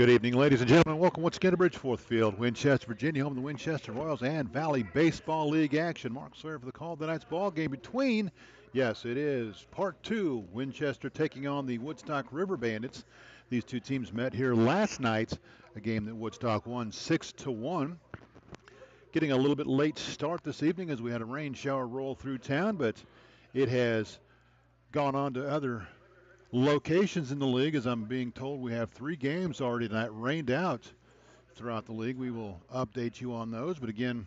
Good evening, ladies and gentlemen. Welcome once again to Bridgeforth Field, Winchester, Virginia, home of the Winchester Royals and Valley Baseball League action. Mark Sawyer for the call of tonight's ball game between, yes, it is part two, Winchester taking on the Woodstock River Bandits. These two teams met here last night, a game that Woodstock won 6-1. Getting a little bit late start this evening as we had a rain shower roll through town, but it has gone on to other locations in the league. As I'm being told, we have 3 games already tonight rained out throughout the league. We will update you on those. But again,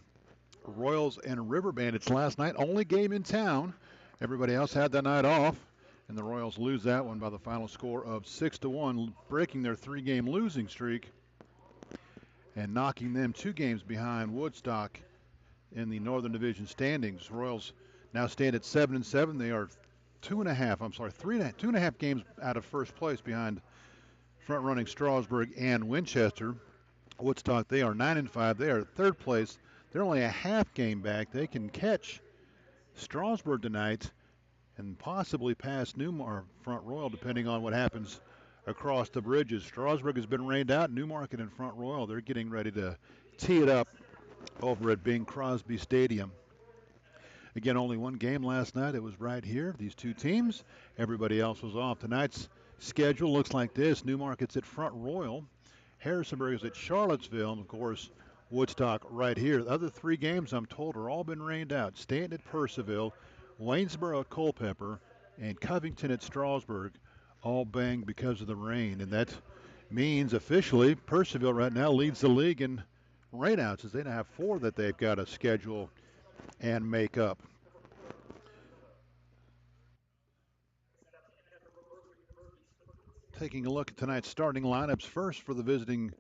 Royals and River Bandits last night, only game in town. Everybody else had that night off, and the Royals lose that one by the final score of 6-1, breaking their 3-game losing streak and knocking them 2 games behind Woodstock in the Northern Division standings. Royals now stand at 7-7. They are 2.5 games out of first place behind front-running Strasburg and Winchester. Woodstock, they are 9-5. They are third place. They're only a half game back. They can catch Strasburg tonight and possibly pass Newmarket Front Royal, depending on what happens across the bridges. Strasburg has been rained out. Newmarket and Front Royal, they're getting ready to tee it up over at Bing Crosby Stadium. Again, only one game last night. It was right here, these two teams. Everybody else was off. Tonight's schedule looks like this. Newmarket's at Front Royal. Harrisonburg is at Charlottesville. And, of course, Woodstock right here. The other 3 games, I'm told, are all been rained out. Stanton at Percival, Waynesboro at Culpeper, and Covington at Strasburg, all banged because of the rain. And that means officially Percival right now leads the league in rainouts, as they now have 4 that they've got to schedule and make up. Taking a look at tonight's starting lineups first for the visiting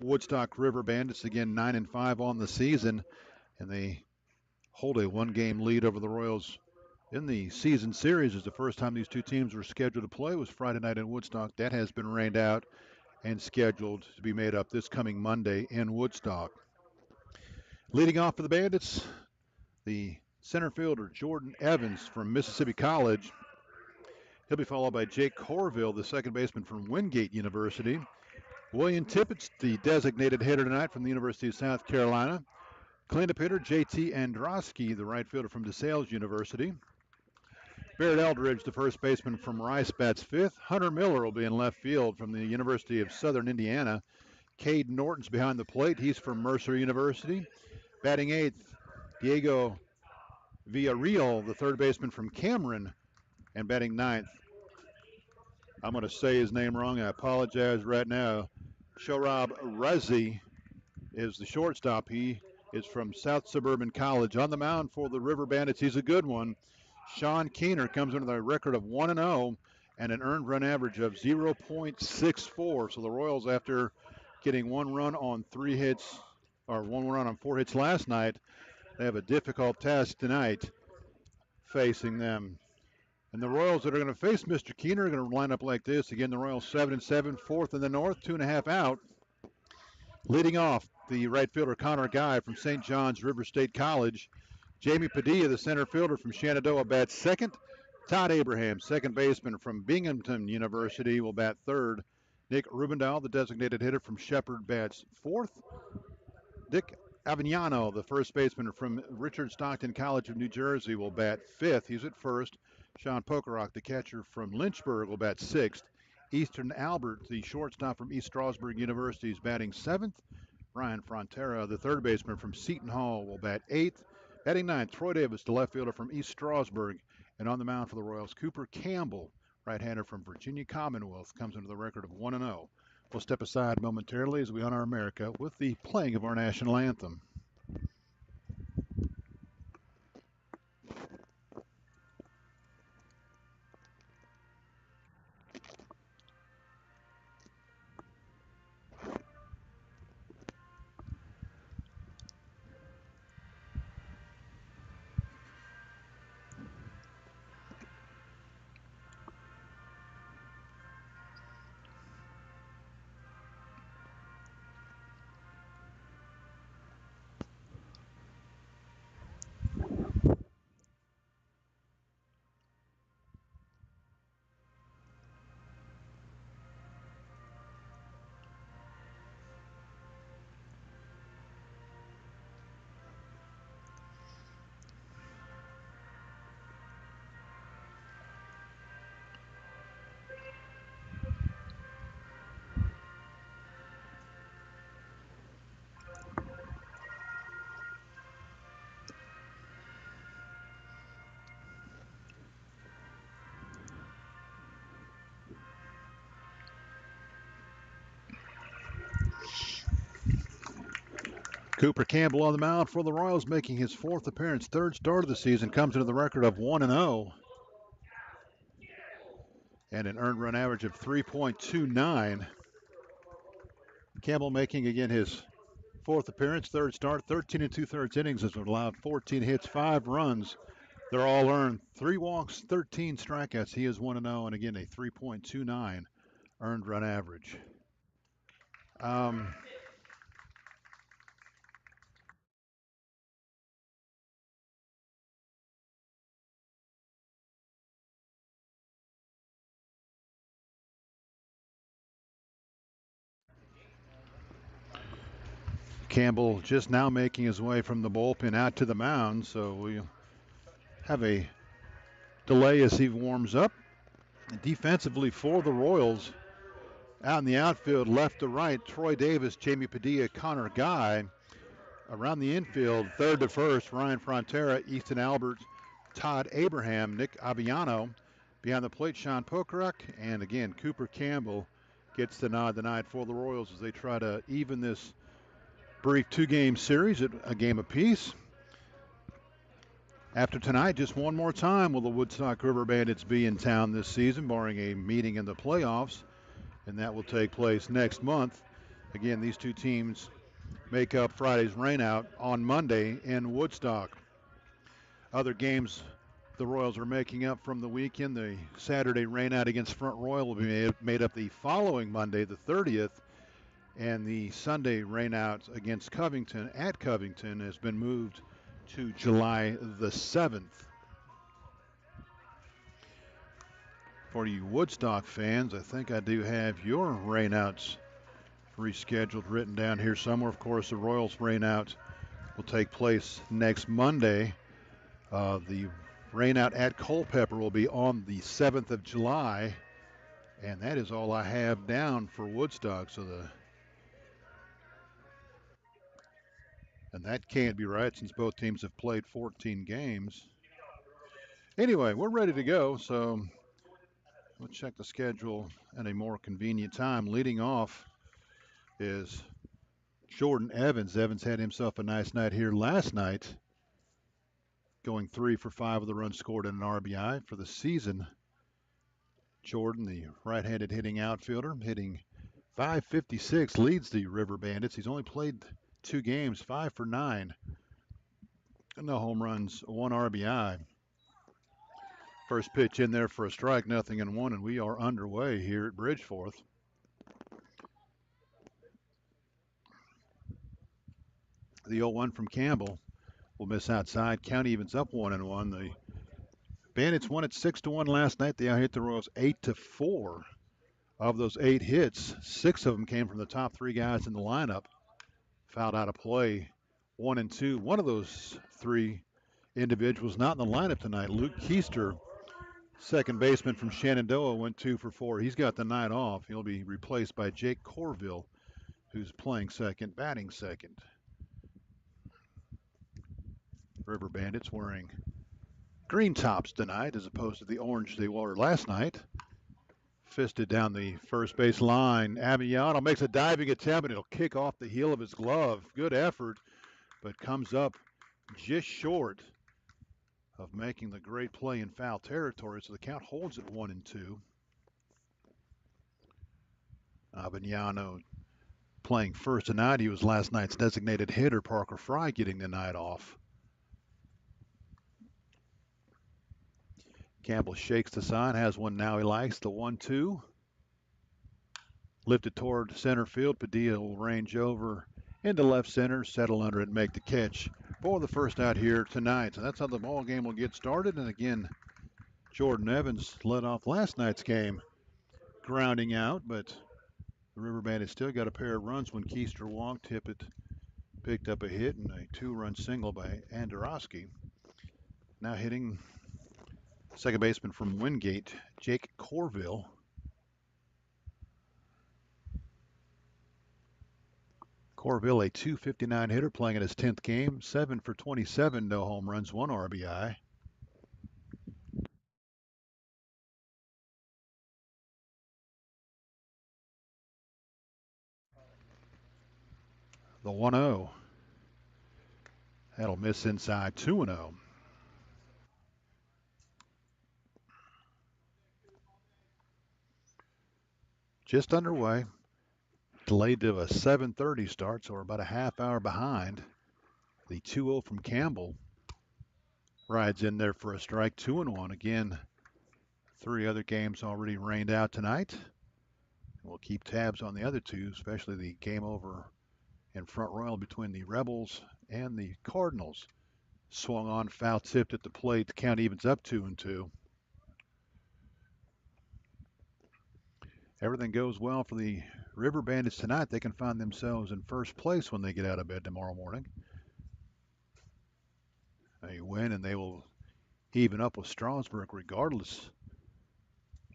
Woodstock River Bandits. Again, 9-5 on the season, and they hold a 1-game lead over the Royals in the season series. As the first time these two teams were scheduled to play was Friday night in Woodstock. That has been rained out and scheduled to be made up this coming Monday in Woodstock. Leading off for the Bandits, the center fielder Jordan Evans from Mississippi College. He'll be followed by Jake Corville, the second baseman from Wingate University. William Tippett's the designated hitter tonight from the University of South Carolina. Cleanup hitter J.T. Androsky, the right fielder from DeSales University. Barrett Eldridge, the first baseman from Rice, bats fifth. Hunter Miller will be in left field from the University of Southern Indiana. Cade Norton's behind the plate. He's from Mercer University. Batting eighth, Diego Villarreal, the third baseman from Cameron. And batting ninth, I'm going to say his name wrong. I apologize right now. Shorab Razi is the shortstop. He is from South Suburban College. On the mound for the River Bandits, he's a good one. Sean Keener comes into the record of 1-0 and an earned run average of 0.64. So the Royals, after getting 1 run on 3 hits, or 1 run on 4 hits last night, they have a difficult task tonight facing them. And the Royals that are going to face Mr. Keener are going to line up like this. Again, the Royals 7-7, fourth in the north, 2.5 out. Leading off, the right fielder Connor Guy from St. John's River State College. Jamie Padilla, the center fielder from Shenandoah, bats second. Todd Abraham, second baseman from Binghamton University, will bat third. Nick Rubendahl, the designated hitter from Shepherd, bats fourth. Dick Avignano, the first baseman from Richard Stockton College of New Jersey, will bat fifth. He's at first. Sean Pokerock, the catcher from Lynchburg, will bat sixth. Eastern Albert, the shortstop from East Stroudsburg University, is batting seventh. Ryan Frontera, the third baseman from Seton Hall, will bat eighth. Batting ninth, Troy Davis, the left fielder from East Stroudsburg. And on the mound for the Royals, Cooper Campbell, right-hander from Virginia Commonwealth, comes into the record of 1-0. We'll step aside momentarily as we honor America with the playing of our national anthem. Cooper Campbell on the mound for the Royals, making his 4th appearance, 3rd start of the season, comes into the record of 1-0. And an earned run average of 3.29. Campbell making again his 4th appearance, 3rd start, 13 2/3 innings, has allowed 14 hits, 5 runs. They're all earned, 3 walks, 13 strikeouts. He is 1-0, and again a 3.29 earned run average. Campbell just now making his way from the bullpen out to the mound, so we have a delay as he warms up. Defensively for the Royals, out in the outfield, left to right, Troy Davis, Jamie Padilla, Connor Guy. Around the infield, 3rd to 1st, Ryan Frontera, Easton Albert, Todd Abraham, Nick Aviano. Behind the plate, Sean Pokruk, and again, Cooper Campbell gets the nod tonight for the Royals as they try to even this brief 2-game series at a game apiece. After tonight, just one more time will the Woodstock River Bandits be in town this season, barring a meeting in the playoffs, and that will take place next month. Again, these two teams make up Friday's rainout on Monday in Woodstock. Other games the Royals are making up from the weekend, the Saturday rainout against Front Royal will be made up the following Monday, the 30th, and the Sunday rainout against Covington at Covington has been moved to July the 7th. For you Woodstock fans, I think I do have your rainouts rescheduled written down here somewhere. Of course, the Royals rainout will take place next Monday. The rainout at Culpeper will be on the 7th of July, and that is all I have down for Woodstock. And that can't be right since both teams have played 14 games. Anyway, we're ready to go, so we'll check the schedule at a more convenient time. Leading off is Jordan Evans. Evans had himself a nice night here last night, going 3 for 5 with the runs scored and an RBI for the season. Jordan, the right-handed hitting outfielder, hitting .556, leads the River Bandits. He's only played 2 games, 5 for 9. No home runs, 1 RBI. First pitch in there for a strike, 0-1, and we are underway here at Bridgeforth. The 0-1 from Campbell will miss outside. Count evens up 1-1. The Bandits won it 6-1 last night. They out-hit the Royals 8-4. Of those 8 hits, 6 of them came from the top 3 guys in the lineup. Fouled out of play, 1 and 2. One of those 3 individuals not in the lineup tonight. Luke Keister, second baseman from Shenandoah, went 2 for 4. He's got the night off. He'll be replaced by Jake Corville, who's playing second, batting second. River Bandits wearing green tops tonight as opposed to the orange they wore last night. Fisted down the first base line. Aviano makes a diving attempt, and it'll kick off the heel of his glove. Good effort, but comes up just short of making the great play in foul territory, so the count holds at 1 and 2. Aviano playing first tonight. He was last night's designated hitter. Parker Fry getting the night off. Campbell shakes the sign, has one now he likes, the 1-2. Lifted toward center field. Padilla will range over into left center, settle under it, and make the catch for the first out here tonight. So that's how the ball game will get started. And again, Jordan Evans led off last night's game, grounding out, but the River Bandits still got a pair of runs when Keister walked. Tippett picked up a hit and a 2-run single by Andorowski. Now hitting second baseman from Wingate, Jake Corville. Corville, a .259 hitter, playing in his 10th game, 7 for 27, no home runs, 1 RBI. The 1-0. That'll miss inside 2-0. Just underway. Delayed to a 7:30 start, so we're about a half hour behind. The 2-0 from Campbell rides in there for a strike, 2-1. Again, 3 other games already rained out tonight. We'll keep tabs on the other 2, especially the game over in Front Royal between the Rebels and the Cardinals. Swung on, foul tipped at the plate. The count evens up 2-2. Everything goes well for the River Bandits tonight. They can find themselves in first place when they get out of bed tomorrow morning. They win and they will even up with Strasburg regardless.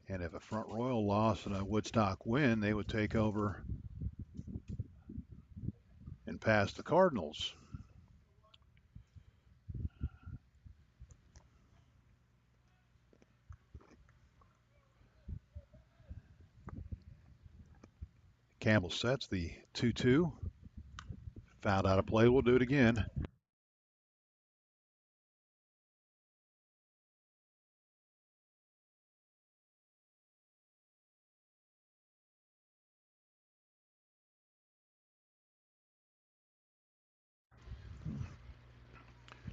And if a Front Royal loss and a Woodstock win, they would take over and pass the Cardinals. Campbell sets the 2-2. Fouled out of play. We'll do it again.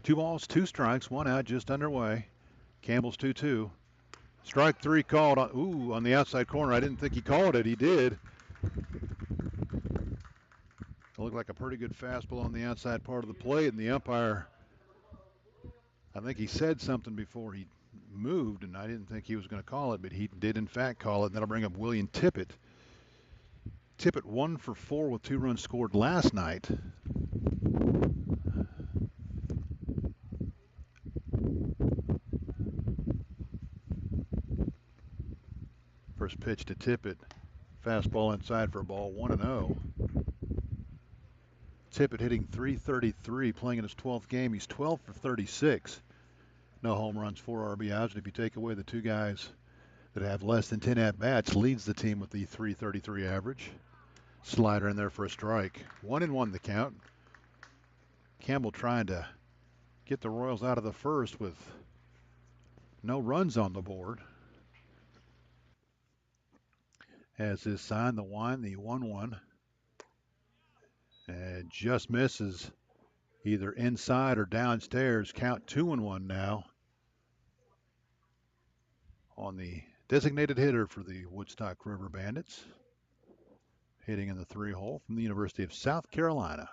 Two balls, 2 strikes, 1 out, just underway. Campbell's 2-2. Strike 3 called on the outside corner. I didn't think he called it. He did. It looked like a pretty good fastball on the outside part of the plate, and the umpire, I think he said something before he moved, and I didn't think he was going to call it, but he did in fact call it, and that'll bring up William Tippett. Tippett 1 for 4 with 2 runs scored last night. First pitch to Tippett. Fastball inside for a ball, 1-0. Tippett hitting .333, playing in his 12th game. He's 12 for 36. No home runs, 4 RBIs. And if you take away the 2 guys that have less than 10 at-bats, leads the team with the .333 average. Slider in there for a strike. 1-1 the count. Campbell trying to get the Royals out of the first with no runs on the board. Has his sign, the 1-1. And just misses either inside or downstairs. Count 2-1 now on the designated hitter for the Woodstock River Bandits. Hitting in the 3-hole from the University of South Carolina.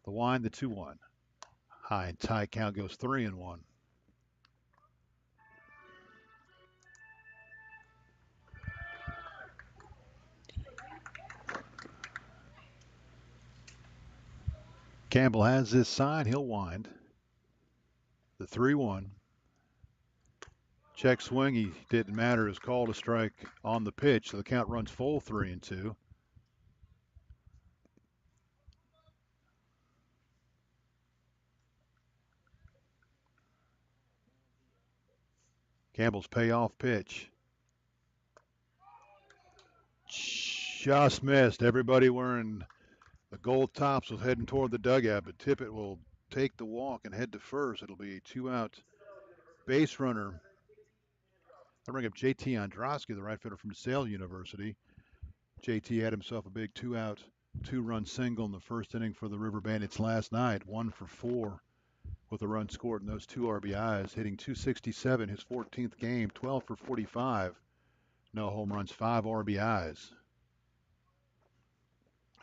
The 2-1. High and tight, count goes 3-1. Campbell has his sign. He'll wind. The 3-1. Check swing. He didn't matter. His call to strike on the pitch. So the count runs full 3-2. Campbell's payoff pitch. Just missed. Everybody wearing the gold tops was heading toward the dugout, but Tippett will take the walk and head to first. It'll be a 2-out base runner. I bring up JT Andrasky, the right fielder from DeSale University. JT had himself a big 2-out, 2-run single in the first inning for the River Bandits last night. 1 for 4 with a run scored in those 2 RBIs, hitting .267 his 14th game, 12 for 45. No home runs, 5 RBIs.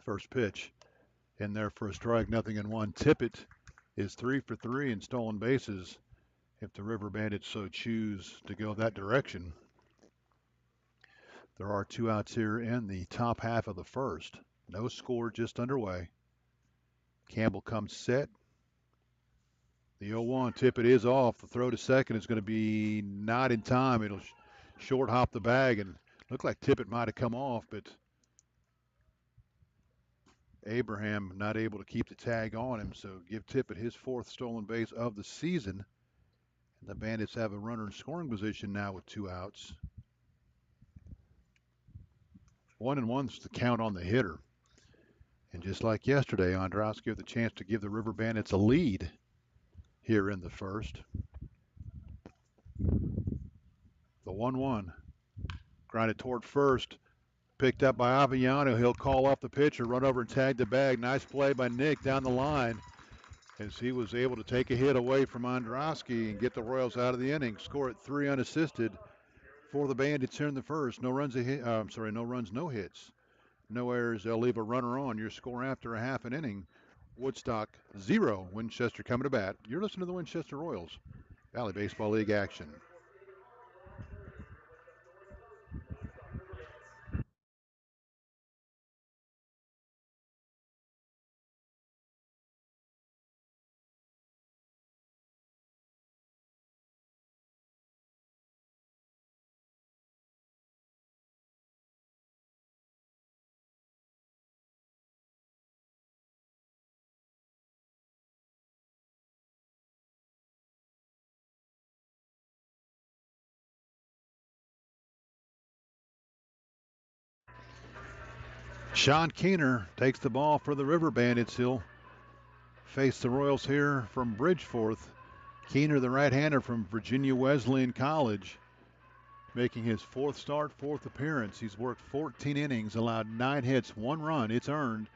First pitch in there for a strike, 0-1. Tippett is 3 for 3 in stolen bases if the River Bandits so choose to go that direction. There are 2 outs here in the top half of the first. No score, just underway. Campbell comes set. The 0-1, Tippett is off. The throw to second is going to be not in time. It'll short hop the bag, and look like Tippett might have come off, but Abraham not able to keep the tag on him, so give Tippett his 4th stolen base of the season. And the Bandits have a runner in scoring position now with 2 outs. 1-1's the count on the hitter. And just like yesterday, Andrasky with the chance to give the River Bandits a lead. here in the first. The 1-1. Grinded toward first. Picked up by Aviano. He'll call off the pitcher, run over and tag the bag. Nice play by Nick down the line as he was able to take a hit away from Androsky and get the Royals out of the inning. Score at 3 unassisted for the Bandits here in the first. No runs, no runs, no hits. No errors. They'll leave a runner on. Your score after a half an inning. Woodstock 0. Winchester coming to bat. You're listening to the Winchester Royals. Valley Baseball League action. Sean Keener takes the ball for the River Bandits. He'll face the Royals here from Bridgeforth. Keener, the right-hander from Virginia Wesleyan College, making his fourth start, fourth appearance. He's worked 14 innings, allowed 9 hits, 1 run. It's earned.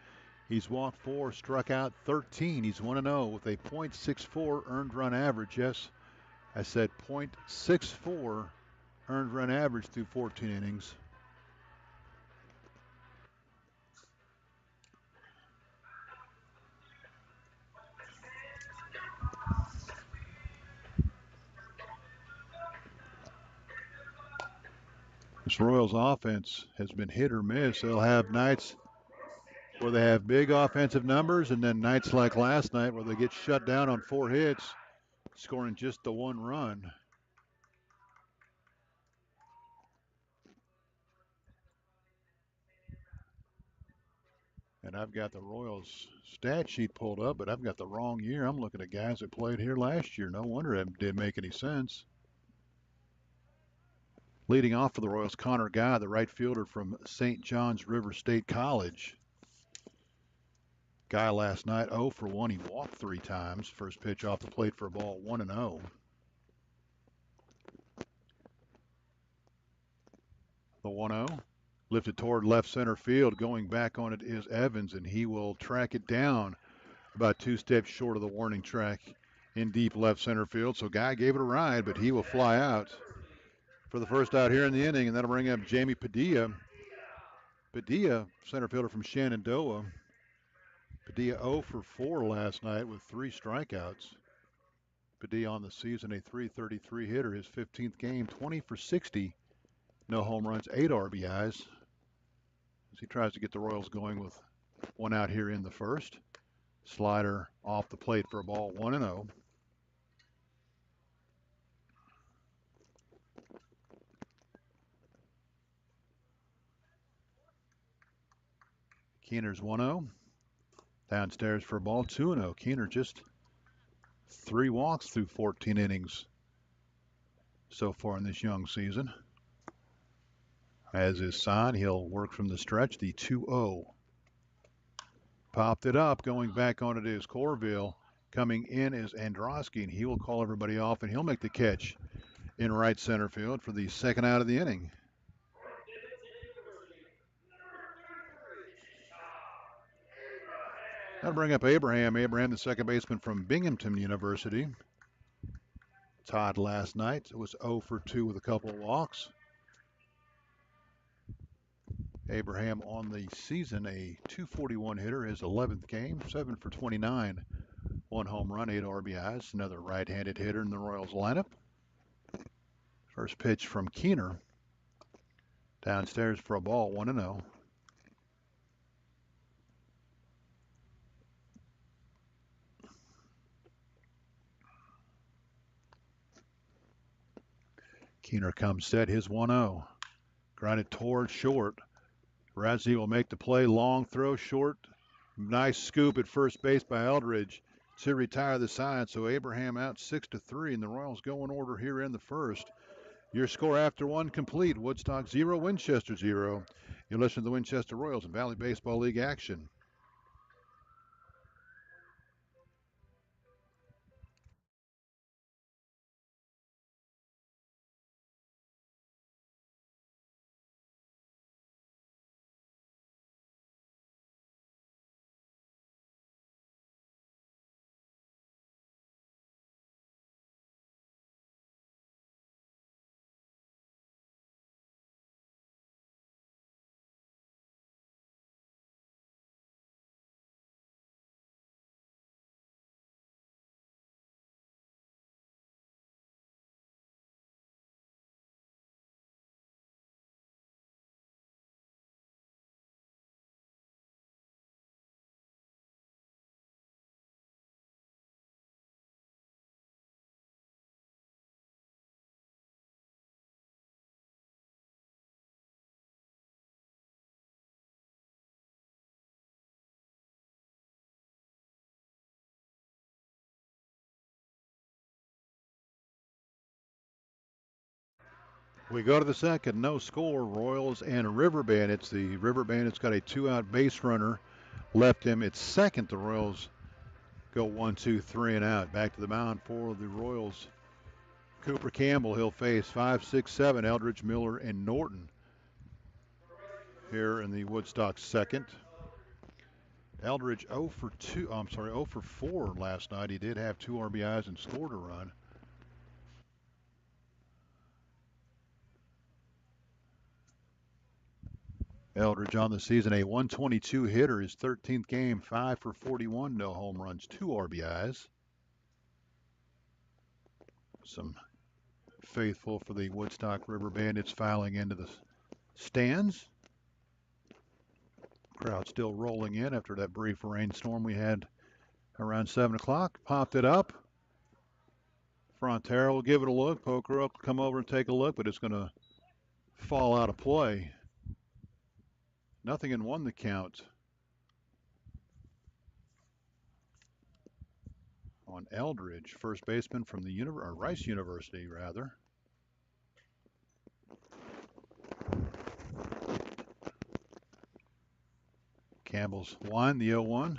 He's walked 4, struck out 13. He's 1-0 with a .64 earned run average. Yes, I said .64 earned run average through 14 innings. This Royals offense has been hit or miss. They'll have nights where they have big offensive numbers and then nights like last night where they get shut down on 4 hits, scoring just the 1 run. And I've got the Royals stat sheet pulled up, but I've got the wrong year. I'm looking at guys that played here last year. No wonder it didn't make any sense. Leading off for the Royals, Connor Guy, the right fielder from St. John's River State College. Guy last night 0 for 1. He walked 3 times. First pitch off the plate for a ball, 1-0. The 1-0. Lifted toward left center field. Going back on it is Evans, and he will track it down about 2 steps short of the warning track in deep left center field. So Guy gave it a ride, but he will fly out for the first out here in the inning, and that'll bring up Jamie Padilla. Padilla, center fielder from Shenandoah. Padilla 0 for 4 last night with 3 strikeouts. Padilla on the season a .333 hitter, his 15th game, 20 for 60. No home runs, 8 RBIs. As he tries to get the Royals going with 1 out here in the first. Slider off the plate for a ball, 1-0. Keener's 1-0. Downstairs for a ball, 2-0. Keener just 3 walks through 14 innings so far in this young season. As his sign, he'll work from the stretch, the 2-0. Popped it up, going back on it is Corville. Coming in is Androsky, and he will call everybody off, and he'll make the catch in right center field for the second out of the inning. That'll bring up Abraham. Abraham, the second baseman from Binghamton University. Todd last night was 0 for 2 with a couple of walks. Abraham on the season, a .241 hitter, his 11th game, 7 for 29. 1 home run, 8 RBIs. Another right-handed hitter in the Royals lineup. First pitch from Keener. Downstairs for a ball, 1-0. Keener comes set, his 1-0. Grounded toward short. Razzie will make the play. Long throw short. Nice scoop at first base by Eldridge to retire the side. So Abraham out 6-3, and the Royals go in order here in the first. Your score after 1 complete. Woodstock 0, Winchester 0. You listen to the Winchester Royals and Valley Baseball League action. We go to the second, no score. Royals and River Bandits. The River Bandits got a 2-out base runner, left him at second. The Royals go 1, 2, 3 and out. Back to the mound for the Royals. Cooper Campbell, he'll face 5, 6, 7, Eldridge, Miller, and Norton here in the Woodstock second. Eldridge 0 for 2, I'm sorry, 0 for 4 last night. He did have 2 RBIs and scored a run. Eldridge on the season, a 122 hitter, his 13th game, 5 for 41, no home runs, 2 RBIs. Some faithful for the Woodstock River Bandits filing into the stands. Crowd still rolling in after that brief rainstorm we had around 7 o'clock. Popped it up. Frontera will give it a look. Poker up, come over and take a look, but it's going to fall out of play. Nothing in 1 the count on Eldridge, first baseman from the Rice University, rather. Campbell's line, the 0-1.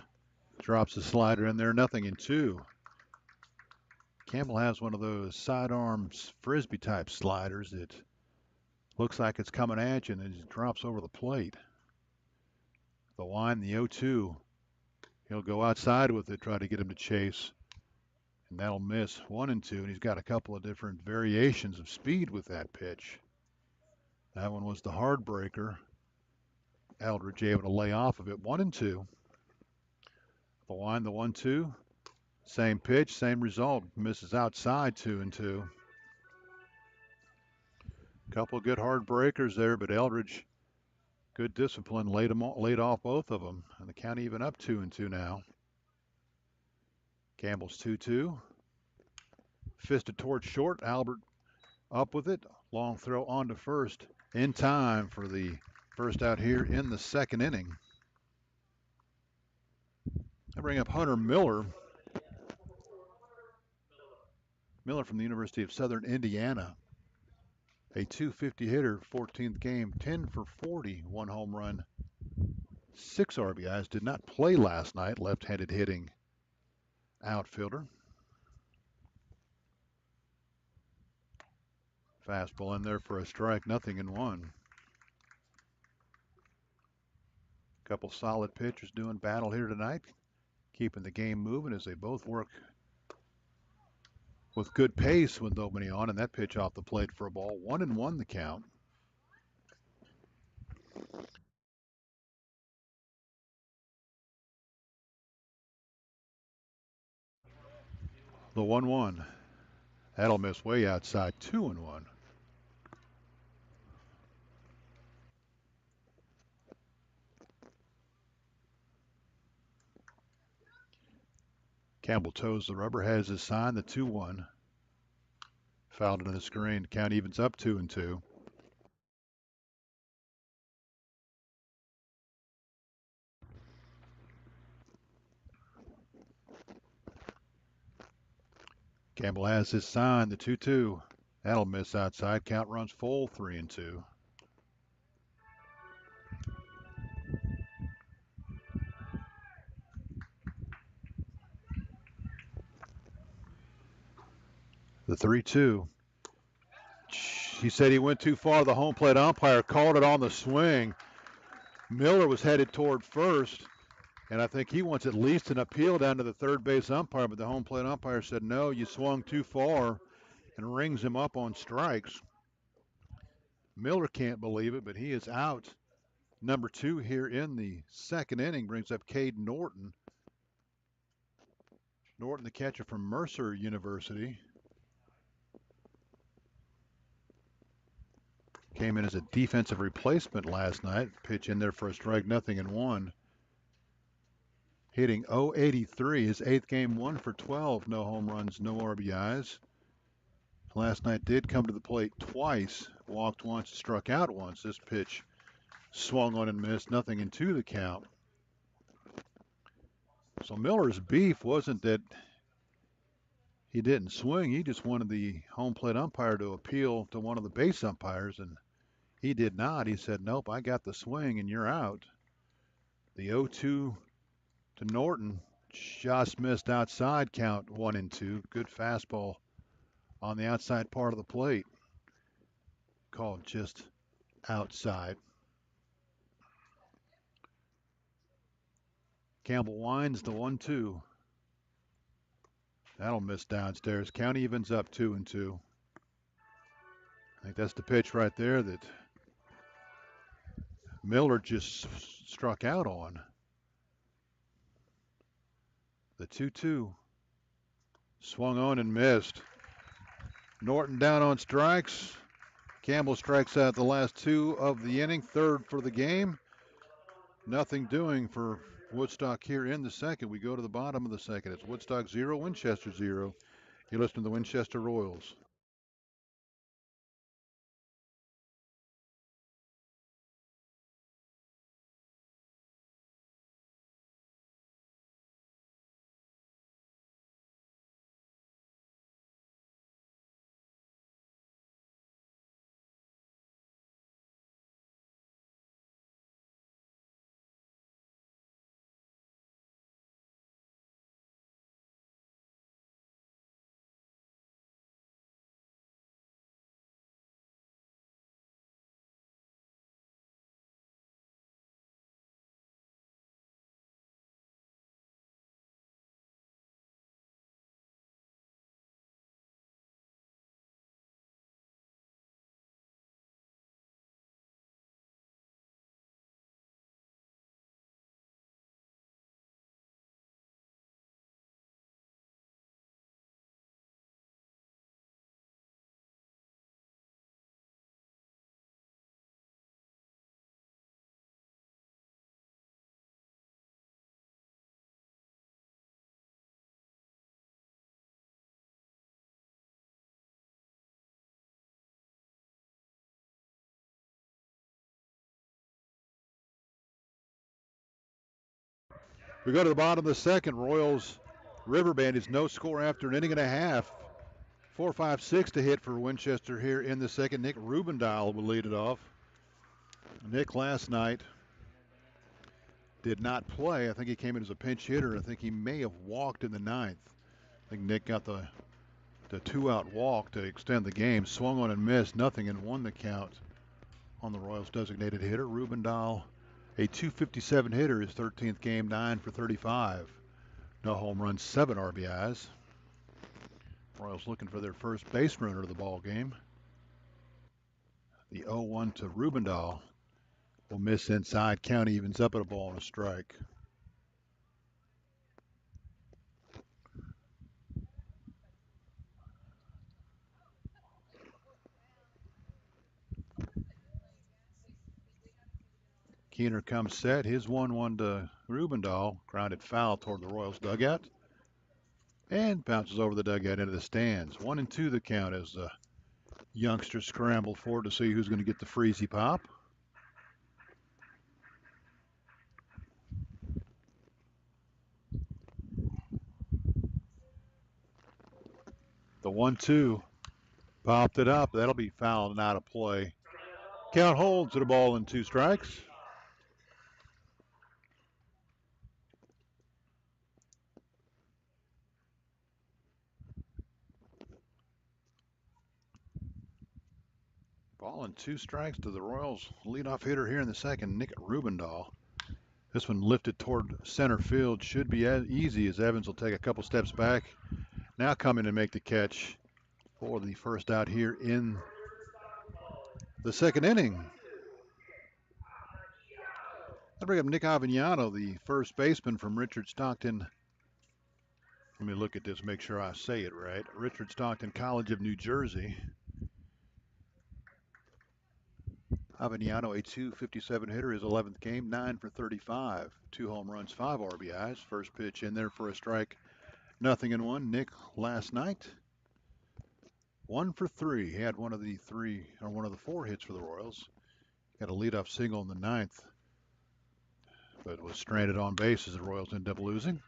Drops the slider in there, nothing in 2. Campbell has one of those sidearms frisbee type sliders that looks like it's coming at you and it drops over the plate. The line, the 0-2. He'll go outside with it, try to get him to chase. And that'll miss 1 and 2. And he's got a couple of different variations of speed with that pitch. That one was the hard breaker. Eldridge able to lay off of it. 1 and 2. The line, the 1-2. Same pitch, same result. Misses outside 2 and 2. Couple of good hard breakers there, but Eldridge, good discipline, laid off both of them. And the count even up 2 and 2 now. Campbell's 2-2. Fisted towards short. Albert up with it. Long throw on to first in time for the first out here in the second inning. I bring up Hunter Miller. Miller from the University of Southern Indiana. A .250 hitter, 14th game, 10 for 40, 1 home run, 6 RBIs. Did not play last night, left-handed hitting outfielder. Fastball in there for a strike, nothing in 1. Couple solid pitchers doing battle here tonight, keeping the game moving as they both work with good pace with nobody on, and that pitch off the plate for a ball. 1 and 1 the count. The 1-1. That'll miss way outside. 2 and 1. Campbell toes the rubber, has his sign, the 2-1. Fouled into the screen. Count evens up 2 and 2. Campbell has his sign, the 2-2. That'll miss outside. Count runs full, 3 and 2. The 3-2. He said he went too far. The home plate umpire called it on the swing. Miller was headed toward first, and I think he wants at least an appeal down to the third base umpire, but the home plate umpire said, no, you swung too far, and rings him up on strikes. Miller can't believe it, but he is out. Number 2 here in the second inning brings up Cade Norton. Norton, the catcher from Mercer University. Came in as a defensive replacement last night. Pitch in there for a strike, nothing in 1. Hitting .083, his 8th game, 1 for 12. No home runs, no RBIs. Last night did come to the plate twice. Walked once, struck out once. This pitch swung on and missed, nothing in 2 the count. So Miller's beef wasn't that He didn't swing. He just wanted the home plate umpire to appeal to one of the base umpires, and he did not. He said, nope, I got the swing and you're out. The 0-2 to Norton just missed outside, count 1-2. Good fastball on the outside part of the plate. Called just outside. Campbell winds the 1-2. That'll miss downstairs. Count evens up 2-2. I think that's the pitch right there that Miller just struck out on. The 2-2. Swung on and missed. Norton down on strikes. Campbell strikes out the last 2 of the inning, 3rd for the game. Nothing doing for Woodstock here in the second. We go to the bottom of the second. It's Woodstock 0, Winchester 0. You listen to the Winchester Royals. We go to the bottom of the second. Royals River Bandits, no score after an inning and a half. 4-5-6 to hit for Winchester here in the second. Nick Rubendial will lead it off. Nick last night did not play. I think he came in as a pinch hitter. I think he may have walked in the 9th. I think Nick got the 2-out walk to extend the game. Swung on and missed. Nothing and won the count on the Royals designated hitter. Rubendial, a .257 hitter, his 13th game, 9 for 35. No home runs, 7 RBIs. Royals looking for their first base runner of the ball game. The 0-1 to Rubendial will miss inside. Count evens up at a ball and a strike. Keener comes set. His 1-1 to Rubendial. Grounded foul toward the Royals dugout. And bounces over the dugout into the stands. 1-2 the count as the youngsters scramble forward to see who's going to get the freezy pop. The 1-2 popped it up. That'll be fouled and out of play. Count holds at a ball and 2 strikes. Ball and 2 strikes to the Royals leadoff hitter here in the second, Nick Rubendial. This one lifted toward center field. Should be as easy as Evans will take a couple steps back. Now come in and make the catch for the first out here in the second inning. I'll bring up Nick Avignano, the first baseman from Richard Stockton. Let me look at this, make sure I say it right. Richard Stockton College of New Jersey. Avignano, a .257 hitter, his 11th game, 9 for 35. 2 home runs, 5 RBIs. First pitch in there for a strike. 0-1. Nick last night, 1 for 3. He had one of the 4 hits for the Royals. Got a leadoff single in the 9th, but was stranded on base as the Royals ended up losing.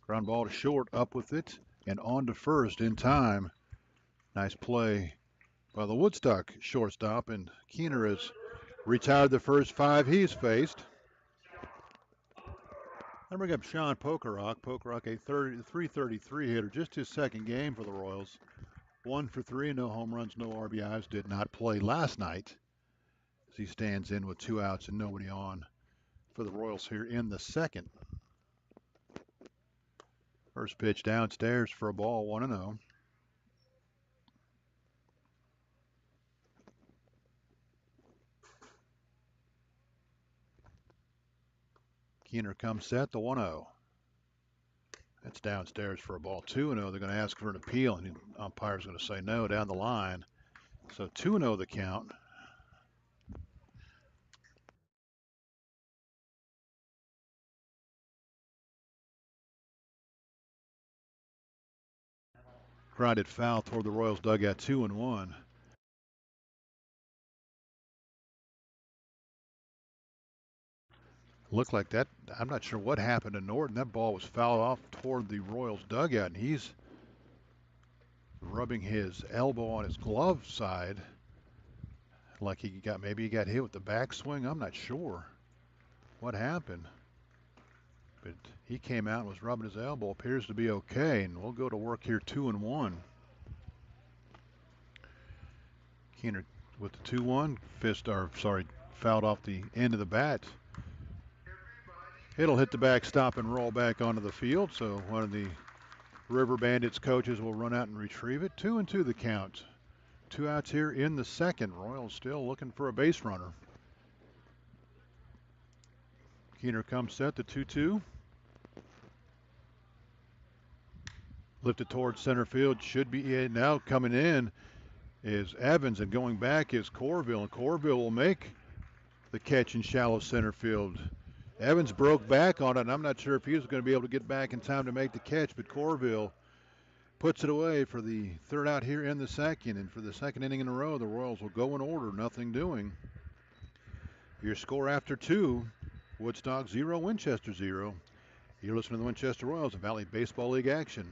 Ground ball to short, up with it. and on to first in time. Nice play by the Woodstock shortstop, and Keener has retired the first 5 he's faced. I bring up Sean Pokerock. Pokerock, a 333 hitter, just his second game for the Royals. 1 for 3, no home runs, no RBIs. Did not play last night as he stands in with 2 outs and nobody on for the Royals here in the second. First pitch downstairs for a ball, 1-0. Keener comes set, the 1-0. That's downstairs for a ball, 2-0. They're going to ask for an appeal, and the umpire's going to say no down the line. So 2-0 the count. Grounded foul toward the Royals dugout, 2-1. Looked like that. I'm not sure what happened to Norton. That ball was fouled off toward the Royals dugout, and he's rubbing his elbow on his glove side like maybe he got hit with the backswing. I'm not sure what happened, but he came out and was rubbing his elbow. Appears to be okay, and we'll go to work here, 2-1. Keener with the 2-1, fouled off the end of the bat. It'll hit the backstop and roll back onto the field, so one of the River Bandits coaches will run out and retrieve it. 2-2 the count. 2 outs here in the second. Royals still looking for a base runner. Keener comes set, the 2-2. Lifted towards center field, should be in. Now coming in is Evans, and going back is Corville, and Corville will make the catch in shallow center field. Evans broke back on it, and I'm not sure if he was going to be able to get back in time to make the catch, but Corville puts it away for the third out here in the second, and for the second inning in a row, the Royals will go in order, nothing doing. Your score after 2, Woodstock 0, Winchester 0. You're listening to the Winchester Royals of Valley Baseball League action.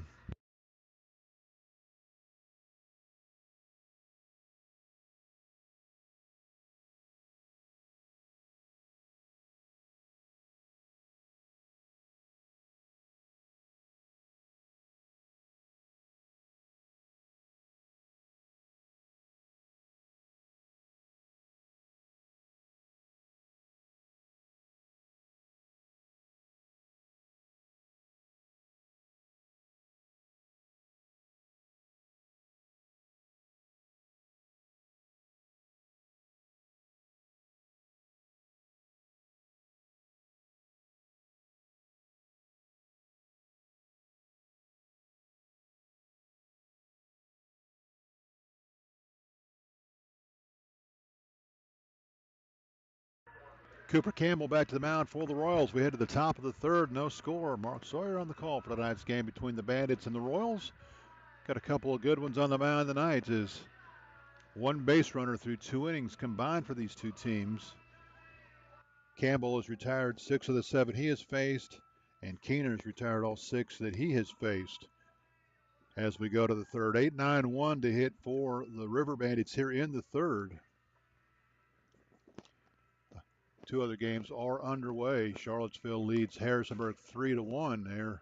Cooper Campbell back to the mound for the Royals. We head to the top of the third. No score. Mark Sawyer on the call for tonight's game between the Bandits and the Royals. Got a couple of good ones on the mound tonight as one base runner through 2 innings combined for these two teams. Campbell has retired 6 of the 7 he has faced, and Keener's retired all 6 that he has faced. As we go to the third, 8-9-1 to hit for the River Bandits here in the third. 2 other games are underway. Charlottesville leads Harrisonburg 3-1 there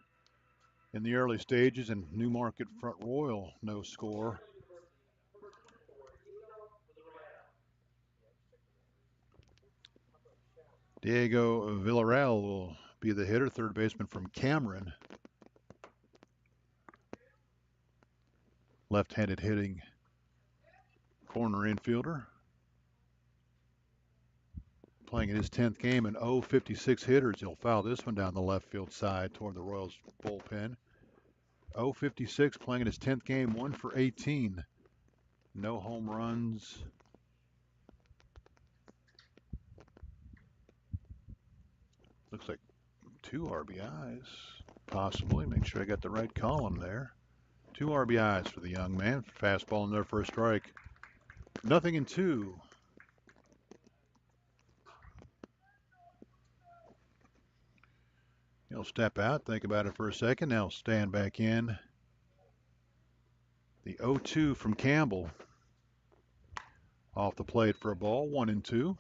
in the early stages, and Newmarket Front Royal no score. Diego Villarreal will be the hitter, third baseman from Cameron. Left-handed hitting corner infielder. Playing in his 10th game, and 0-56 hitters. He'll foul this one down the left field side toward the Royals bullpen. 0-56, playing in his 10th game, 1 for 18. No home runs. Looks like 2 RBIs, possibly. Make sure I got the right column there. 2 RBIs for the young man. Fastball in there for a strike. Nothing in 2. He'll step out, think about it for a second. Now stand back in. The 0-2 from Campbell. Off the plate for a ball, 1-2.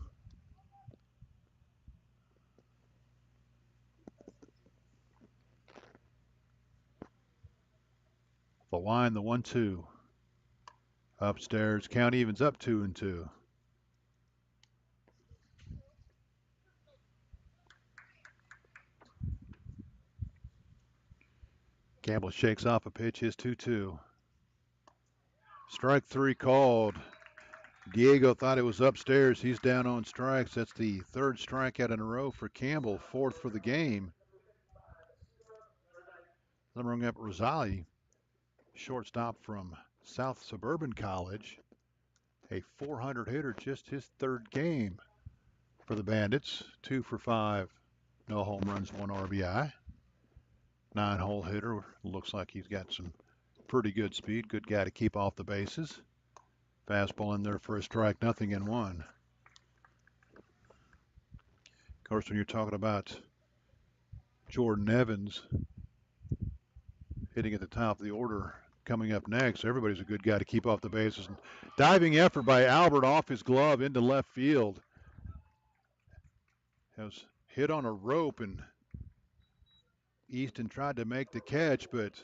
The line, the 1-2. Upstairs, count evens up 2-2. Campbell shakes off a pitch, his 2-2. Strike 3 called. Diego thought it was upstairs. He's down on strikes. That's the third strikeout in a row for Campbell, fourth for the game. Then bring up Rosali, shortstop from South Suburban College, a 400 hitter, just his third game for the Bandits. 2 for 5, no home runs, 1 RBI. 9-hole hitter, looks like he's got some pretty good speed. Good guy to keep off the bases. Fastball in there for a strike, 0-1. Of course, when you're talking about Jordan Evans hitting at the top of the order coming up next, everybody's a good guy to keep off the bases. Diving effort by Albert off his glove into left field. Has hit on a rope, and Easton tried to make the catch, but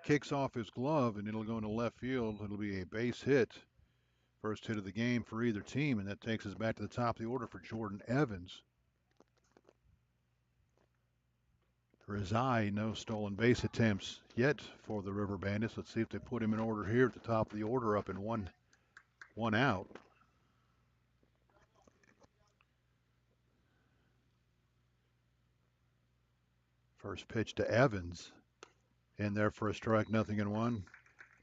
kicks off his glove, and it'll go into left field. It'll be a base hit. First hit of the game for either team, and that takes us back to the top of the order for Jordan Evans. Rizai, no stolen base attempts yet for the River Bandits. Let's see if they put him in order here at the top of the order, up in one out. First pitch to Evans. In there for a strike, 0-1.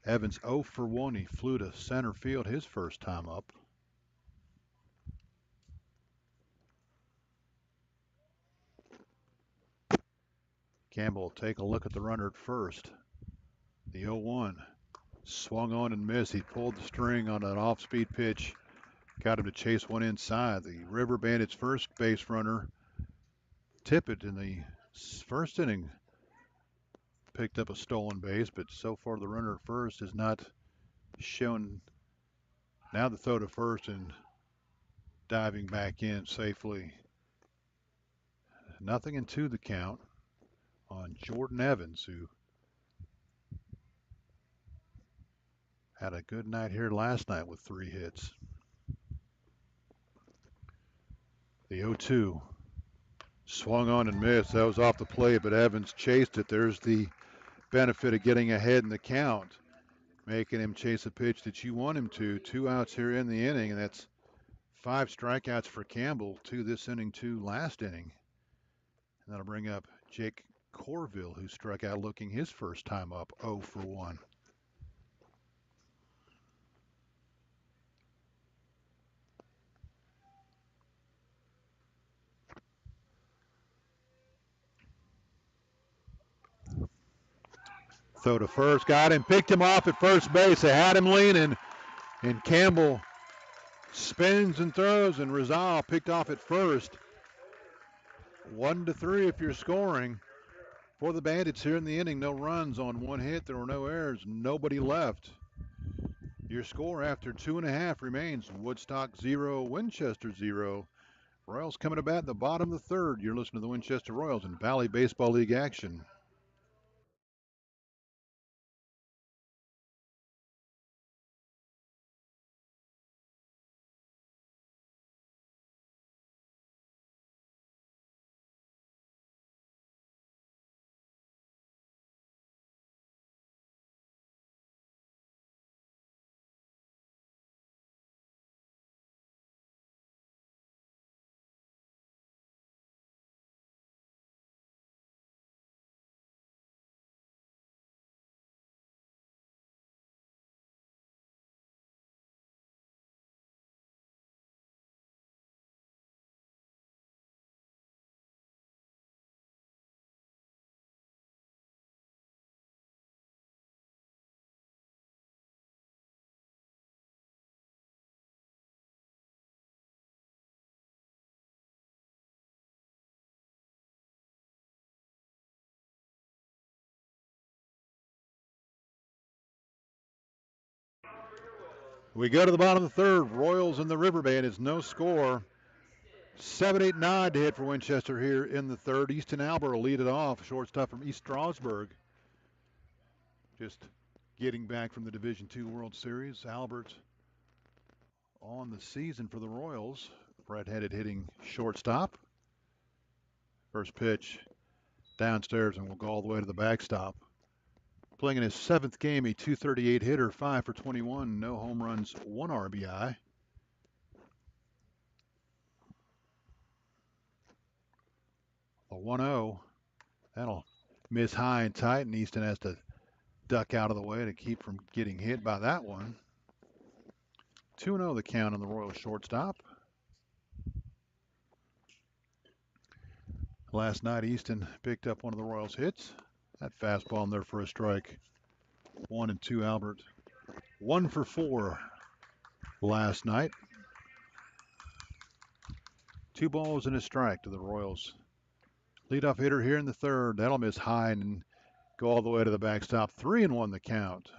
Evans 0 for 1. He flew to center field his first time up. Campbell will take a look at the runner at first. The 0-1. Swung on and missed. He pulled the string on an off-speed pitch. Got him to chase one inside. The River Bandits' first base runner, Tippett, in the first inning, picked up a stolen base, but so far the runner at first has not shown. Now the throw to first and diving back in safely. 0-2 the count on Jordan Evans, who had a good night here last night with 3 hits. The 0-2. Swung on and missed. That was off the plate, but Evans chased it. There's the benefit of getting ahead in the count, making him chase a pitch that you want him to. 2 outs here in the inning, and that's 5 strikeouts for Campbell, 2 this inning, 2 last inning. And that'll bring up Jake Corville, who struck out looking his first time up, 0 for 1. Throw to first, got him, picked him off at first base. They had him leaning, and Campbell spins and throws, and Rizal picked off at first. 1-3 if you're scoring for the Bandits here in the inning. No runs on 1 hit. There were no errors. Nobody left. Your score after 2.5 remains Woodstock 0, Winchester 0. Royals coming to bat in the bottom of the 3rd. You're listening to the Winchester Royals in Valley Baseball League action. We go to the bottom of the third. Royals and the River Bandits, no score. 7-8-9 to hit for Winchester here in the third. Easton Albert will lead it off. Shortstop from East Strasburg. Just getting back from the Division II World Series. Albert on the season for the Royals. Red-headed hitting shortstop. First pitch downstairs and will go all the way to the backstop. Playing in his 7th game, a .238 hitter, 5 for 21, no home runs, 1 RBI. A 1-0. That'll miss high and tight, and Easton has to duck out of the way to keep from getting hit by that one. 2-0 the count on the Royals shortstop. Last night, Easton picked up one of the Royals' hits. That fastball in there for a strike. 1-2 Albert. 1 for 4 last night. 2 balls and a strike to the Royals. Leadoff hitter here in the third. That'll miss high and go all the way to the backstop. 3-1 the count.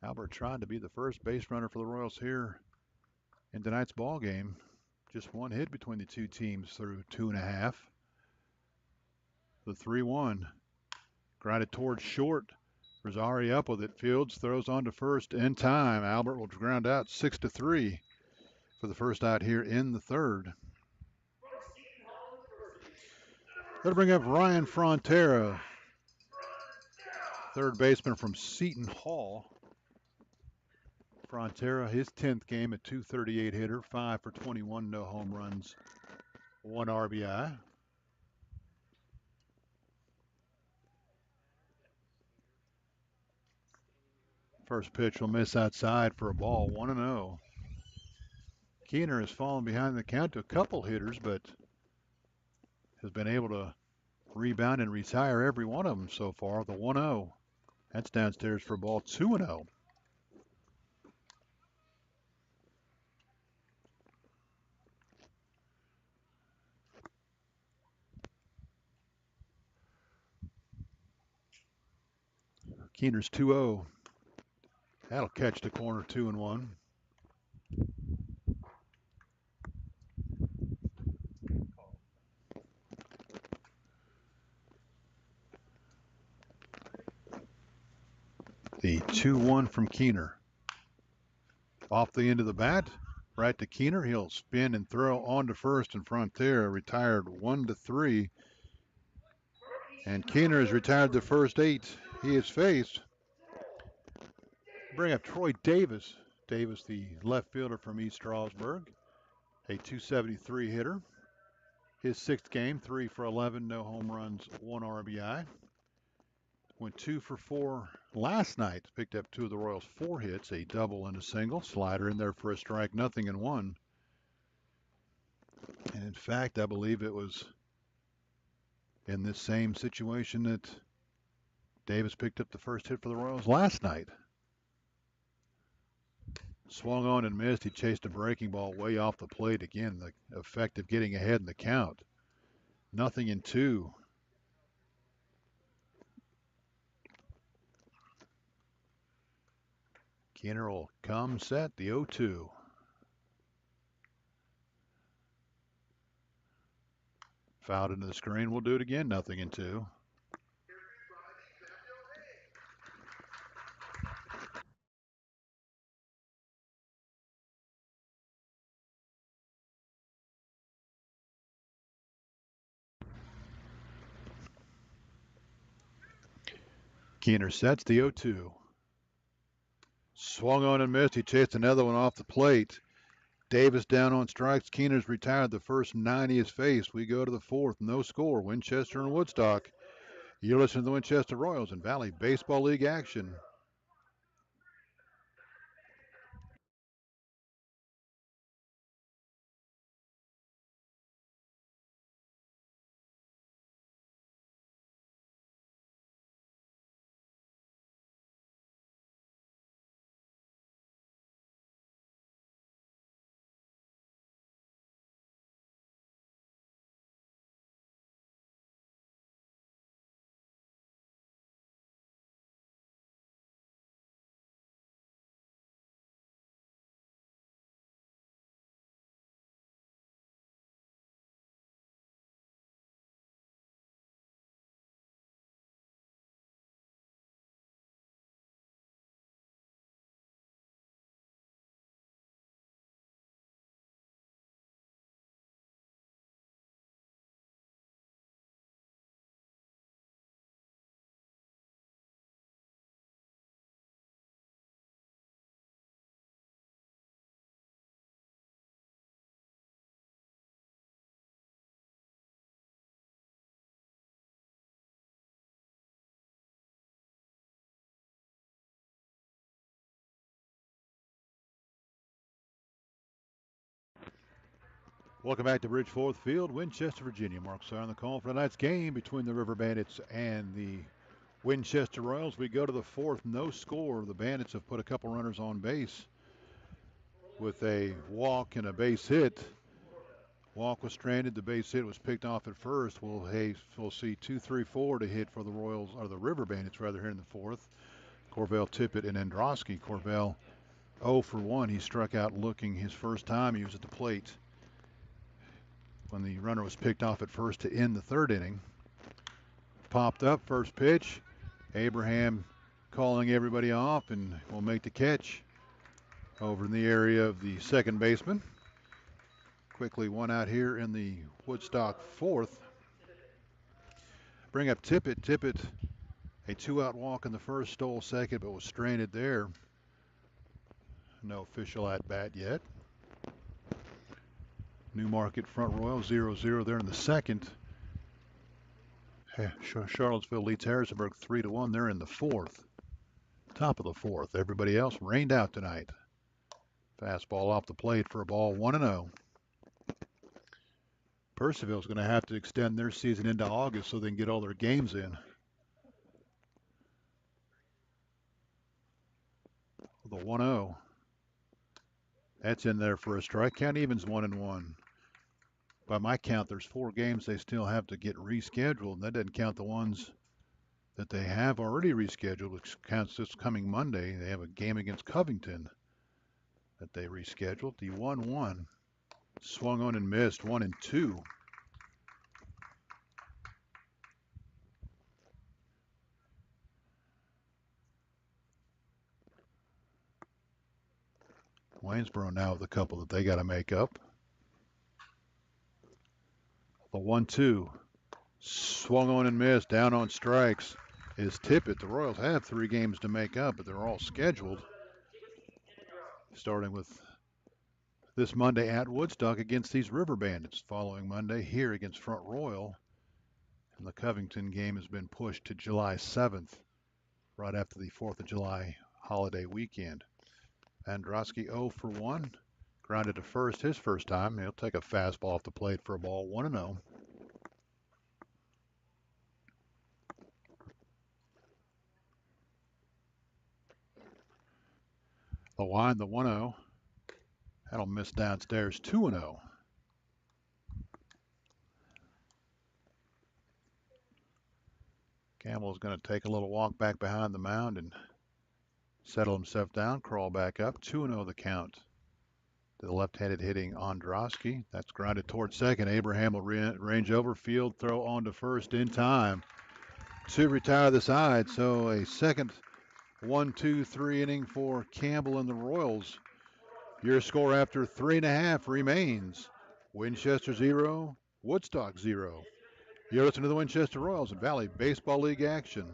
Albert tried to be the first base runner for the Royals here in tonight's ball game. Just 1 hit between the two teams through 2.5. The 3-1. Grounded towards short. Rosari up with it. Fields throws on to first in time. Albert will ground out 6-3 for the first out here in the third. That'll bring up Ryan Frontera, third baseman from Seton Hall. Frontera, his 10th game, a .238 hitter, 5 for 21, no home runs, 1 RBI. First pitch will miss outside for a ball, 1-0. Keener has fallen behind the count to a couple hitters, but has been able to rebound and retire every one of them so far. The 1-0. That's downstairs for a ball, 2-0. Keener's 2-0. That'll catch the corner, 2-1. The 2-1 from Keener. Off the end of the bat, right to Keener. He'll spin and throw on to first, and Frontera retired 1-3. And Keener has retired the first 8 he has faced. Bring up Troy Davis. Davis, the left fielder from East Strasburg, a .273 hitter. His 6th game, 3 for 11, no home runs, 1 RBI. Went 2 for 4 last night. Picked up 2 of the Royals' 4 hits, a double and a single. Slider in there for a strike, 0-1. And in fact, I believe it was in this same situation that Davis picked up the first hit for the Royals last night. Swung on and missed. He chased a breaking ball way off the plate. Again, the effect of getting ahead in the count. 0-2. Keener will come set, the 0-2. Fouled into the screen. We'll do it again, 0-2. Keener sets the 0-2. Swung on and missed. He chased another one off the plate. Davis down on strikes. Keener's retired the first 9 he has faced. We go to the 4th. No score. Winchester and Woodstock. You're listening to the Winchester Royals and Valley Baseball League action. Welcome back to Bridgeforth Field, Winchester, Virginia. Mark Sire on the call for tonight's game between the River Bandits and the Winchester Royals. We go to the fourth, no score. The Bandits have put a couple runners on base with a walk and a base hit. Walk was stranded. The base hit was picked off at first. We'll see 2, 3, 4 to hit for the Royals, or the River Bandits rather, here in the fourth. Corvell, Tippett, and Androsky. Corvell 0 for 1. He struck out looking his first time he was at the plate when the runner was picked off at first to end the third inning. Popped up, first pitch. Abraham calling everybody off and will make the catch over in the area of the second baseman. Quickly one out here in the Woodstock fourth. Bring up Tippett. Tippett, a 2-out walk in the first, stole second, but was stranded there. No official at bat yet. Newmarket Front Royal 0-0 there in the second. Charlottesville leads Harrisonburg 3-1. They're in the fourth. Top of the fourth. Everybody else rained out tonight. Fastball off the plate for a ball, 1-0. Percival's going to have to extend their season into August so they can get all their games in. The 1-0. That's in there for a strike. Count evens 1-1. By my count, there's 4 games they still have to get rescheduled, and that doesn't count the ones that they have already rescheduled, which counts this coming Monday. They have a game against Covington that they rescheduled. The 1-1 swung on and missed, 1-2. Waynesboro now with a couple that they got to make up. The 1-2 swung on and missed, down on strikes is Tippett. The Royals have 3 games to make up, but they're all scheduled. Starting with this Monday at Woodstock against these River Bandits. Following Monday here against Front Royal. And the Covington game has been pushed to July 7th, right after the 4th of July holiday weekend. Androsky 0 for 1. Grounded to first his first time. He'll take a fastball off the plate for a ball, 1-0. The line, the 1-0. That'll miss downstairs, 2-0. Campbell's going to take a little walk back behind the mound and settle himself down, crawl back up. 2-0 the count to the left-handed hitting Androsky. That's grounded towards second. Abraham will range over, field throw on to first in time to retire the side. So a second 1-2-3 inning for Campbell and the Royals. Your score after 3.5 remains Winchester 0, Woodstock 0. You're listening to the Winchester Royals and Valley Baseball League action.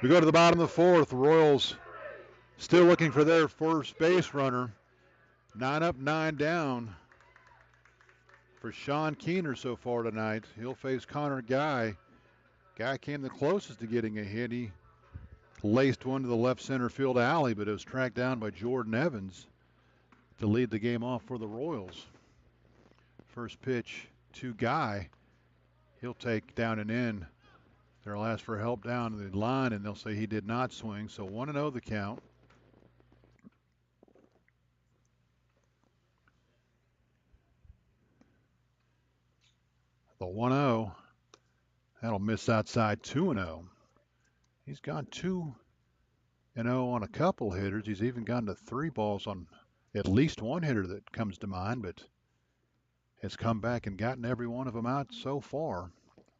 We go to the bottom of the fourth. Royals still looking for their first base runner. 9 up, 9 down for Sean Keener so far tonight. He'll face Connor Guy. Guy came the closest to getting a hit. He laced one to the left center field alley, but it was tracked down by Jordan Evans to lead the game off for the Royals. First pitch to Guy He'll take down and in. They'll ask for help down the line, and they'll say he did not swing. So 1-0 the count. The 1-0. That'll miss outside 2-0. He's gone 2-0 on a couple hitters. He's even gotten to 3 balls on at least one hitter that comes to mind, but has come back and gotten every one of them out so far.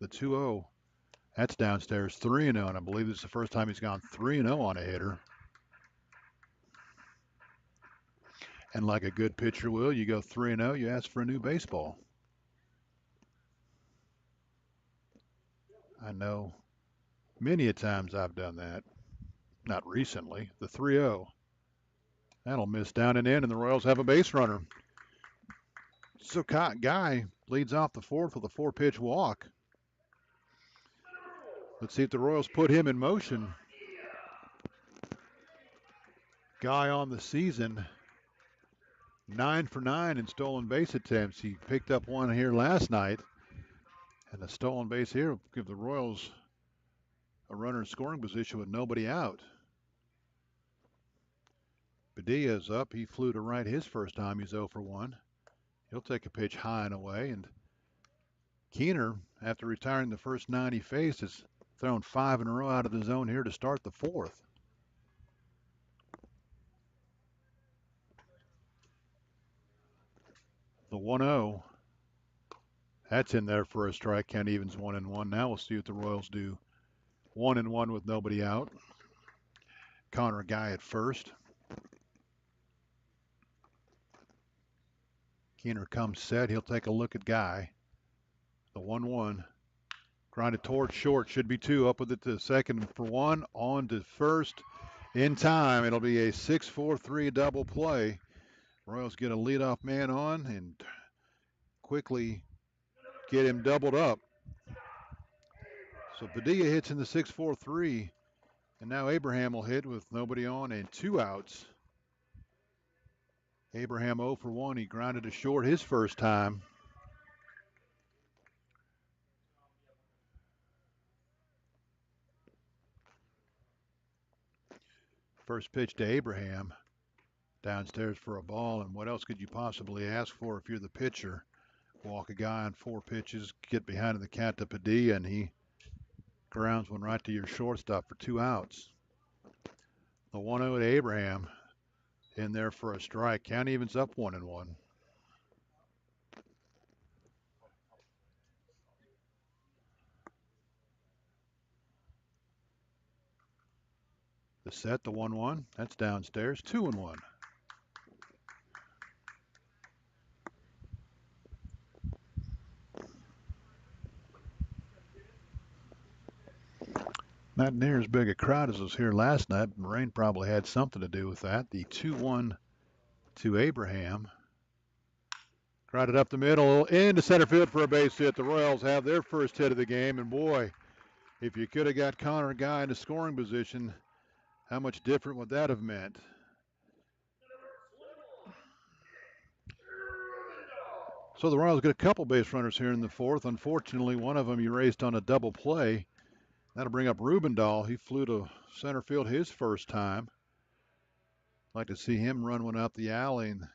The 2-0, that's downstairs 3-0, and I believe this is the first time he's gone 3-0 on a hitter. And like a good pitcher will, you go 3-0, you ask for a new baseball. I know many a times I've done that. Not recently. The 3-0. That'll miss down and in, and the Royals have a base runner. So Guy leads off the fourth with a 4-pitch walk. Let's see if the Royals put him in motion. Guy on the season, 9 for 9 in stolen base attempts. He picked up one here last night, and a stolen base here will give the Royals a runner in scoring position with nobody out. Padilla's up. He flew to right his first time. He's 0 for 1. He'll take a pitch high and away. And Keener, after retiring the first 9 he faced, has thrown 5 in a row out of the zone here to start the fourth. The 1-0. That's in there for a strike. Count evens 1-1. Now we'll see what the Royals do. 1-1 with nobody out. Connor Guy at first. Keener comes set. He'll take a look at Guy. The 1-1. Grounded towards short. Should be 2. Up with it to second for 1. On to first. In time. It'll be a 6-4-3 double play. Royals get a leadoff man on and quickly get him doubled up. So Padilla hits in the 6-4-3. And now Abraham will hit with nobody on and 2 outs. Abraham 0 for 1. He grounded to short his first time. First pitch to Abraham. Downstairs for a ball. And what else could you possibly ask for if you're the pitcher? Walk a guy on 4 pitches, get behind the count to Padilla, and he grounds one right to your shortstop for 2 outs. The 1-0 to Abraham in there for a strike. Count evens up 1-1. The set, the 1-1. That's downstairs, 2-1. Not near as big a crowd as was here last night. Rain probably had something to do with that. The 2-1 to Abraham. Grounded up the middle into center field for a base hit. The Royals have their first hit of the game, and boy, if you could have got Connor Guy into scoring position, how much different would that have meant? So the Royals get a couple base runners here in the fourth. Unfortunately, one of them erased on a double play. That'll bring up Rubendahl. He flew to center field his first time. Like to see him run one up the alley and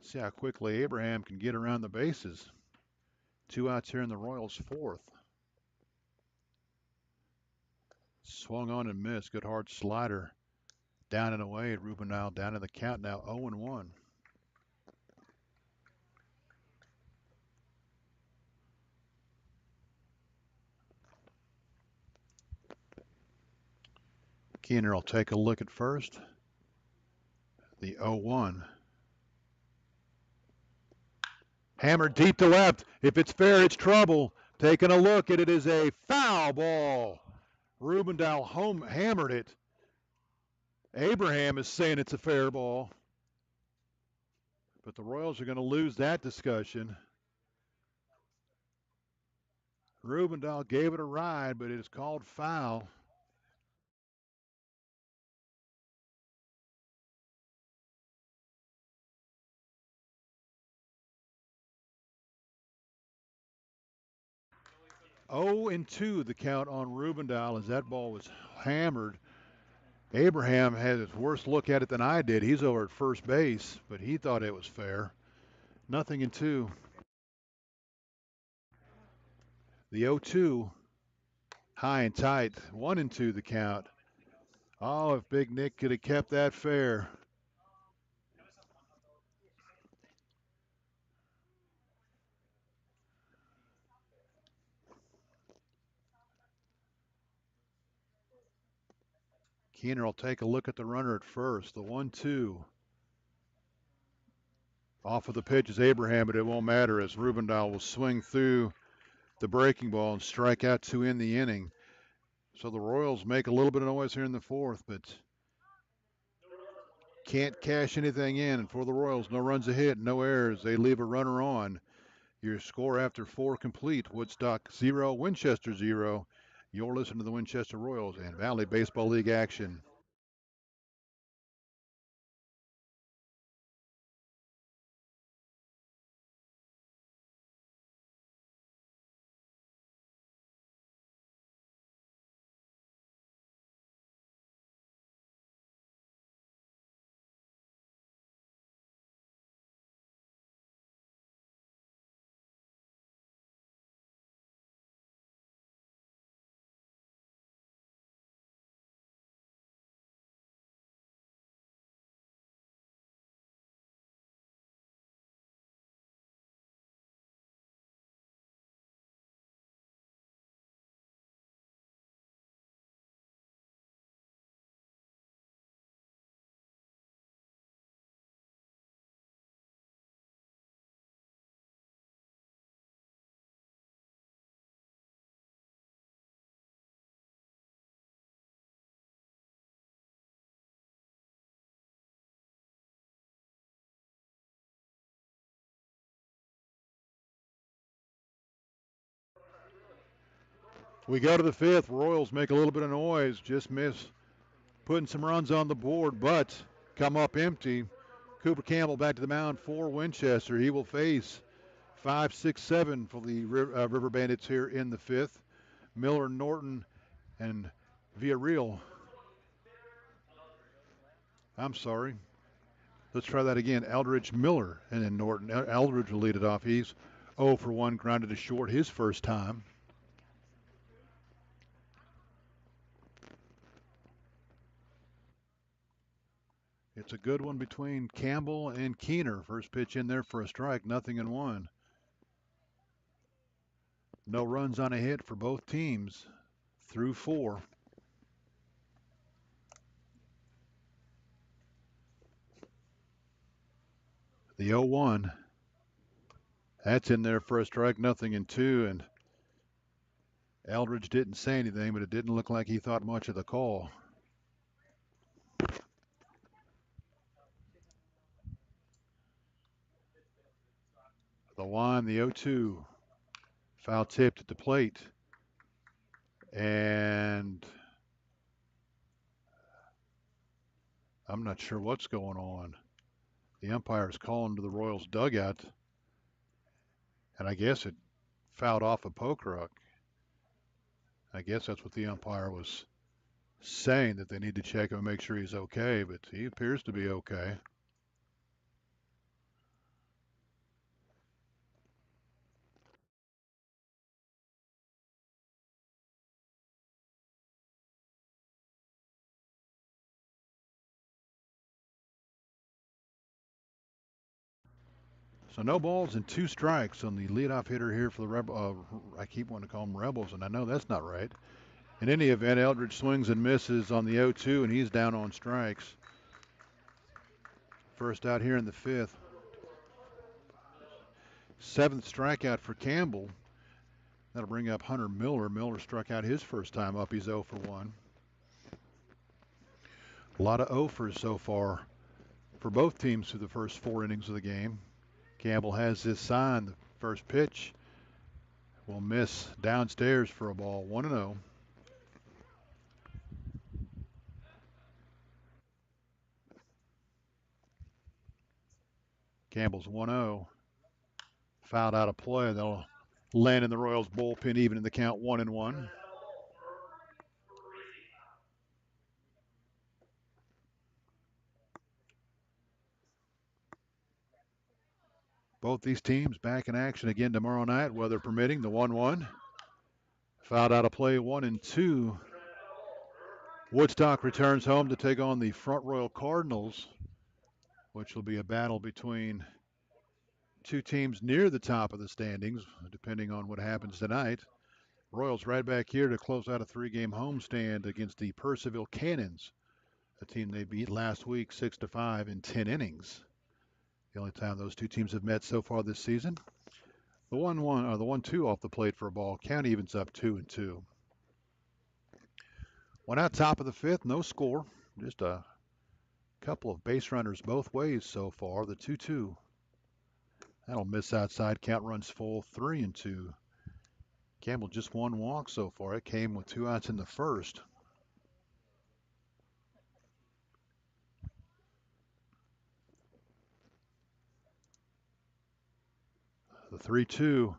see how quickly Abraham can get around the bases. 2 outs here in the Royals' fourth. Swung on and missed. Good hard slider. Down and away. Rubendahl down to the count now 0-1. Keener will take a look at first. The 0-1. Hammered deep to left. If it's fair, it's trouble. Taking a look, and it is a foul ball. Rubendahl hammered it. Abraham is saying it's a fair ball. But the Royals are going to lose that discussion. Rubendahl gave it a ride, but it is called foul. 0-2 the count on Rubendahl as that ball was hammered. Abraham had his worst look at it than I did. He's over at first base, but he thought it was fair. 0-2. The 0-2, high and tight. 1-2 the count. Oh, if Big Nick could have kept that fair. Keener will take a look at the runner at first. The 1-2. Off of the pitch is Abraham, but it won't matter as Rubendahl will swing through the breaking ball and strike out to end the inning. So the Royals make a little bit of noise here in the fourth, but can't cash anything in. And for the Royals, no runs a hit, no errors. They leave a runner on. Your score after 4 complete, Woodstock 0, Winchester 0. You're listening to the Winchester Royals and Valley Baseball League action. We go to the fifth. Royals make a little bit of noise, just miss putting some runs on the board, but come up empty. Cooper Campbell back to the mound for Winchester. He will face 5, 6, 7 for the River Bandits here in the fifth. Miller, Norton, and Villarreal. I'm sorry. Let's try that again. Eldridge, Miller, and then Norton. Eldridge will lead it off. He's 0 for 1, grounded to short his first time. It's a good one between Campbell and Keener. First pitch in there for a strike, 0-1. No runs on a hit for both teams through 4. The 0-1. That's in there for a strike, 0-2. And Eldridge didn't say anything, but it didn't look like he thought much of the call. The one, the 0-2. Foul tipped at the plate. And I'm not sure what's going on. The umpire's calling to the Royals dugout. And I guess it fouled off a Pokerock. I guess that's what the umpire was saying, that they need to check him and make sure he's okay, but he appears to be okay. So no balls and 2 strikes on the leadoff hitter here for the Rebel. I keep wanting to call them Rebels, and I know that's not right. In any event, Eldridge swings and misses on the 0-2, and he's down on strikes. First out here in the fifth. 7th strikeout for Campbell. That'll bring up Hunter Miller. Miller struck out his first time up. He's 0 for 1. A lot of 0-fers so far for both teams through the first 4 innings of the game. Campbell has this sign. The first pitch will miss downstairs for a ball. 1-0. Campbell's 1-0. Fouled out of play. They'll Land in the Royals bullpen, even in the count 1-1. Both these teams back in action again tomorrow night, weather permitting. The 1-1. Fouled out of play 1-2. Woodstock returns home to take on the Front Royal Cardinals, which will be a battle between two teams near the top of the standings, depending on what happens tonight. Royals right back here to close out a 3-game homestand against the Purcellville Cannons, a team they beat last week 6-5 in 10 innings. The only time those two teams have met so far this season. The 1-1 or the 1-2 off the plate for a ball. Count evens up 2-2. One out top of the fifth, no score. Just a couple of base runners both ways so far. The 2-2. That'll miss outside. Count runs full, 3-2. Campbell just one walk so far. It came with 2 outs in the first. The 3-2.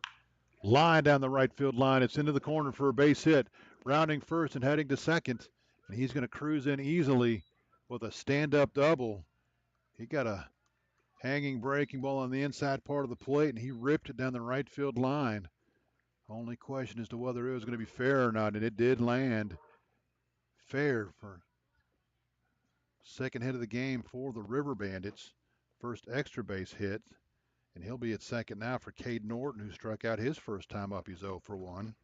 Line down the right field line. It's into the corner for a base hit. Rounding first and heading to second. And he's going to cruise in easily with a stand-up double. He got a hanging breaking ball on the inside part of the plate, and he ripped it down the right field line. Only question as to whether it was going to be fair or not, and it did land fair for second hit of the game for the River Bandits. First extra base hit, and he'll be at second now for Cade Norton, who struck out his first time up. He's 0 for 1.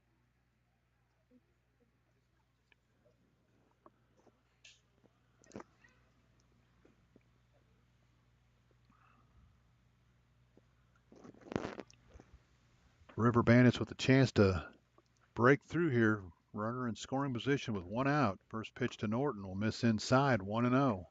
River Bandits with a chance to break through here. Runner in scoring position with 1 out. First pitch to Norton will miss inside, 1-0.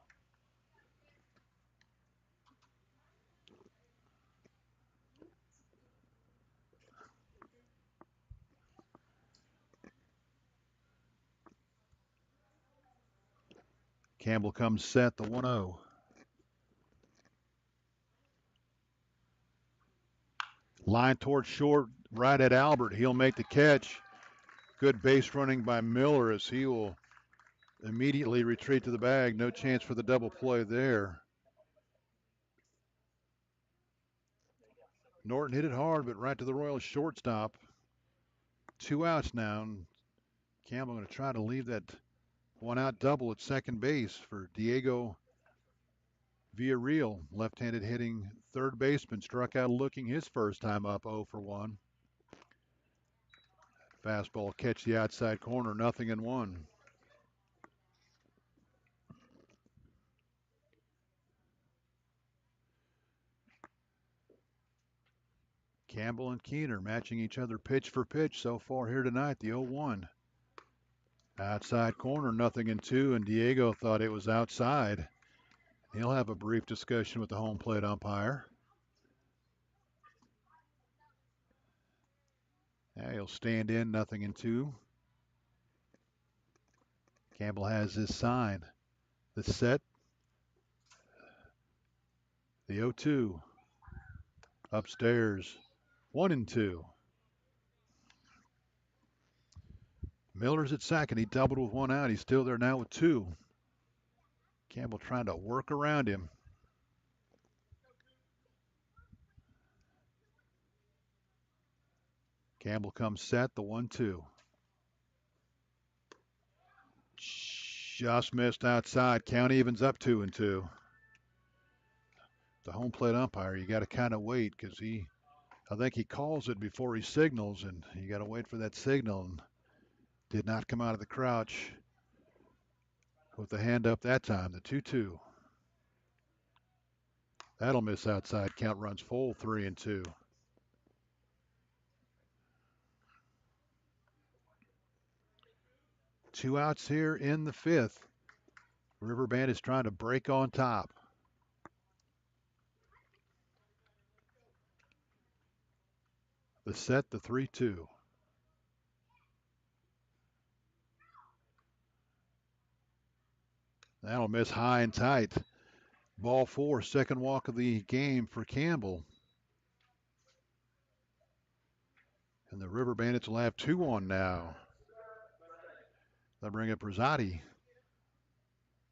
Campbell comes set, the 1-0. Line towards short, right at Albert. He'll make the catch. Good base running by Miller as he will immediately retreat to the bag. No chance for the double play there. Norton hit it hard, but right to the Royals shortstop. 2 outs now. And Campbell going to try to leave that 1-out double at second base for Diego Villarreal. Left-handed hitting third baseman. Struck out looking his first time up, 0 for 1. Fastball catch the outside corner, 0-1. Campbell and Keener matching each other pitch for pitch so far here tonight, the 0-1. Outside corner, 0-2, and Diego thought it was outside. He'll have a brief discussion with the home plate umpire. Yeah, he'll stand in, 0-2. Campbell has his sign. The set. The 0-2. Upstairs, 1-2. Miller's at second. He doubled with 1 out. He's still there now with 2. Campbell trying to work around him. Campbell comes set, the 1-2. Just missed outside. Count evens up 2-2. The home plate umpire, you got to kind of wait because I think he calls it before he signals, and you got to wait for that signal. And did not come out of the crouch with the hand up that time, the 2-2. That'll miss outside. Count runs full, 3-2. Two outs here in the fifth. River Bandits trying to break on top. The set, the 3-2. That'll miss high and tight. Ball 4, second walk of the game for Campbell. And And the River Bandits will have 2 on now. They'll bring up Rosati.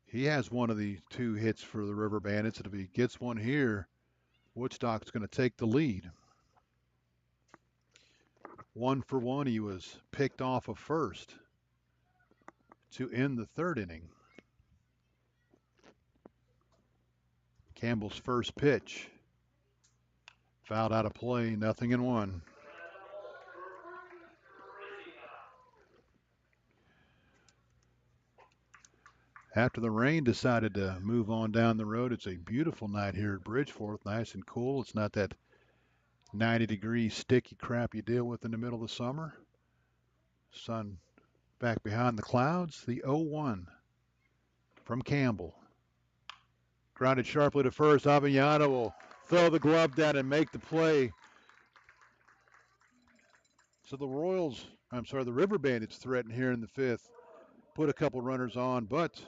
He has one of the 2 hits for the River Bandits. And if he gets one here, Woodstock's going to take the lead. 1 for 1. He was picked off of first to end the 3rd inning. Campbell's first pitch. Fouled out of play, 0-1. After the rain decided to move on down the road, it's a beautiful night here at Bridgeforth. Nice and cool. It's not that 90-degree sticky crap you deal with in the middle of the summer. Sun back behind the clouds. The 0-1 from Campbell. Grounded sharply to first. Avignano will throw the glove down and make the play. So the River Bandits threaten here in the 5th. Put a couple runners on, but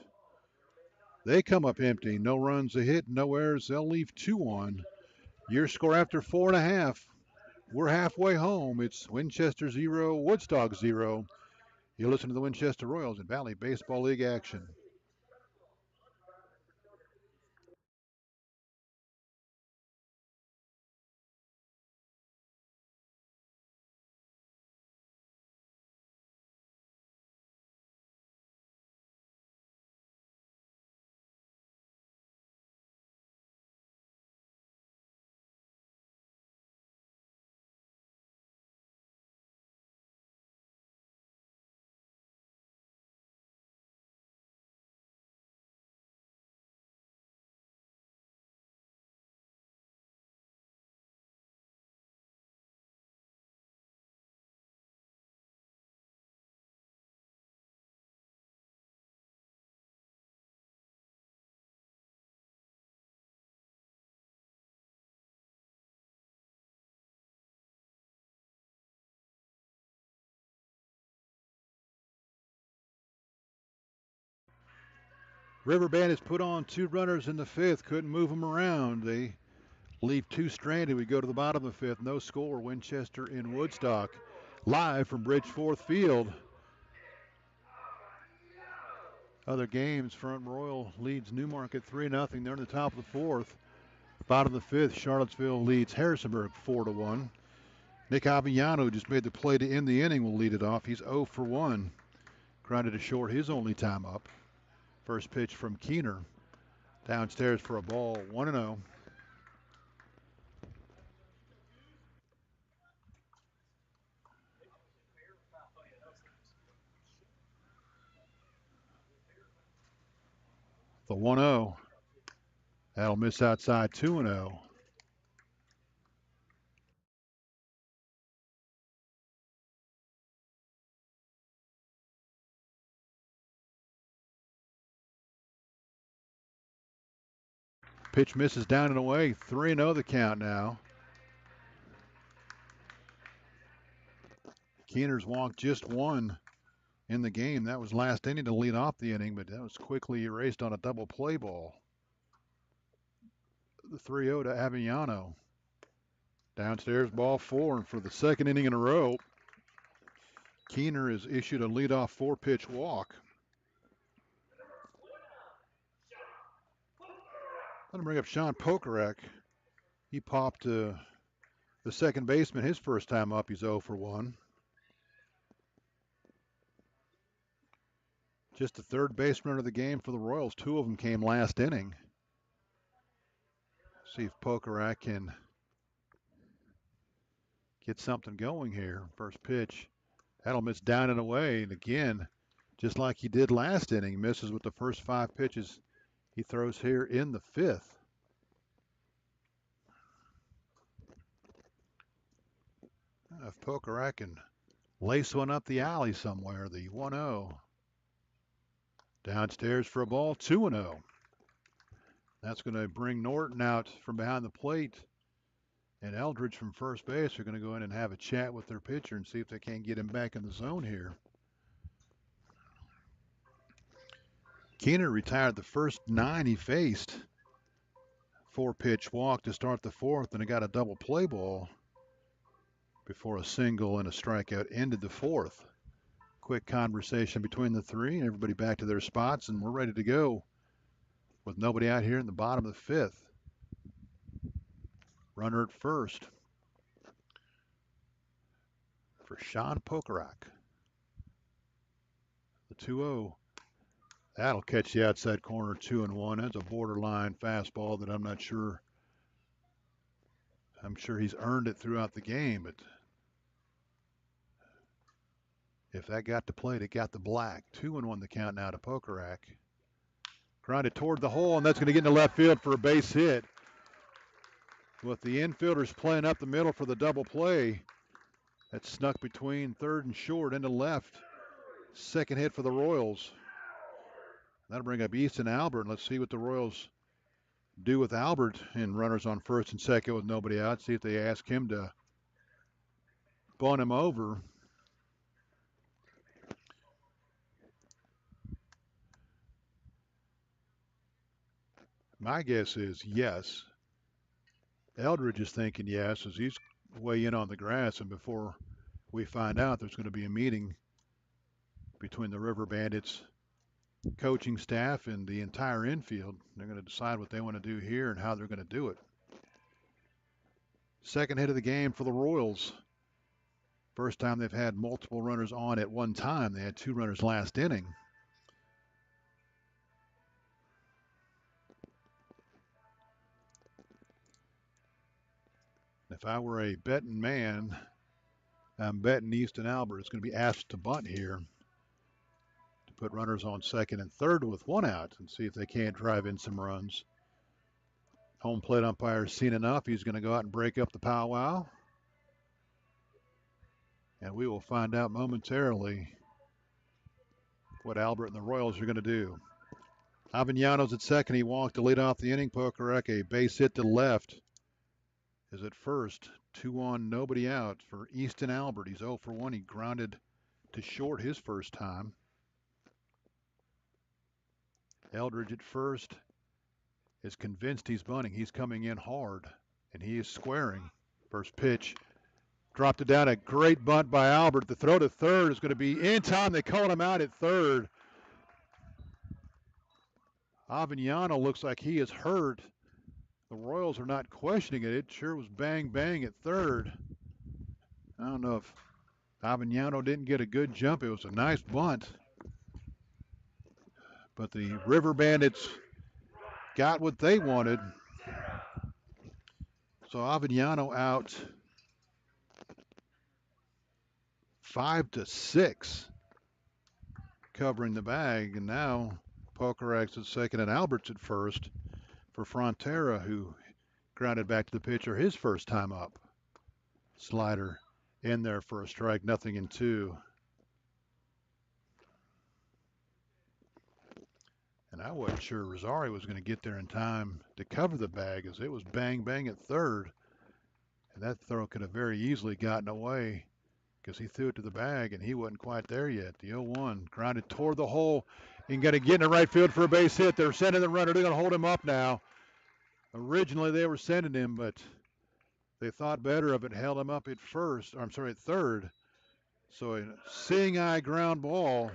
they come up empty. No runs a hit, no errors. They'll leave 2 on. Your score after 4.5. We're halfway home. It's Winchester 0, Woodstock 0. You listen to the Winchester Royals in Valley Baseball League action. River Bandits put on 2 runners in the 5th. Couldn't move them around. They leave 2 stranded. We go to the bottom of the 5th. No score. Winchester in Woodstock. Live from Bridgeforth Field. Other games, Front Royal leads Newmarket 3-0. They're in the top of the 4th. Bottom of the 5th, Charlottesville leads Harrisonburg 4-1. Nick Avignano just made the play to end the inning, will lead it off. He's 0 for 1. Grounded to short his only time up. First pitch from Keener. Downstairs for a ball, 1-0. The 1-0. That'll miss outside, 2-0. Pitch misses down and away. 3-0 the count now. Keener's walked just 1 in the game. That was last inning to lead off the inning, but that was quickly erased on a double play ball. The 3-0 to Avignano. Downstairs, ball 4 for the 2nd inning in a row. Keener has issued a leadoff 4-pitch walk. Let him bring up Sean Pokerak. He popped the second baseman his first time up. He's 0 for 1. Just the 3rd baseman of the game for the Royals. 2 of them came last inning. See if Pokerak can get something going here. First pitch. That'll miss down and away. And again, just like he did last inning, misses with the first 5 pitches he throws here in the 5th. If Pokerak can lace one up the alley somewhere, the 1-0. Downstairs for a ball, 2-0. That's going to bring Norton out from behind the plate. And Eldridge from first base are going to go in and have a chat with their pitcher and see if they can't get him back in the zone here. Keener retired the first 9 he faced. 4-pitch walk to start the 4th, and he got a double play ball. before a single and a strikeout ended the fourth. Quick conversation between the three. Everybody back to their spots, and we're ready to go with nobody out here in the bottom of the fifth. Runner at first for Sean Pokerak. The 2-0. That'll catch the outside corner, 2-1. That's a borderline fastball that I'm not sure. I'm sure he's earned it throughout the game, but if that got to plate, it got the black. 2-1 the count now to Pokerak. Grounded toward the hole, and that's going to get into left field for a base hit. With the infielders playing up the middle for the double play, that snuck between third and short into left. Second hit for the Royals. That'll bring up Easton Albert. Let's see what the Royals do with Albert and runners on first and second with nobody out. See if they ask him to bunt him over. My guess is yes. Eldridge is thinking yes, as he's way in on the grass, and before we find out, there's going to be a meeting between the River Bandits coaching staff and the entire infield. They're going to decide what they want to do here and how they're going to do it. Second hit of the game for the Royals. First time they've had multiple runners on at one time. They had 2 runners last inning. If I were a betting man, I'm betting Easton Albert is going to be asked to bunt here to put runners on second and third with 1 out and see if they can't drive in some runs. Home plate umpire's seen enough. He's going to go out and break up the powwow. And we will find out momentarily what Albert and the Royals are going to do. Avellano's at second. He walked to lead off the inning. Pokerak, a base hit to left, is at first. 2 on, nobody out for Easton Albert. He's 0 for 1. He grounded to short his first time. Eldridge at first is convinced he's bunting. He's coming in hard, and he is squaring. First pitch. Dropped it down. A great bunt by Albert. The throw to third is going to be in time. They called him out at third. Avellano looks like he is hurt. The Royals are not questioning it. It sure was bang, bang at third. I don't know if Avellano didn't get a good jump. It was a nice bunt. But the River Bandits got what they wanted. So Avellano out 5-6, covering the bag. And now Pokerak's at second and Albert's at first for Frontera, who grounded back to the pitcher his first time up. Slider in there for a strike, 0-2. And I wasn't sure Rosario was going to get there in time to cover the bag, as it was bang, bang at third. And that throw could have very easily gotten away because he threw it to the bag and he wasn't quite there yet. The 0-1 grounded toward the hole and got to get in the right field for a base hit. They're sending the runner. They're going to hold him up now. Originally they were sending him, but they thought better of it, held him up at third. So a seeing eye ground ball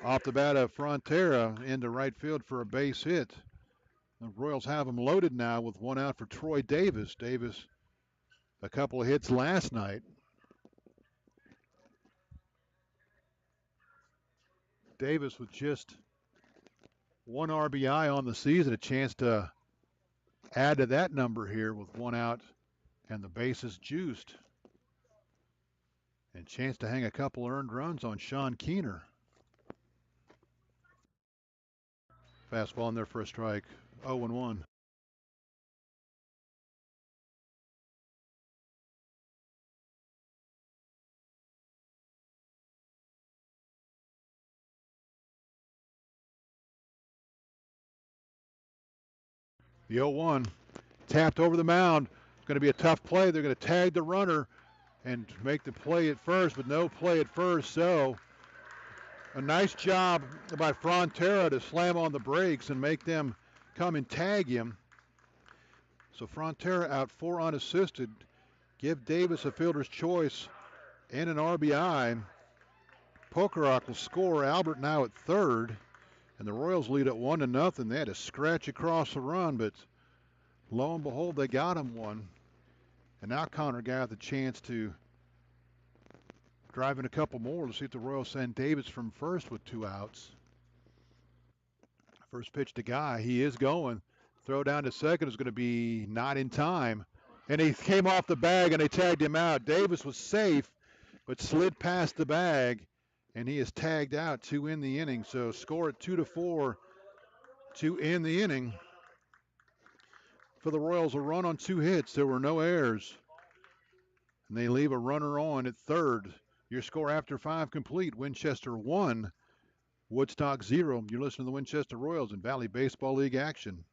off the bat of Frontera into right field for a base hit. The Royals have him loaded now with 1 out for Troy Davis. Davis, a couple of hits last night. Davis with just 1 RBI on the season, a chance to add to that number here with 1 out and the bases juiced. And chance to hang a couple earned runs on Sean Keener. Fastball in there for a strike. 0-1. The 0-1 tapped over the mound. It's going to be a tough play. They're going to tag the runner and make the play at first, but no play at first. So a nice job by Frontera to slam on the brakes and make them come and tag him. So Frontera out 4 unassisted. give Davis a fielder's choice and an RBI. Pokerock will score. Albert now at third. And the Royals lead at 1-0. They had to scratch across the run, but lo and behold, they got him one. And now Connor got the chance to drive in a couple more to see if the Royals send Davis from first with 2 outs. First pitch to Guy. He is going. Throw down to second is going to be not in time. And he came off the bag and they tagged him out. Davis was safe, but slid past the bag, and he is tagged out to end the inning. So score at 2-4 to end the inning. For the Royals, a run on 2 hits. There were no errors. And they leave a runner on at third. Your score after 5 complete. Winchester 1, Woodstock 0. You're listening to the Winchester Royals in Valley Baseball League action.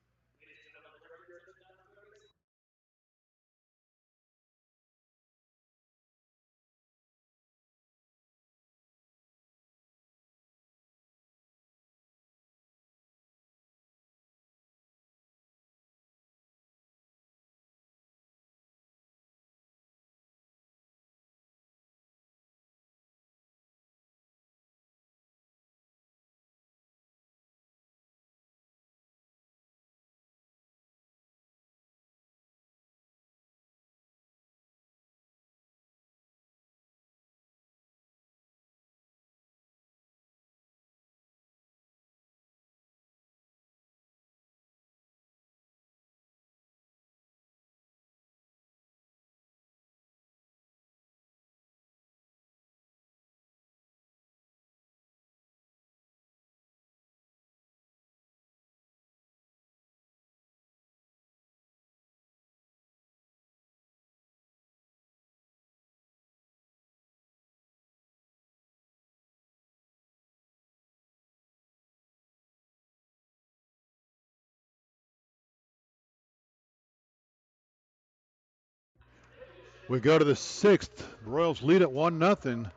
We go to the 6th. The Royals lead at 1-0.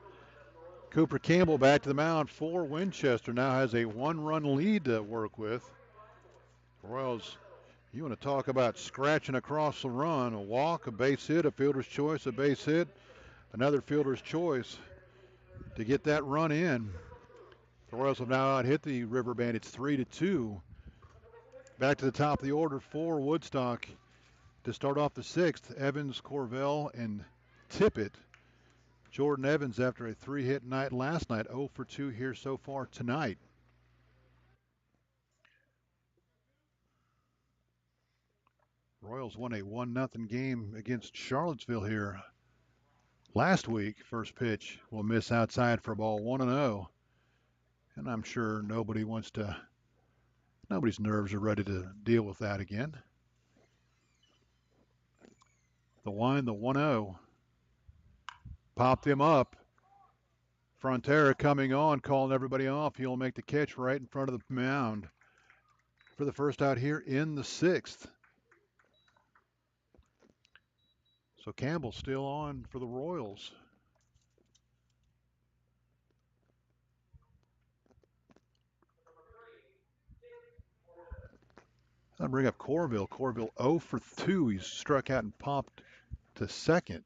Cooper Campbell back to the mound for Winchester. Now has a 1-run lead to work with. Royals, you want to talk about scratching across the run. A walk, a base hit, a fielder's choice, a base hit, another fielder's choice to get that run in. The Royals have now hit the River Bandits 3-2. Back to the top of the order for Woodstock. To start off the 6th, Evans, Corvell, and Tippett. Jordan Evans, after a 3-hit night last night, 0 for 2 here so far tonight. Royals won a 1-0 game against Charlottesville here last week. First pitch will miss outside for a ball, 1-0. And I'm sure nobody's nerves are ready to deal with that again. The 1-0. Popped him up. Frontera coming on, calling everybody off. He'll make the catch right in front of the mound for the first out here in the 6th. So Campbell still on for the Royals. I'll bring up Corville. Corville 0 for 2. He's struck out and popped to second.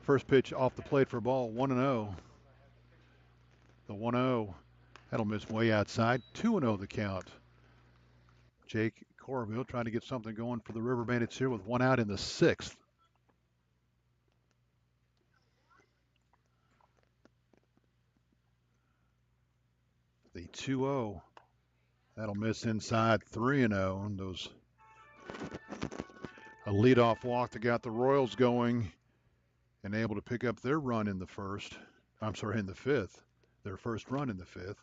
First pitch off the plate for a ball, 1-0. The 1-0, that'll miss way outside. 2-0 the count. Jake Corville trying to get something going for the River Bandits here with 1 out in the 6th. The 2-0, that'll miss inside. 3-0. And those a leadoff walk that got the Royals going and able to pick up their run in the 5th. Their first run in the 5th.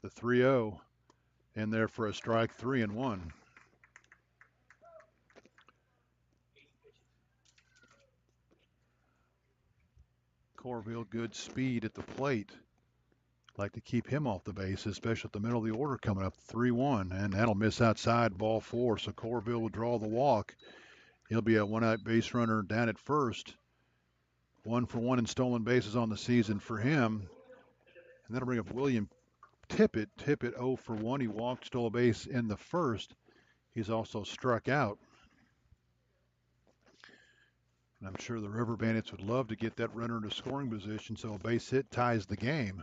The 3-0 in there for a strike, 3-1. Corville, good speed at the plate. Like to keep him off the base, especially at the middle of the order coming up 3-1. And that'll miss outside, ball 4. So Corville will draw the walk. He'll be a one-out base runner down at first. 1 for 1 in stolen bases on the season for him. And that'll bring up William Tippett. Tippett 0 for 1. He walked, stole a base in the first. He's also struck out. And I'm sure the River Bandits would love to get that runner into scoring position, so a base hit ties the game.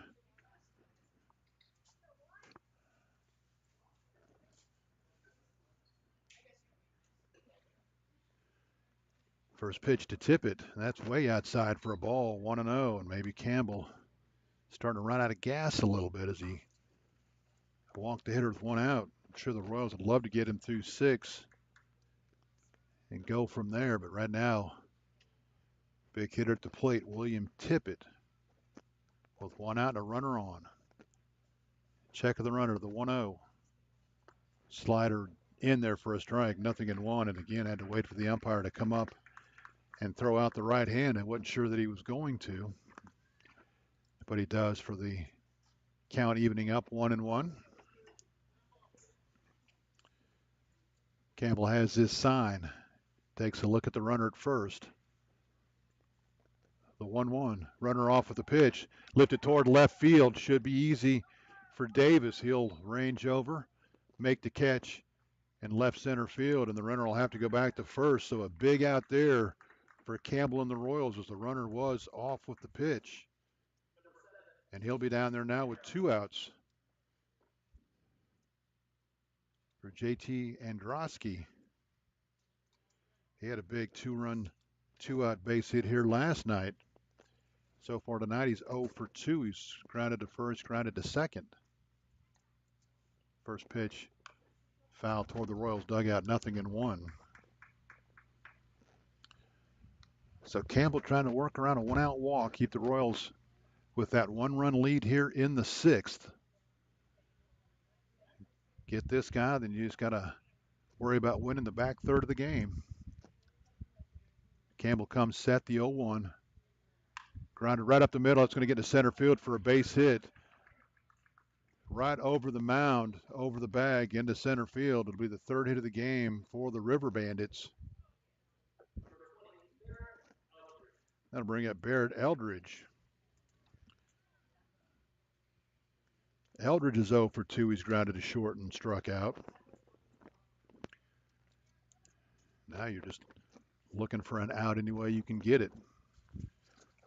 First pitch to Tippett. That's way outside for a ball, 1-0, and maybe Campbell starting to run out of gas a little bit as he walked the hitter with 1 out. I'm sure the Royals would love to get him through 6 and go from there, but right now, big hitter at the plate, William Tippett, with 1 out and a runner on. Check of the runner, the 1-0. Slider in there for a strike, nothing in 1, and again had to wait for the umpire to come up and throw out the right hand. I wasn't sure that he was going to, but he does for the count evening up 1-1. Campbell has his sign. Takes a look at the runner at first. The 1-1. Runner off with the pitch. Lifted toward left field. Should be easy for Davis. He'll range over, make the catch in left center field, and the runner will have to go back to first. So a big out there for Campbell and the Royals as the runner was off with the pitch. And he'll be down there now with 2 outs for JT Androsky. He had a big 2-run, 2-out base hit here last night. So far tonight, he's 0 for 2. He's grounded to first, grounded to second. First pitch, foul toward the Royals dugout, 0-1. So Campbell trying to work around a 1-out walk, keep the Royals with that 1-run lead here in the 6th. Get this guy, then you just got to worry about winning the back third of the game. Campbell comes set, the 0-1. Grounded right up the middle. It's going to get to center field for a base hit. Right over the mound, over the bag, into center field. It'll be the 3rd hit of the game for the River Bandits. That'll bring up Barrett Eldridge. Eldridge is 0 for 2. He's grounded to short and struck out. Now you're just looking for an out any way you can get it.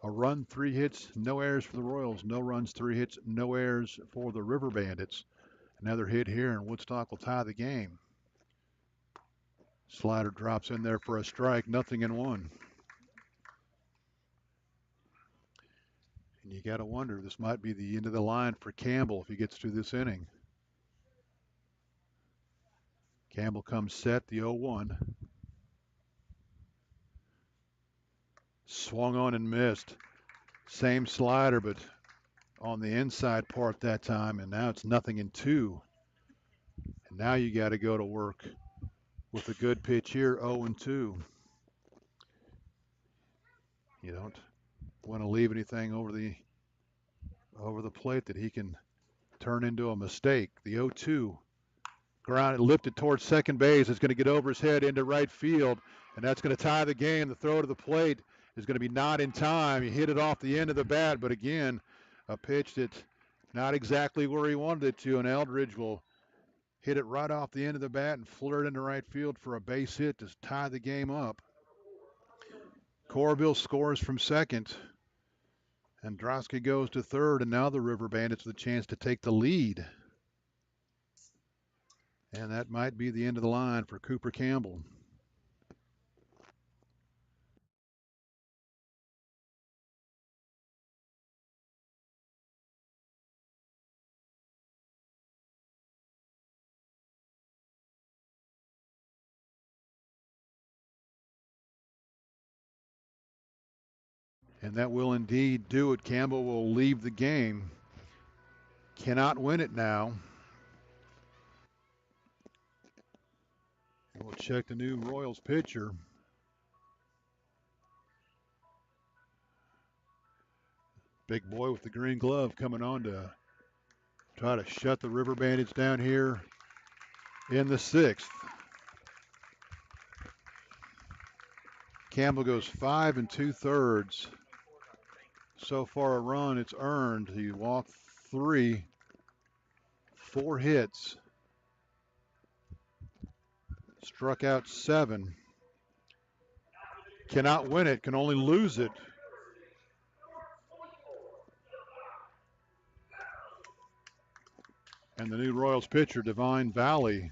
A run, 3 hits, no errors for the Royals. No runs, 3 hits, no errors for the River Bandits. Another hit here, and Woodstock will tie the game. Slider drops in there for a strike, 0-1. And you got to wonder, this might be the end of the line for Campbell if he gets through this inning. Campbell comes set, the 0-1. Swung on and missed. Same slider, but on the inside part that time, and now it's 0-2. And now you got to go to work with a good pitch here, 0-2. You don't want to leave anything over the plate that he can turn into a mistake. The 0-2. Grounded, lifted towards second base. It's going to get over his head into right field, and that's going to tie the game. The throw to the plate is going to be not in time. He hit it off the end of the bat, but again, a pitch that's not exactly where he wanted it to, and Eldridge will hit it right off the end of the bat and flirt into right field for a base hit to tie the game up. Corville scores from second. Androsky goes to third, and now the River Bandits with a chance to take the lead. And that might be the end of the line for Cooper Campbell. And that will indeed do it. Campbell will leave the game. Cannot win it now. We'll check the new Royals pitcher. Big boy with the green glove coming on to Try to shut the River Bandits down here in the 6th. Campbell goes 5 2/3. So far a run it's earned. He walked 3, 4 hits, struck out 7. Cannot win it, can only lose it. And the new Royals pitcher, Divine Valley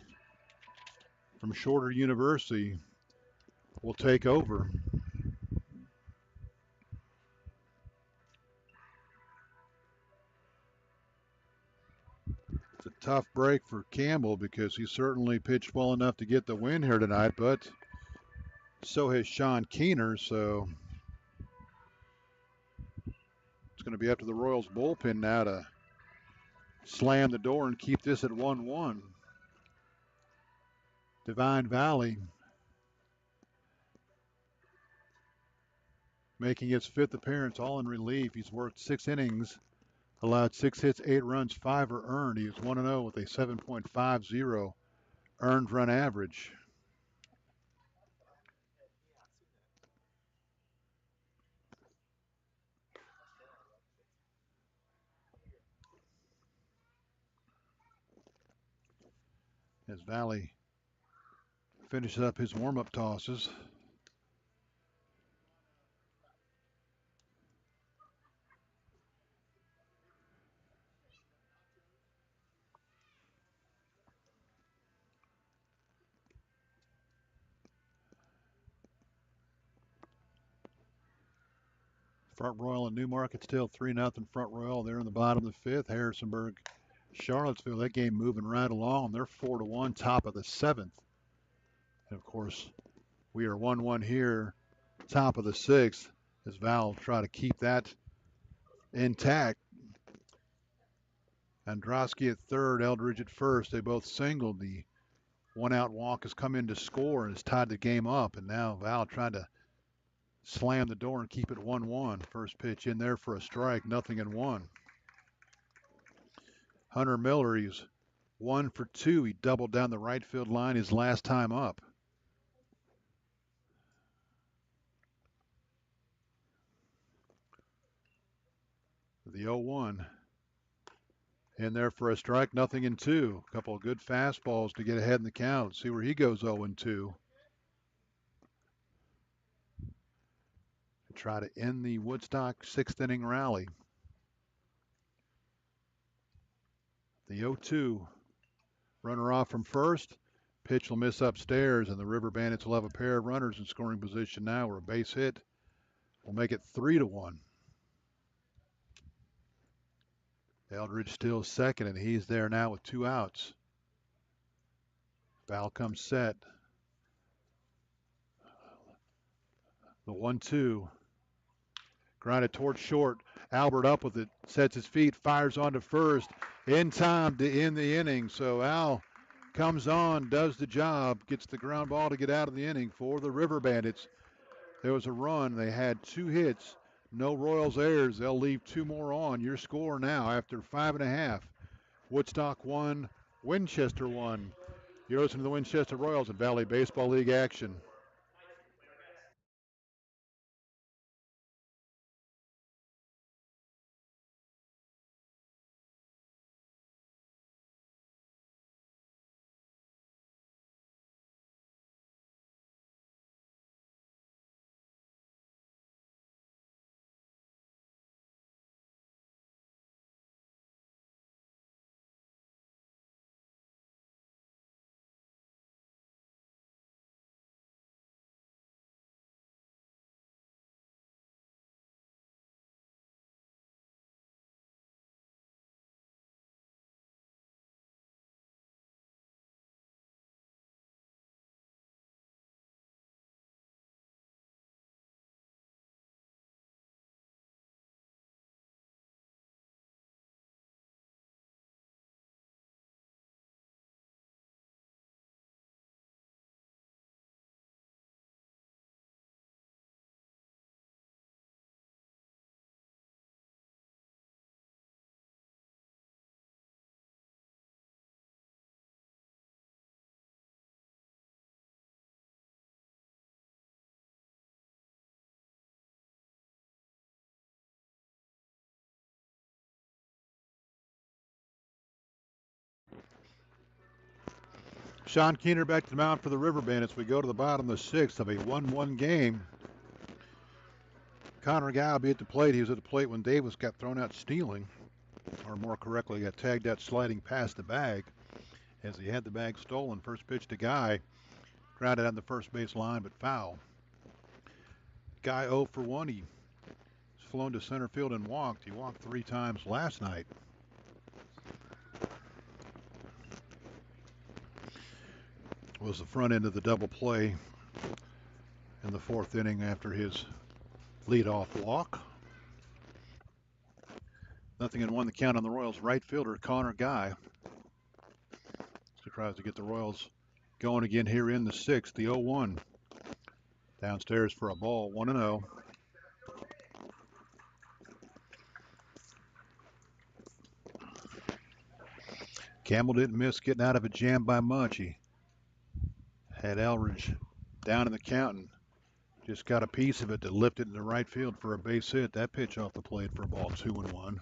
from Shorter University, will take over. It's a tough break for Campbell because he certainly pitched well enough to get the win here tonight, but so has Sean Keener, so it's going to be up to the Royals bullpen now to slam the door and keep this at 1-1. Divine Valley making its 5th appearance, all in relief. He's worked 6 innings, allowed 6 hits, 8 runs, 5 are earned. He is 1-0 with a 7.50 earned run average. As Valley finishes up his warm-up tosses. Front Royal and Newmarket still 3-0 Front Royal. They're in the bottom of the 5th. Harrisonburg, Charlottesville, that game moving right along. They're 4-1, top of the 7th. And of course, we are 1-1 here, top of the 6th, as Val try to keep that intact. Androsky at 3rd, Eldridge at 1st. They both singled. The 1-out walk has come in to score and has tied the game up. And now Val trying to slam the door and keep it 1-1. First pitch in there for a strike, 0-1. Hunter Miller, he's 1 for 2. He doubled down the right field line his last time up. The 0-1. In there for a strike, 0-2. A couple of good fastballs to get ahead in the count. See where he goes 0-2. To try to end the Woodstock 6th inning rally. The 0-2. Runner off from first. Pitch will miss upstairs, and the River Bandits will have a pair of runners in scoring position now, where a base hit will make it 3-1. Eldridge still second, and he's there now with 2 outs. Val comes set. The 1-2. Grounded towards short. Albert up with it, sets his feet, fires onto first in time to end the inning. So Al comes on, does the job, gets the ground ball to get out of the inning for the River Bandits. There was a run. They had 2 hits, no Royals errors. They'll leave 2 more on. Your score now after 5.5. Woodstock 1, Winchester 1. You're listening to the Winchester Royals and Valley Baseball League action. Sean Keener back to the mound for the River Bandits. We go to the bottom of the sixth of a 1-1 game. Connor Guy will be at the plate. He was at the plate when Davis got thrown out stealing, or more correctly, got tagged out sliding past the bag as he had the bag stolen. First pitch to Guy, grounded on the first base line, but foul. Guy 0 for 1. He's flown to center field and walked. He walked 3 times last night. Was the front end of the double play in the 4th inning after his leadoff walk. 0-1 the count on the Royals right fielder Connor Guy. He tries to get the Royals going again here in the 6th. The 0-1 downstairs for a ball. 1-0. Campbell didn't miss getting out of a jam by much. He had Eldridge down in the count and just got a piece of it to lift it in the right field for a base hit. That pitch off the plate for a ball. 2-1.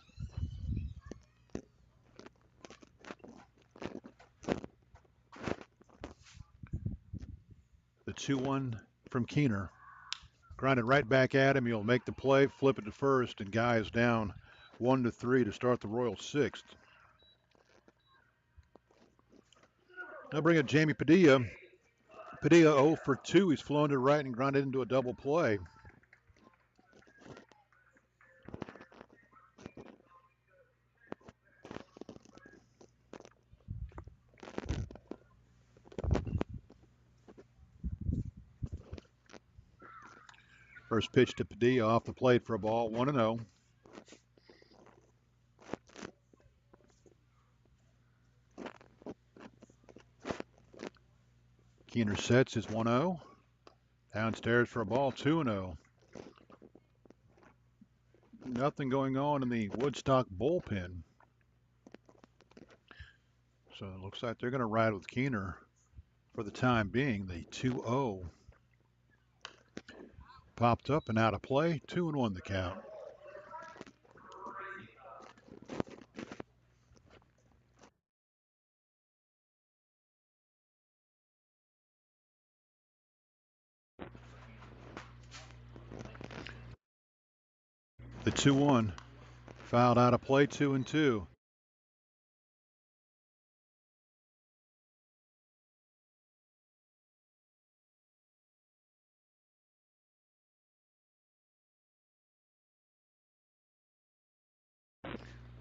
The 2-1 from Keener. Grounded right back at him. He'll make the play, flip it to first, and Guy is down 1-3 to start the Royals 6th. Now bring up Jamie Padilla. Padilla 0 for 2. He's flown to right and grounded into a double play. First pitch to Padilla off the plate for a ball. 1-0. Keener sets his 1-0. Downstairs for a ball. 2-0. Nothing going on in the Woodstock bullpen. So it looks like they're going to ride with Keener for the time being. The 2-0 popped up and out of play. 2-1 the count. The 2-1 fouled out of play. 2-2.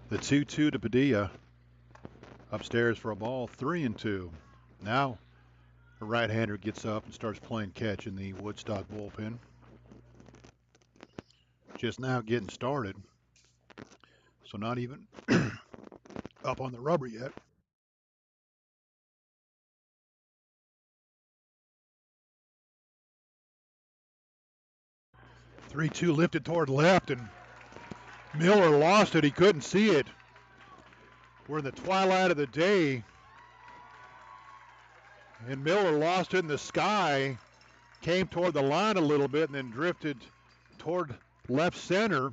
The 2-2 to Padilla. Upstairs for a ball. 3-2. Now a right-hander gets up and starts playing catch in the Woodstock bullpen. Just now getting started. So not even up on the rubber yet. Three-two lifted toward left, and Miller lost it. He couldn't see it. We're in the twilight of the day, and Miller lost it in the sky, came toward the line a little bit, and then drifted toward left center.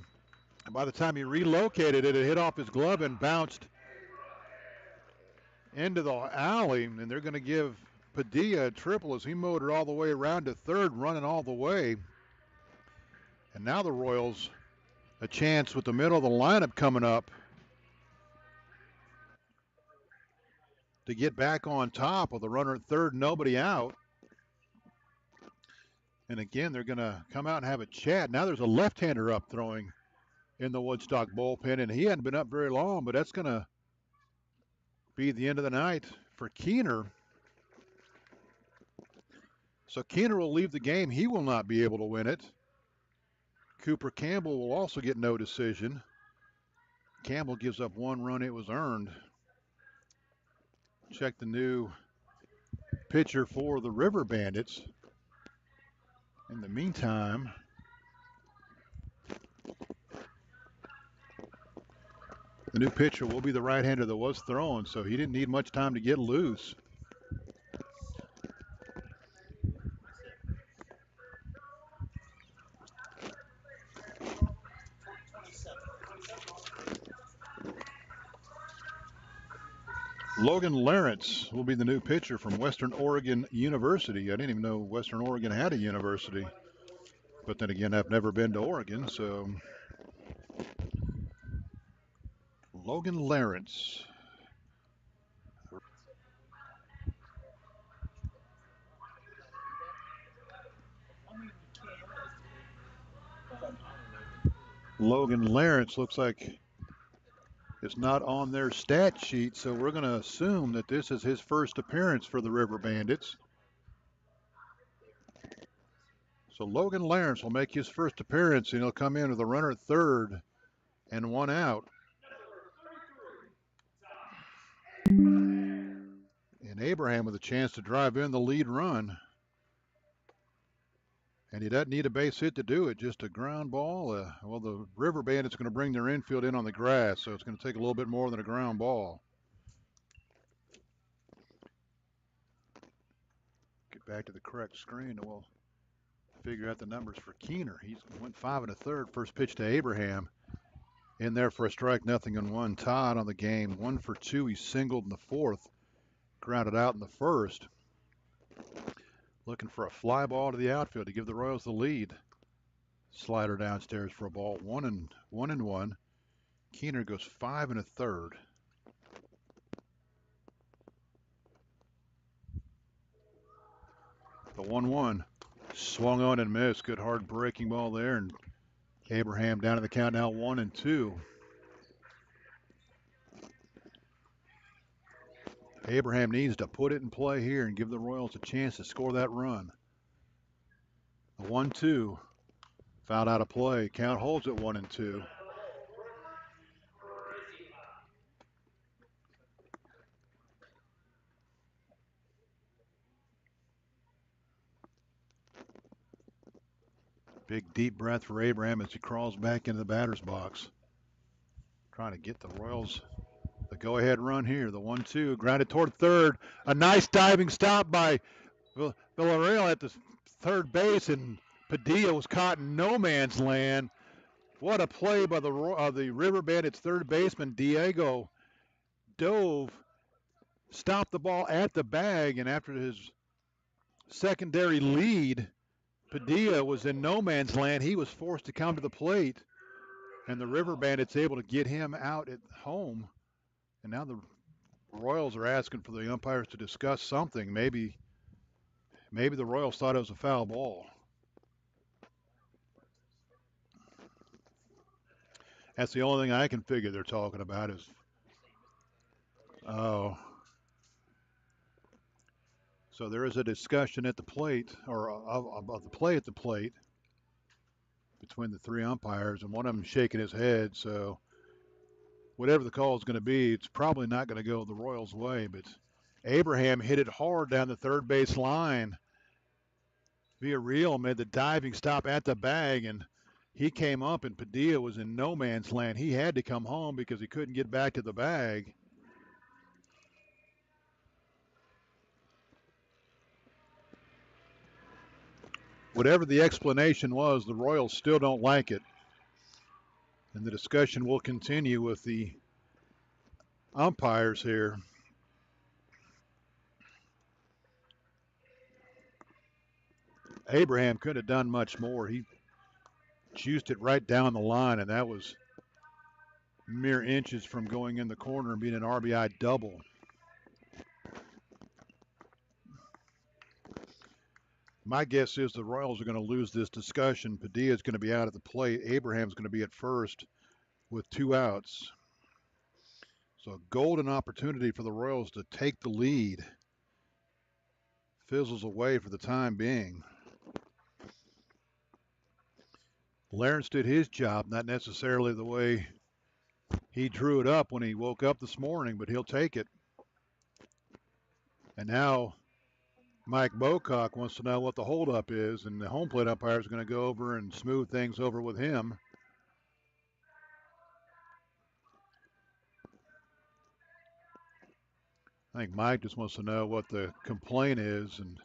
And by the time he relocated it, it hit off his glove and bounced into the alley, and they're going to give Padilla a triple as he motored all the way around to third, running all the way. And now the Royals a chance with the middle of the lineup coming up to get back on top with a runner at third, nobody out. And again, they're going to come out and have a chat. Now there's a left-hander up throwing in the Woodstock bullpen, and he hadn't been up very long, but that's going to be the end of the night for Keener. So Keener will leave the game. He will not be able to win it. Cooper Campbell will also get no decision. Campbell gives up 1 run. It was earned. Check the new pitcher for the River Bandits. In the meantime, the new pitcher will be the right-hander that was throwing, so he didn't need much time to get loose. Logan Lawrence will be the new pitcher from Western Oregon University. I didn't even know Western Oregon had a university. But then again, I've never been to Oregon, so Logan Lawrence. Logan Lawrence looks like it's not on their stat sheet, so we're going to assume that this is his first appearance for the River Bandits. So Logan Lawrence will make his first appearance, and he'll come in with a runner at third and one out. And Abraham with a chance to drive in the lead run. And he doesn't need a base hit to do it, just a ground ball. Well, the River Bandits are going to bring their infield in on the grass, so it's going to take a little bit more than a ground ball. Get back to the correct screen, and we'll figure out the numbers for Keener. He went 5 1/3. First pitch to Abraham. In there for a strike, 0-1. Todd on the game, 1 for 2. He singled in the fourth, grounded out in the first. Looking for a fly ball to the outfield to give the Royals the lead. Slider downstairs for a ball, 1-1. Keener goes 5 1/3. The 1-1 swung on and missed. Good hard breaking ball there, and Abraham down to the count now, 1-2. Abraham needs to put it in play here and give the Royals a chance to score that run. The 1-2 fouled out of play. Count holds at 1-2. Big deep breath for Abraham as he crawls back into the batter's box. Trying to get the Royals the go-ahead run here. The 1-2 grounded toward third. A nice diving stop by Villarreal at the third base, and Padilla was caught in no man's land. What a play by the River Bandits third baseman. Diego dove, stopped the ball at the bag, and after his secondary lead, Padilla was in no man's land. He was forced to come to the plate, and the River Bandits able to get him out at home. And now the Royals are asking for the umpires to discuss something. Maybe the Royals thought it was a foul ball. That's the only thing I can figure they're talking about is, oh. So there is a discussion at the plate, or of the play at the plate, between the three umpires, and one of them shaking his head. So whatever the call is going to be, it's probably not going to go the Royals' way. But Abraham hit it hard down the third base line. Villarreal made the diving stop at the bag, and he came up, and Padilla was in no man's land. He had to come home because he couldn't get back to the bag. Whatever the explanation was, the Royals still don't like it. And the discussion will continue with the umpires here. Abraham couldn't have done much more. He juiced it right down the line, and that was mere inches from going in the corner and being an RBI double. My guess is the Royals are going to lose this discussion. Padilla is going to be out at the plate. Abraham's going to be at first with 2 outs. So a golden opportunity for the Royals to take the lead. Fizzles away for the time being. Lawrence did his job, not necessarily the way he drew it up when he woke up this morning, but he'll take it. And now Mike Bocock wants to know what the holdup is, and the home plate umpire is going to go over and smooth things over with him. I think Mike just wants to know what the complaint is, and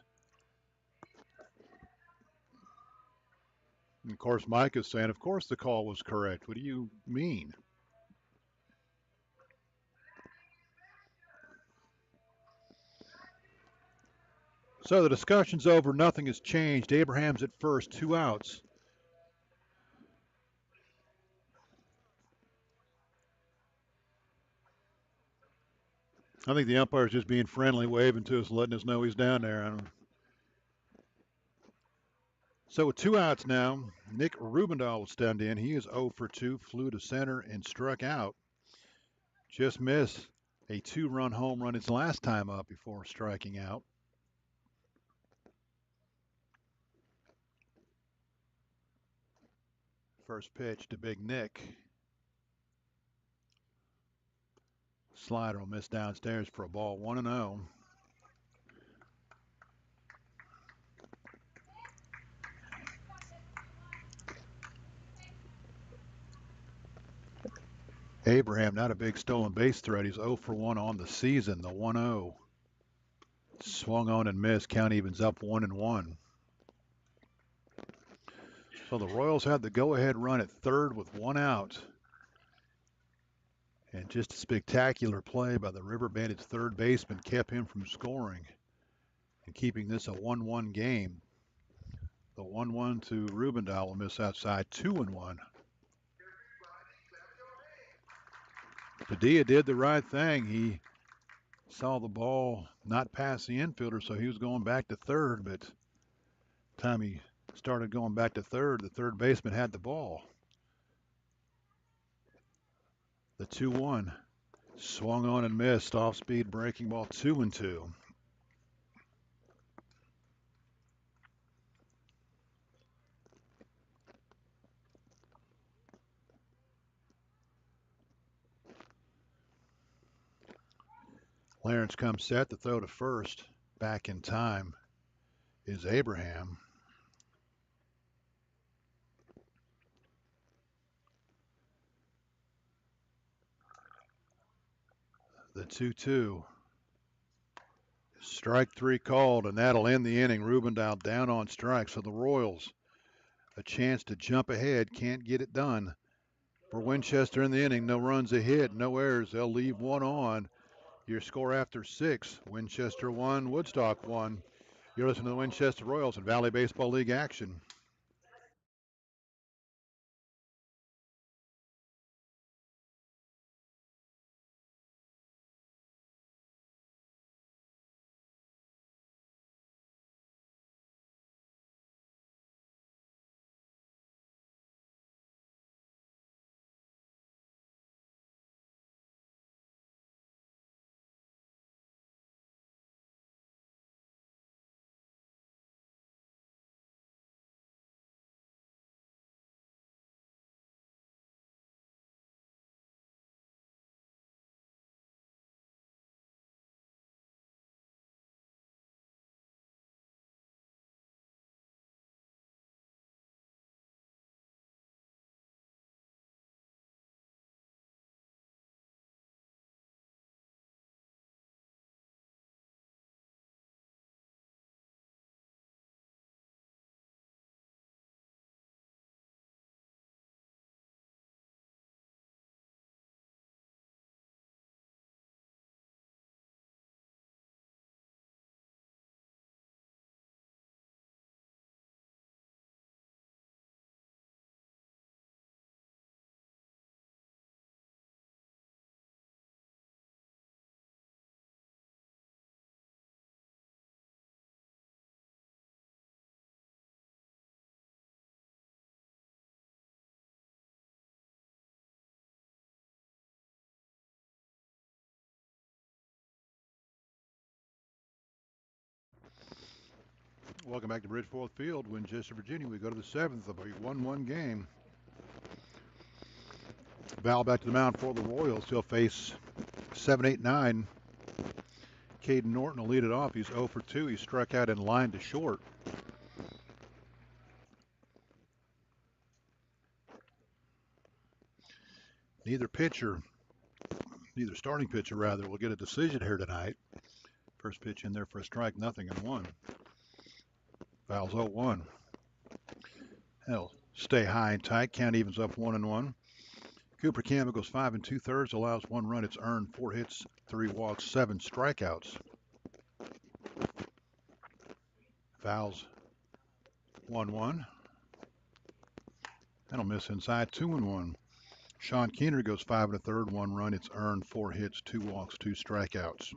of course Mike is saying, of course the call was correct. What do you mean? So the discussion's over. Nothing has changed. Abraham's at first, 2 outs. I think the umpire's just being friendly, waving to us, letting us know he's down there. So with 2 outs now, Nick Rubendahl will stand in. He is 0 for 2, flew to center and struck out. Just missed a 2-run home run his last time up before striking out. First pitch to Big Nick. Slider will miss downstairs for a ball, 1-0. Abraham, not a big stolen base threat. He's 0 for 1 on the season, the 1-0. Swung on and missed. Count evens up 1-1. So the Royals had the go-ahead run at third with 1 out. And just a spectacular play by the River Bandits third baseman kept him from scoring and keeping this a 1-1 game. The 1-1 to Rubendahl will miss outside, 2-1. Padilla did the right thing. He saw the ball not pass the infielder, so he was going back to third, but the time he started going back to third, the third baseman had the ball. The 2-1. Swung on and missed. Off-speed breaking ball, 2-2. Lawrence comes set to throw to first. Back in time is Abraham. The 2-2. Strike 3 called, and that'll end the inning. Rubendahl down on strike. So the Royals, a chance to jump ahead, can't get it done. For Winchester in the inning, no runs a hit, no errors. They'll leave 1 on. Your score after 6, Winchester 1, Woodstock 1. You're listening to the Winchester Royals and Valley Baseball League action. Welcome back to Bridgeforth Field, Winchester, Virginia. We go to the 7th of a 1-1 game. Val back to the mound for the Royals. He'll face 7, 8, 9. Caden Norton will lead it off. He's 0 for 2. He struck out in line to short. Neither starting pitcher will get a decision here tonight. First pitch in there for a strike, 0-1. Val's 0-1. He'll stay high and tight. Count evens up 1-1. Cooper Campbell goes 5 2/3, allows 1 run. It's earned 4 hits, 3 walks, 7 strikeouts. Fouls 1-1. That'll miss inside 2-1. Sean Keener goes 5 1/3, 1 run. It's earned, 4 hits, 2 walks, 2 strikeouts.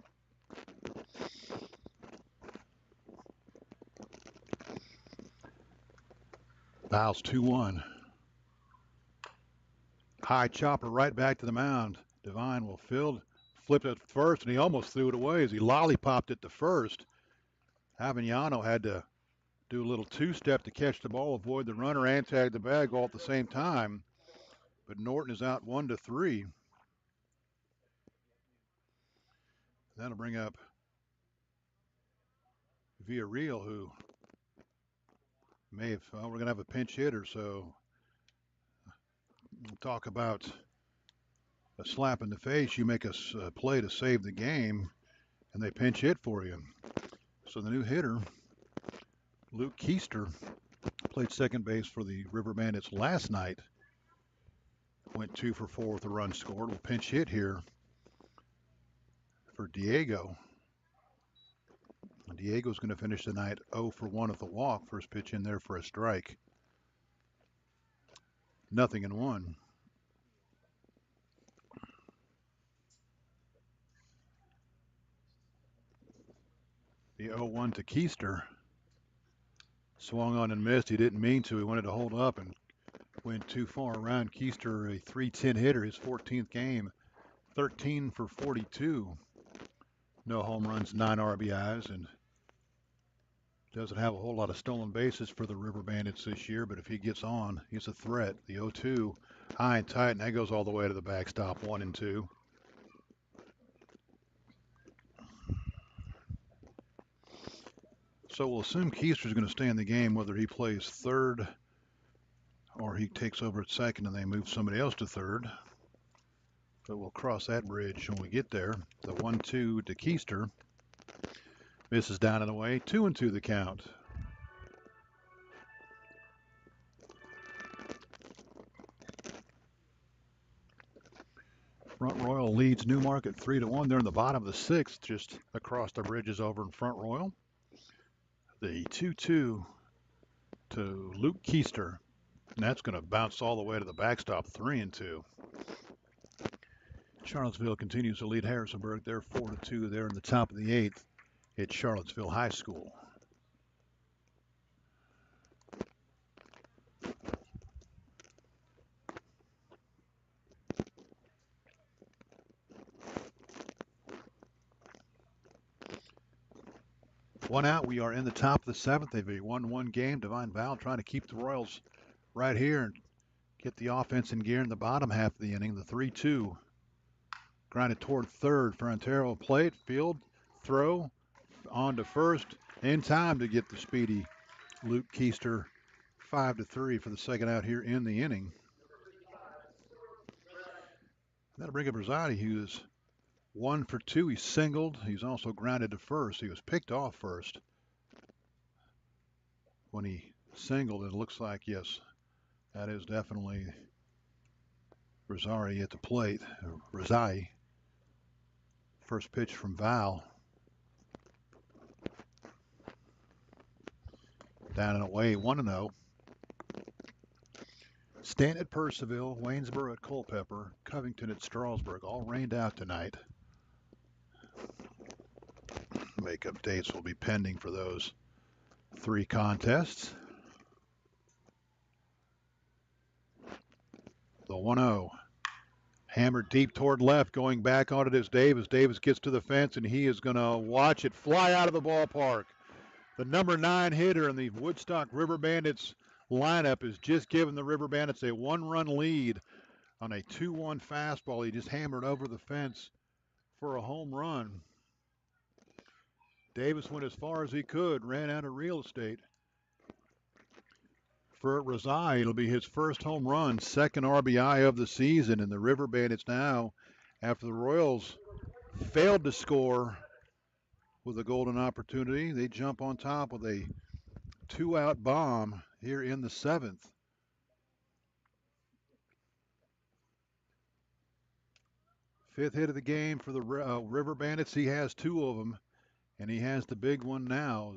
Fouls 2-1. High chopper right back to the mound. Devine will field, flipped it first, and he almost threw it away as he lollipopped it to first. Avignano had to do a little two-step to catch the ball, avoid the runner, and tag the bag all at the same time. But Norton is out 1-3. That'll bring up Villarreal, who may have, we're going to have a pinch hitter, so we'll talk about a slap in the face. You make a play to save the game, and they pinch hit for you. So the new hitter, Luke Keister, played second base for the River Bandits last night. Went 2 for 4 with a run scored. Will pinch hit here for Diego. Diego's going to finish the night 0 for 1 at the walk. First pitch in there for a strike. 0-1. The 0-1 to Keister. Swung on and missed. He didn't mean to. He wanted to hold up and went too far around. Keister, a .310 hitter, his 14th game. 13 for 42. No home runs, 9 RBIs, and doesn't have a whole lot of stolen bases for the River Bandits this year, but if he gets on, he's a threat. The 0-2, high and tight, and that goes all the way to the backstop, 1-2. So we'll assume Keister's going to stay in the game, whether he plays third or he takes over at second and they move somebody else to third. But we'll cross that bridge when we get there. The 1-2 to Keister. Misses down and away. 2-2 the count. Front Royal leads Newmarket 3-1. They're in the bottom of the 6th, just across the bridges over in Front Royal. The 2-2 to Luke Keister. And that's going to bounce all the way to the backstop, 3-2. Charlottesville continues to lead Harrisonburg. They're 4-2. They're in the top of the 8th at Charlottesville High School. One out. We are in the top of the 7th. They've a 1-1 game. Divine Val trying to keep the Royals right here and get the offense in gear in the bottom half of the inning. The 3-2. Grounded toward third. Ferrantero plate, field, throw, on to first. In time to get the speedy Luke Keister. 5-3 for the second out here in the inning. That'll bring up Rosati, who's 1 for 2. He's singled. He's also grounded to first. He was picked off first when he singled. It looks like, yes, that is definitely Rosari at the plate. Rosai. First pitch from Val. Down and away, 1-0. Stanton at Purcellville, Waynesboro at Culpeper, Covington at Strasburg, all rained out tonight. Makeup dates will be pending for those 3 contests. The 1-0. Hammered deep toward left, going back on it is Davis. Davis gets to the fence, and he is going to watch it fly out of the ballpark. The number 9 hitter in the Woodstock River Bandits lineup has just given the River Bandits a 1-run lead on a 2-1 fastball. He just hammered over the fence for a home run. Davis went as far as he could, ran out of real estate. For Razai, it'll be his first home run, second RBI of the season, and the River Bandits now, after the Royals failed to score with a golden opportunity, they jump on top with a 2-out bomb here in the 7th. Fifth hit of the game for the River Bandits. He has 2 of them, and he has the big one now.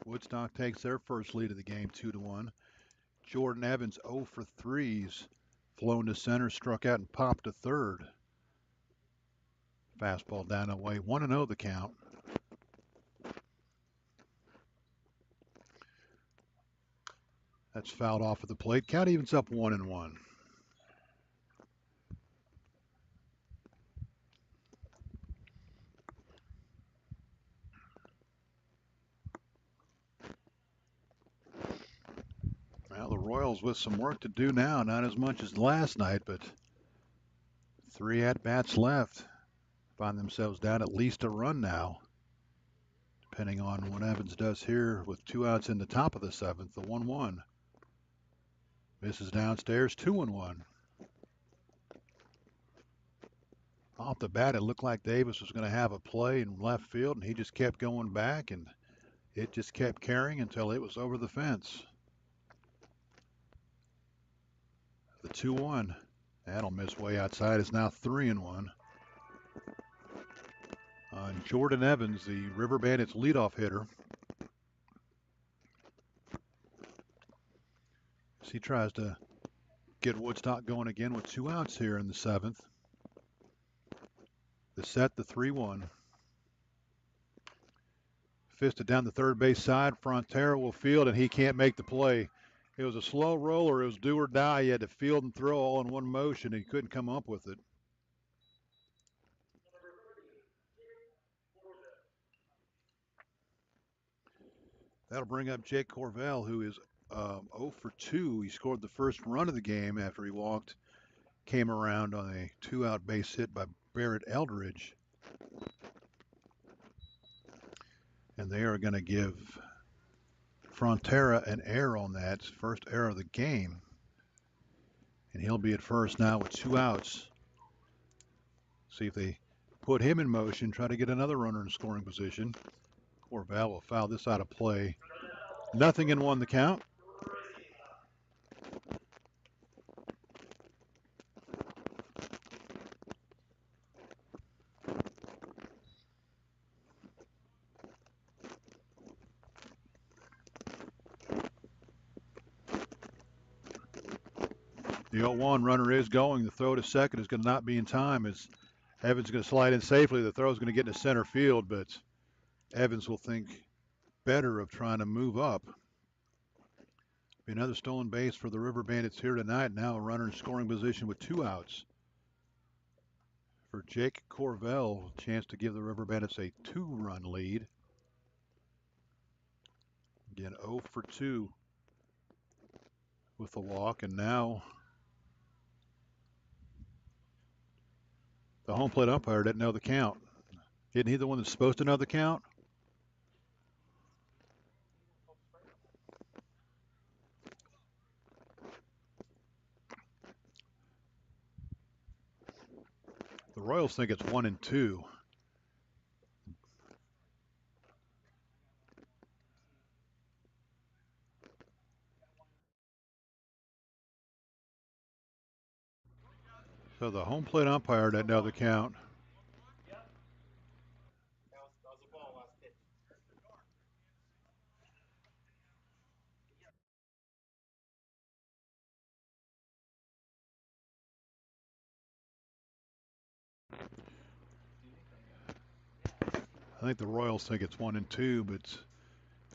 Woodstock takes their first lead of the game, 2-1. Jordan Evans 0 for 3s. Flown to center, struck out and popped to third. Fastball down and away. 1-0 the count. That's fouled off of the plate. Count evens up 1-1. Well, the Royals with some work to do now. Not as much as last night, but 3 at-bats left. Find themselves down at least a run now. Depending on what Evans does here with 2 outs in the top of the 7th, the 1-1. Misses downstairs, 2-1. Off the bat, it looked like Davis was going to have a play in left field, and he just kept going back, and it just kept carrying until it was over the fence. The 2-1. That'll miss way outside. It's now 3-1. Jordan Evans, the River Bandits leadoff hitter. As he tries to get Woodstock going again with 2 outs here in the 7th. The set, the 3-1. Fisted down the third base side. Frontera will field, and he can't make the play. It was a slow roller. It was do or die. He had to field and throw all in one motion. He couldn't come up with it. That'll bring up Jake Corvell, who is 0 for 2. He scored the first run of the game after he walked. Came around on a 2-out base hit by Barrett Eldridge. And they are going to give Frontera an error on that. First error of the game. And he'll be at first now with 2 outs. See if they put him in motion, try to get another runner in scoring position. Corvell will foul this out of play. 0-1 the count. The 0-1 runner is going. The throw to second is going to not be in time as Evans is going to slide in safely. The throw is going to get into center field, but Evans will think better of trying to move up. Be another stolen base for the River Bandits here tonight. Now a runner in scoring position with 2 outs. For Jake Corvell, chance to give the River Bandits a 2-run lead. Again, 0 for 2 with the walk, and now the home plate umpire didn't know the count. Isn't he the one that's supposed to know the count? The Royals think it's 1-2. So the home plate umpire didn't know the count. I think the Royals think it's 1-2, but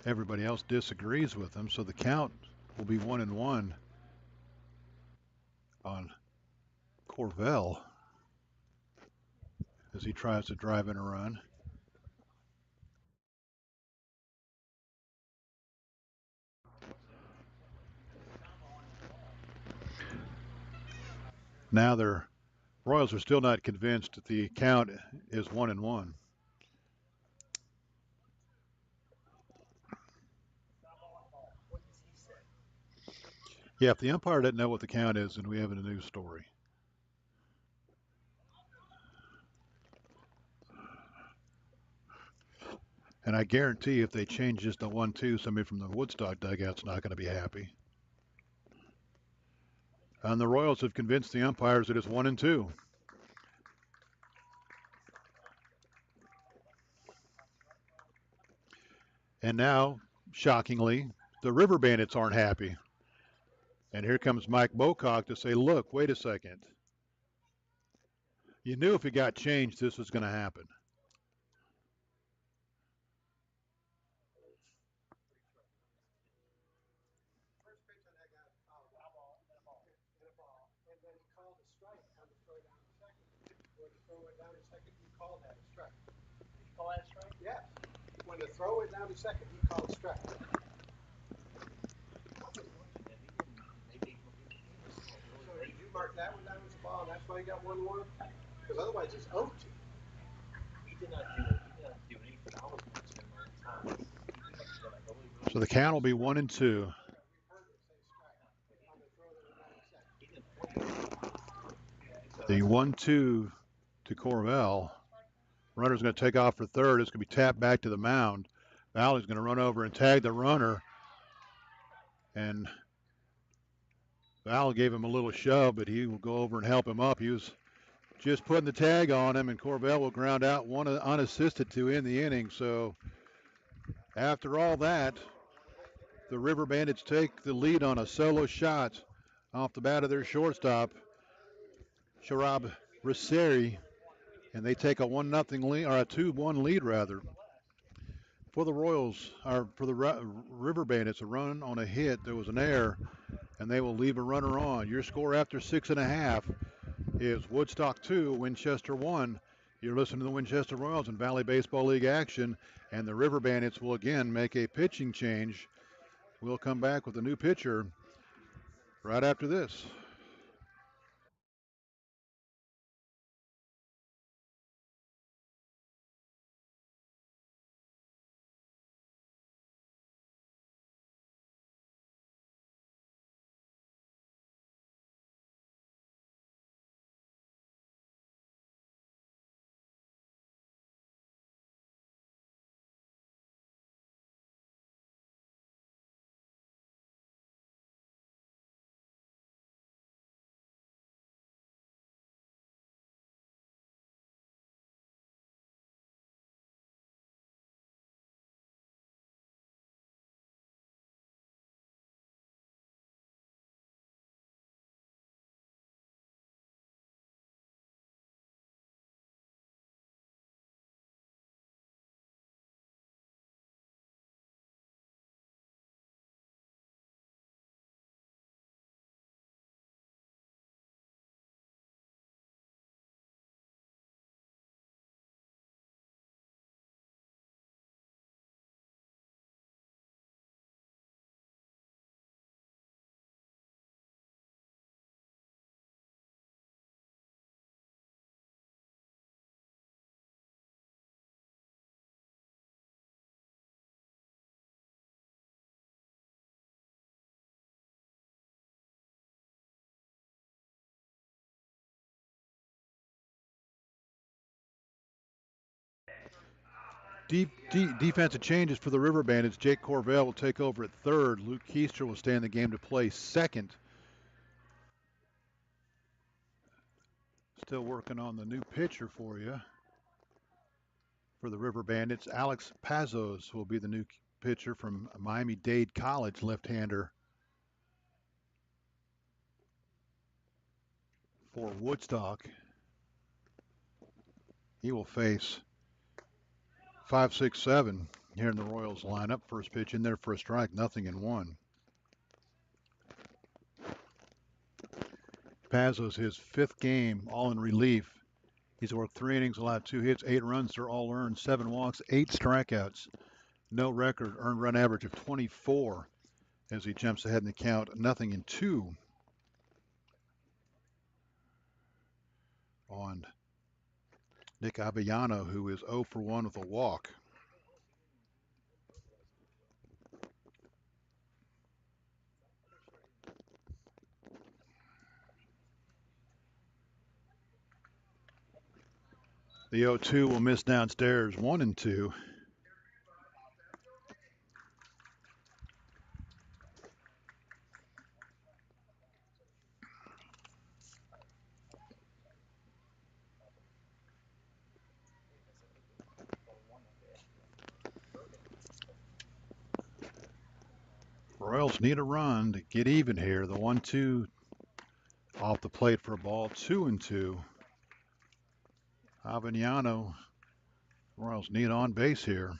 everybody else disagrees with them. So the count will be 1-1 on Corvell as he tries to drive in a run. Now the Royals are still not convinced that the count is 1-1. Yeah, if the umpire doesn't know what the count is, then we have a news story. And I guarantee if they change this to 1-2, somebody from the Woodstock dugout's not going to be happy. And the Royals have convinced the umpires that it's 1-2. And now shockingly, the River Bandits aren't happy. And here comes Mike Bocock to say, look, wait a second. You knew if it got changed, this was going to happen. When the throw it down to second, he called strike. So did you mark that one down as a ball, and that's why you got 1-1? Because otherwise it's 0-2. He did not do anything. I was mentioning all the time. So the count will be 1-2. The 1-2 to Corvell. Runner's going to take off for third. It's going to be tapped back to the mound. Valley's going to run over and tag the runner. And Val gave him a little shove, but he will go over and help him up. He was just putting the tag on him, and Corvell will ground out one unassisted to end the inning. So after all that, the River Bandits take the lead on a solo shot off the bat of their shortstop, Sharab Raseri, and they take a 1-0 lead, or a 2-1 lead rather. For the Royals, or for the River Bandits, a run on a hit. There was an error, and they will leave a runner on. Your score after 6.5 is Woodstock 2, Winchester 1. You're listening to the Winchester Royals in Valley Baseball League action, and the River Bandits will again make a pitching change. We'll come back with a new pitcher right after this. Deep defensive changes for the River Bandits. Jake Corvell will take over at third. Luke Keister will stay in the game to play second. Still working on the new pitcher for you. For the River Bandits, Alex Pazos will be the new pitcher from Miami-Dade College, left-hander. For Woodstock, he will face 5-6-7 here in the Royals lineup. First pitch in there for a strike, 0-1. Pazos, his fifth game, all in relief. He's worked 3 innings, allowed 2 hits, 8 runs. They're all earned, 7 walks, 8 strikeouts. No record, earned run average of 24 as he jumps ahead in the count, 0-2 on Nick Avellano, who is 0 for 1 with a walk. The 0-2 will miss downstairs, 1-2. Royals need a run to get even here. The 1-2 off the plate for a ball, 2-2. Avignano. Royals need on base here.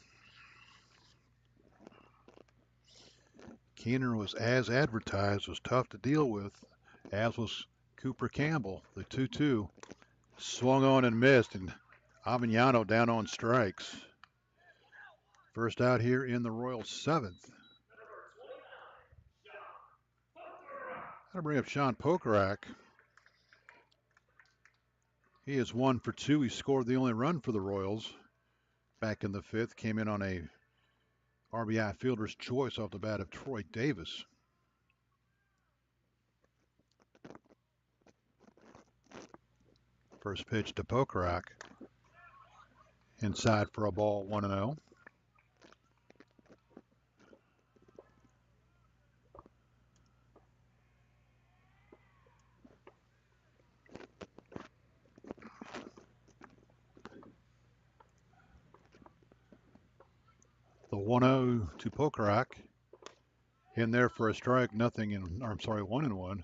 Keener was as advertised, was tough to deal with, as was Cooper Campbell. The 2-2 swung on and missed, and Avignano down on strikes. First out here in the Royals' 7th. I'll bring up Sean Pokrack. He is 1 for 2. He scored the only run for the Royals back in the 5th. Came in on a RBI fielder's choice off the bat of Troy Davis. First pitch to Pokrack. Inside for a ball, 1-0. The 1-0 to Pokrack. In there for a strike, nothing in, or I'm sorry, 1-1.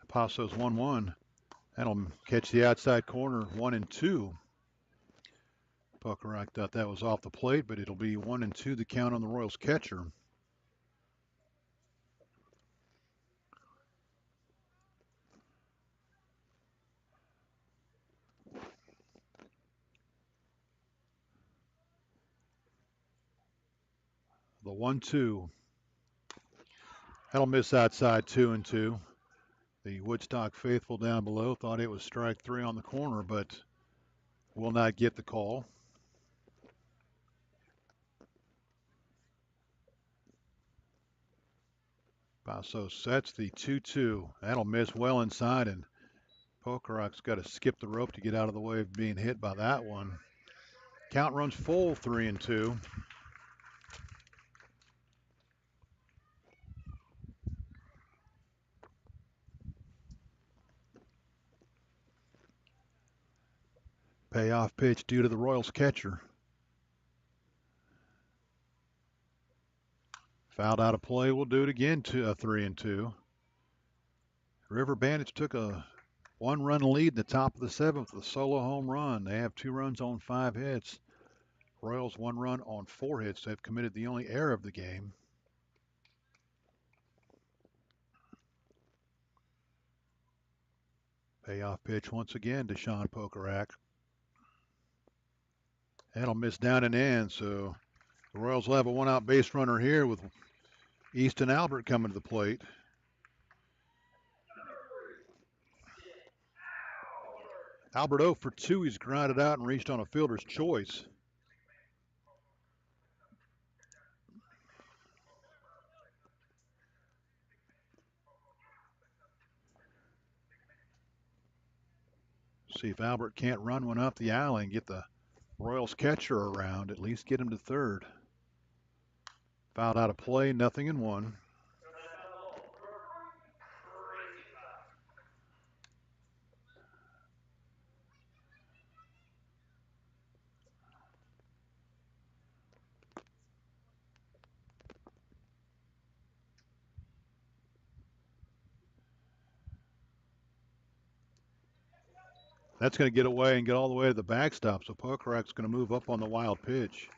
Paso's 1-1. That'll catch the outside corner, 1-2. Pokrack thought that was off the plate, but it'll be 1-2 the count on the Royals catcher. The 1-2. That'll miss outside, 2-2. The Woodstock faithful down below thought it was strike 3 on the corner, but will not get the call. Paso sets the 2-2. That'll miss well inside, and Pokrack's got to skip the rope to get out of the way of being hit by that one. Count runs full, 3-2. Payoff pitch due to the Royals catcher. Fouled out of play. We'll do it again to a 3-2. River Bandits took a 1-run lead in the top of the 7th with a solo home run. They have 2 runs on 5 hits. Royals 1 run on 4 hits. They've committed the only error of the game. Payoff pitch once again to Sean Pokrack. That'll miss down and in, so the Royals will have a 1-out base runner here with Easton Albert coming to the plate. Albert 0 for 2. He's grounded out and reached on a fielder's choice. See if Albert can't run one up the alley and get the Royals catcher around, at least get him to third. Fouled out of play, 0-1. That's going to get away and get all the way to the backstop, so Pokrack's going to move up on the wild pitch.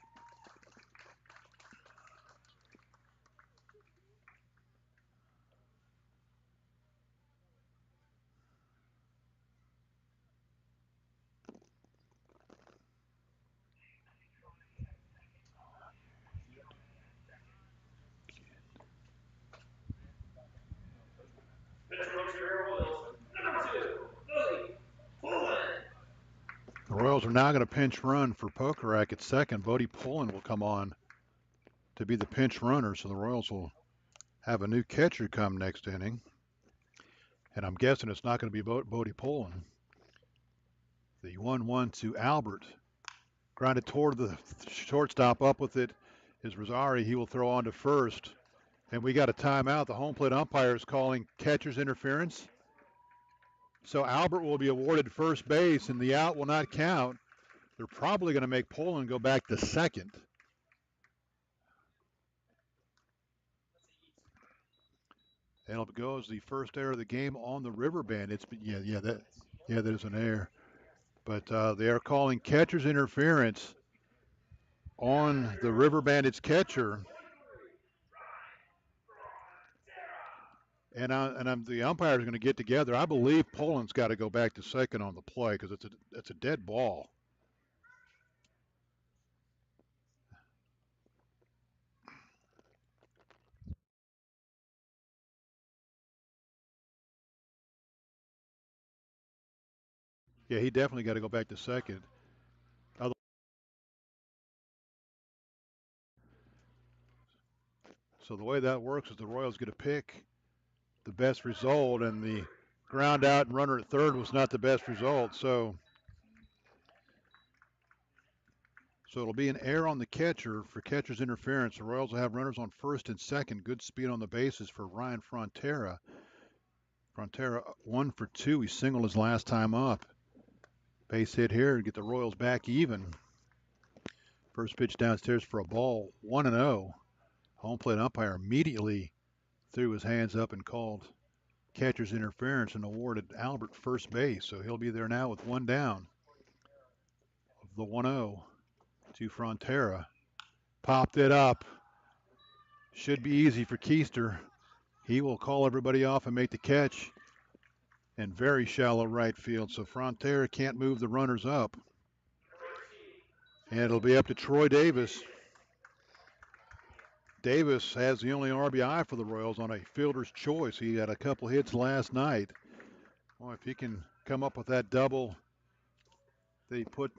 The Royals are now going to pinch run for Pokrack at second. Bodie Pullen will come on to be the pinch runner, so the Royals will have a new catcher come next inning. And I'm guessing it's not going to be Bodie Pullen. The 1-1 to Albert. Grounded toward the shortstop. Up with it is Rosari. He will throw on to first. And we got a timeout. The home plate umpire is calling catcher's interference. So Albert will be awarded first base, and the out will not count. They're probably going to make Poland go back to second. And it goes the first error of the game on the River Bandits. But that is an error. But they are calling catcher's interference on the River Bandits catcher. And the umpires are going to get together. I believe Poland's got to go back to second on the play because it's a dead ball. Yeah, he definitely got to go back to second. So the way that works is the Royals get to pick the best result, and the ground out and runner at third was not the best result. So it'll be an error on the catcher for catcher's interference. The Royals will have runners on first and second. Good speed on the bases for Ryan Frontera. Frontera 1 for 2. He singled his last time up. Base hit here to get the Royals back even. First pitch downstairs for a ball, 1-0. Home plate umpire immediately threw his hands up and called catcher's interference and awarded Albert first base. So he'll be there now with one down. The 1-0 to Frontera. Popped it up. Should be easy for Keister. He will call everybody off and make the catch. And very shallow right field. So Frontera can't move the runners up. And it'll be up to Troy Davis. Davis has the only RBI for the Royals on a fielder's choice. He had a couple hits last night. Well, if he can come up with that double they put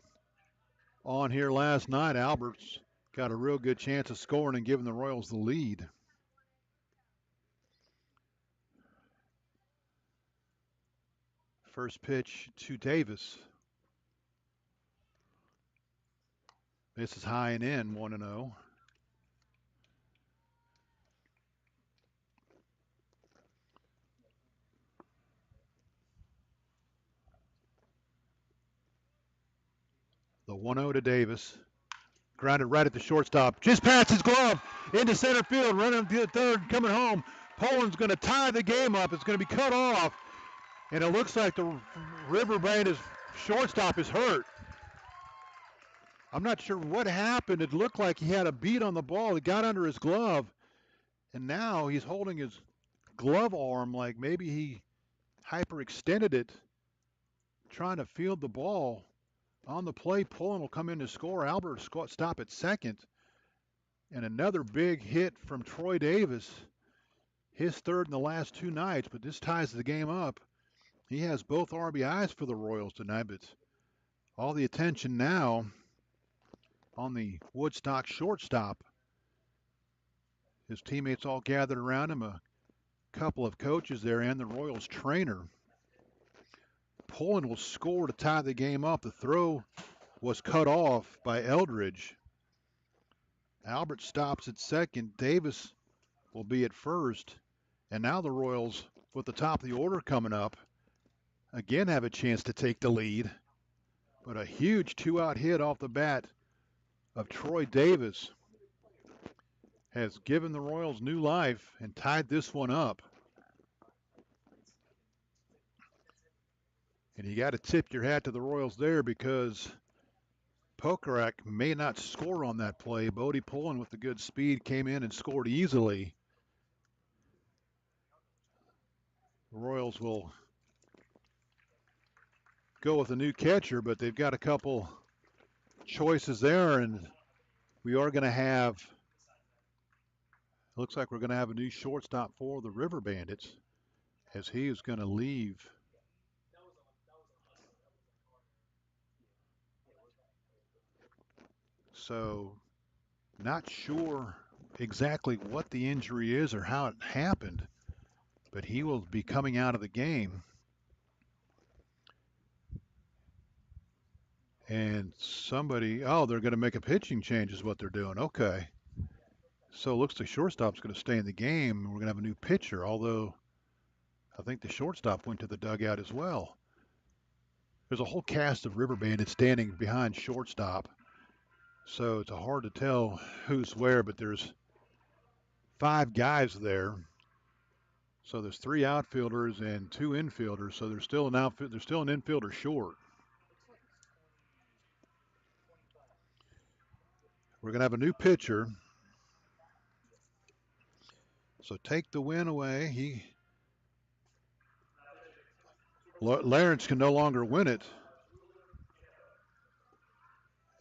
on here last night, Albert's got a real good chance of scoring and giving the Royals the lead. First pitch to Davis. This is high and in, 1-0. The 1-0 to Davis. Grounded right at the shortstop. Just past his glove into center field. Running to the third, coming home. Poland's going to tie the game up. It's going to be cut off. And it looks like the River Bandits shortstop is hurt. I'm not sure what happened. It looked like he had a beat on the ball. It got under his glove. And now he's holding his glove arm like maybe he hyperextended it trying to field the ball. On the play, Poland will come in to score. Albert stop at second. And another big hit from Troy Davis. His third in the last two nights, but this ties the game up. He has both RBIs for the Royals tonight, but all the attention now on the Woodstock shortstop. His teammates all gathered around him, a couple of coaches there, and the Royals trainer. Poland will score to tie the game up. The throw was cut off by Eldridge. Albert stops at second. Davis will be at first. And now the Royals, with the top of the order coming up, again have a chance to take the lead. But a huge two-out hit off the bat of Troy Davis has given the Royals new life and tied this one up. And you got to tip your hat to the Royals there because Pokarak may not score on that play. Bodie Poland with the good speed came in and scored easily. The Royals will go with a new catcher, but they've got a couple choices there, and we are going to have, looks like we're going to have a new shortstop for the River Bandits as he is going to leave. So not sure exactly what the injury is or how it happened, but he will be coming out of the game. And somebody, oh, they're going to make a pitching change is what they're doing. Okay. So it looks like shortstop's going to stay in the game. We're going to have a new pitcher, although I think the shortstop went to the dugout as well. There's a whole cast of River Bandits standing behind shortstop, so it's hard to tell who's where, but there's 5 guys there. So there's 3 outfielders and 2 infielders, so there's still an infielder short. We're going to have a new pitcher. So take the win away. Lawrence can no longer win it.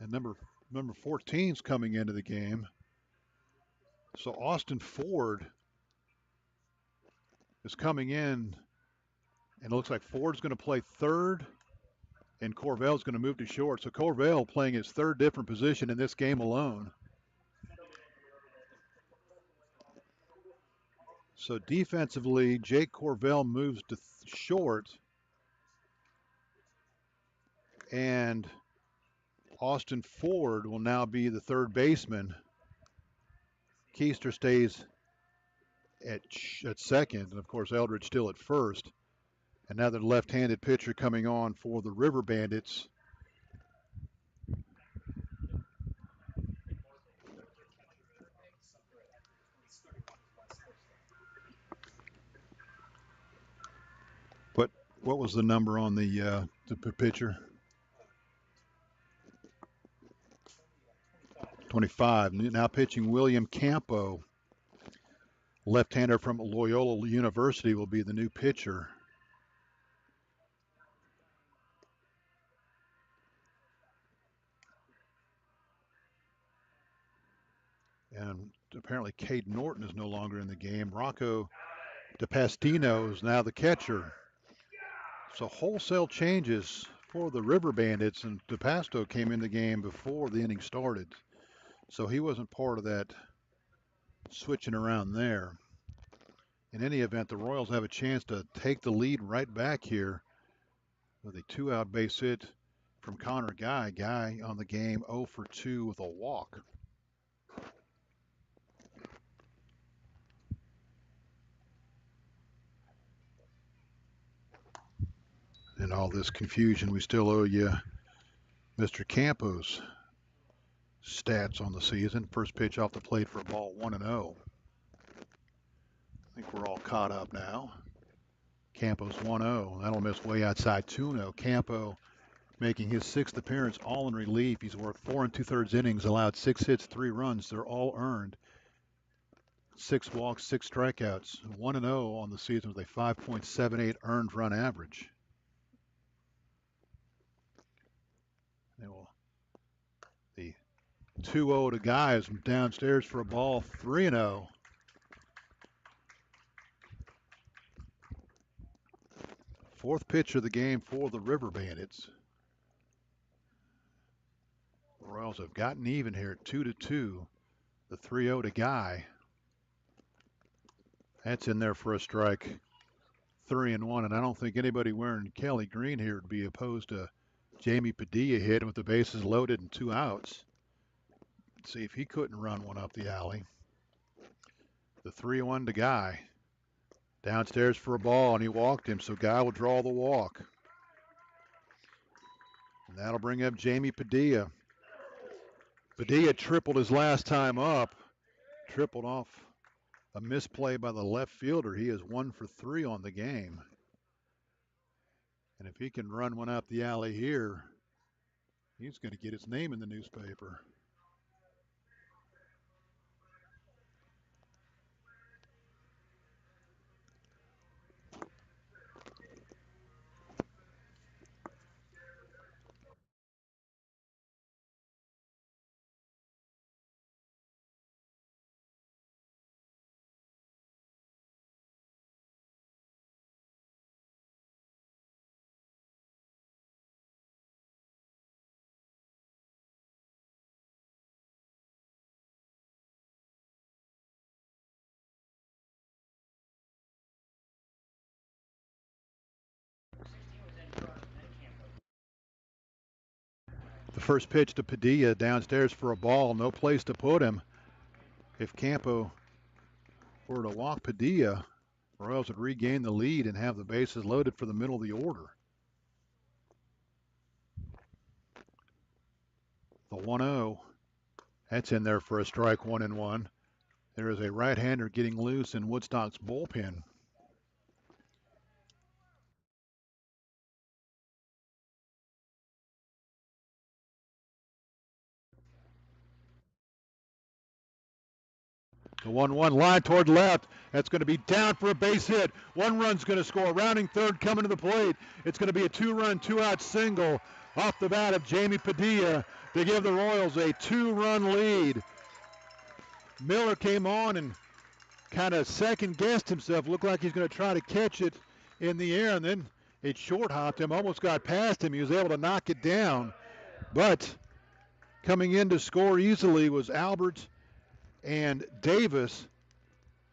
And number 14's coming into the game. So Austin Ford is coming in, and it looks like Ford's going to play third, and Corvell's going to move to short. So Corvell playing his third different position in this game alone. So defensively, Jake Corvell moves to short, and Austin Ford will now be the third baseman. Keister stays at second, and of course Eldridge still at first. And now the left-handed pitcher coming on for the River Bandits. What was the number on the pitcher? 25. Now pitching William Campo, left-hander from Loyola University, will be the new pitcher. And apparently Cade Norton is no longer in the game. Rocco DePastino is now the catcher. So wholesale changes for the River Bandits, and DePasto came in the game before the inning started. So he wasn't part of that switching around there. In any event, the Royals have a chance to take the lead right back here with a 2-out base hit from Connor Guy. Guy on the game 0 for 2 with a walk. In all this confusion, we still owe you Mr. Campo's stats on the season. First pitch off the plate for a ball, 1-0. I think we're all caught up now. Campos 1-0. That'll miss way outside 2-0. Campo making his 6th appearance, all in relief. He's worked 4 2/3 innings, allowed 6 hits, 3 runs. They're all earned. 6 walks, 6 strikeouts. 1-0 on the season with a 5.78 earned run average. The 2-0 to Guy is downstairs for a ball, 3-0. Fourth pitch of the game for the River Bandits. The Royals have gotten even here at 2-2. The 3-0 to Guy. That's in there for a strike. 3-1, and I don't think anybody wearing Kelly green here would be opposed to Jamie Padilla hitting with the bases loaded and 2 outs. Let's see if he couldn't run one up the alley. The 3-1 to Guy. Downstairs for a ball, and he walked him, so Guy will draw the walk. And that'll bring up Jamie Padilla. Padilla tripled his last time up. Tripled off a misplay by the left fielder. He is 1 for 3 on the game. And if he can run one up the alley here, he's going to get his name in the newspaper. The first pitch to Padilla, downstairs for a ball, no place to put him. If Campo were to walk Padilla, Royals would regain the lead and have the bases loaded for the middle of the order. The 1-0. That's in there for a strike, 1-1. There is a right-hander getting loose in Woodstock's bullpen. The 1-1 line toward left. That's going to be down for a base hit. One run's going to score. Rounding third, coming to the plate. It's going to be a two-run, two-out single off the bat of Jamie Padilla to give the Royals a two-run lead. Miller came on and kind of second-guessed himself. Looked like he's going to try to catch it in the air, and then it short-hopped him. Almost got past him. He was able to knock it down. But coming in to score easily was Albert and Davis.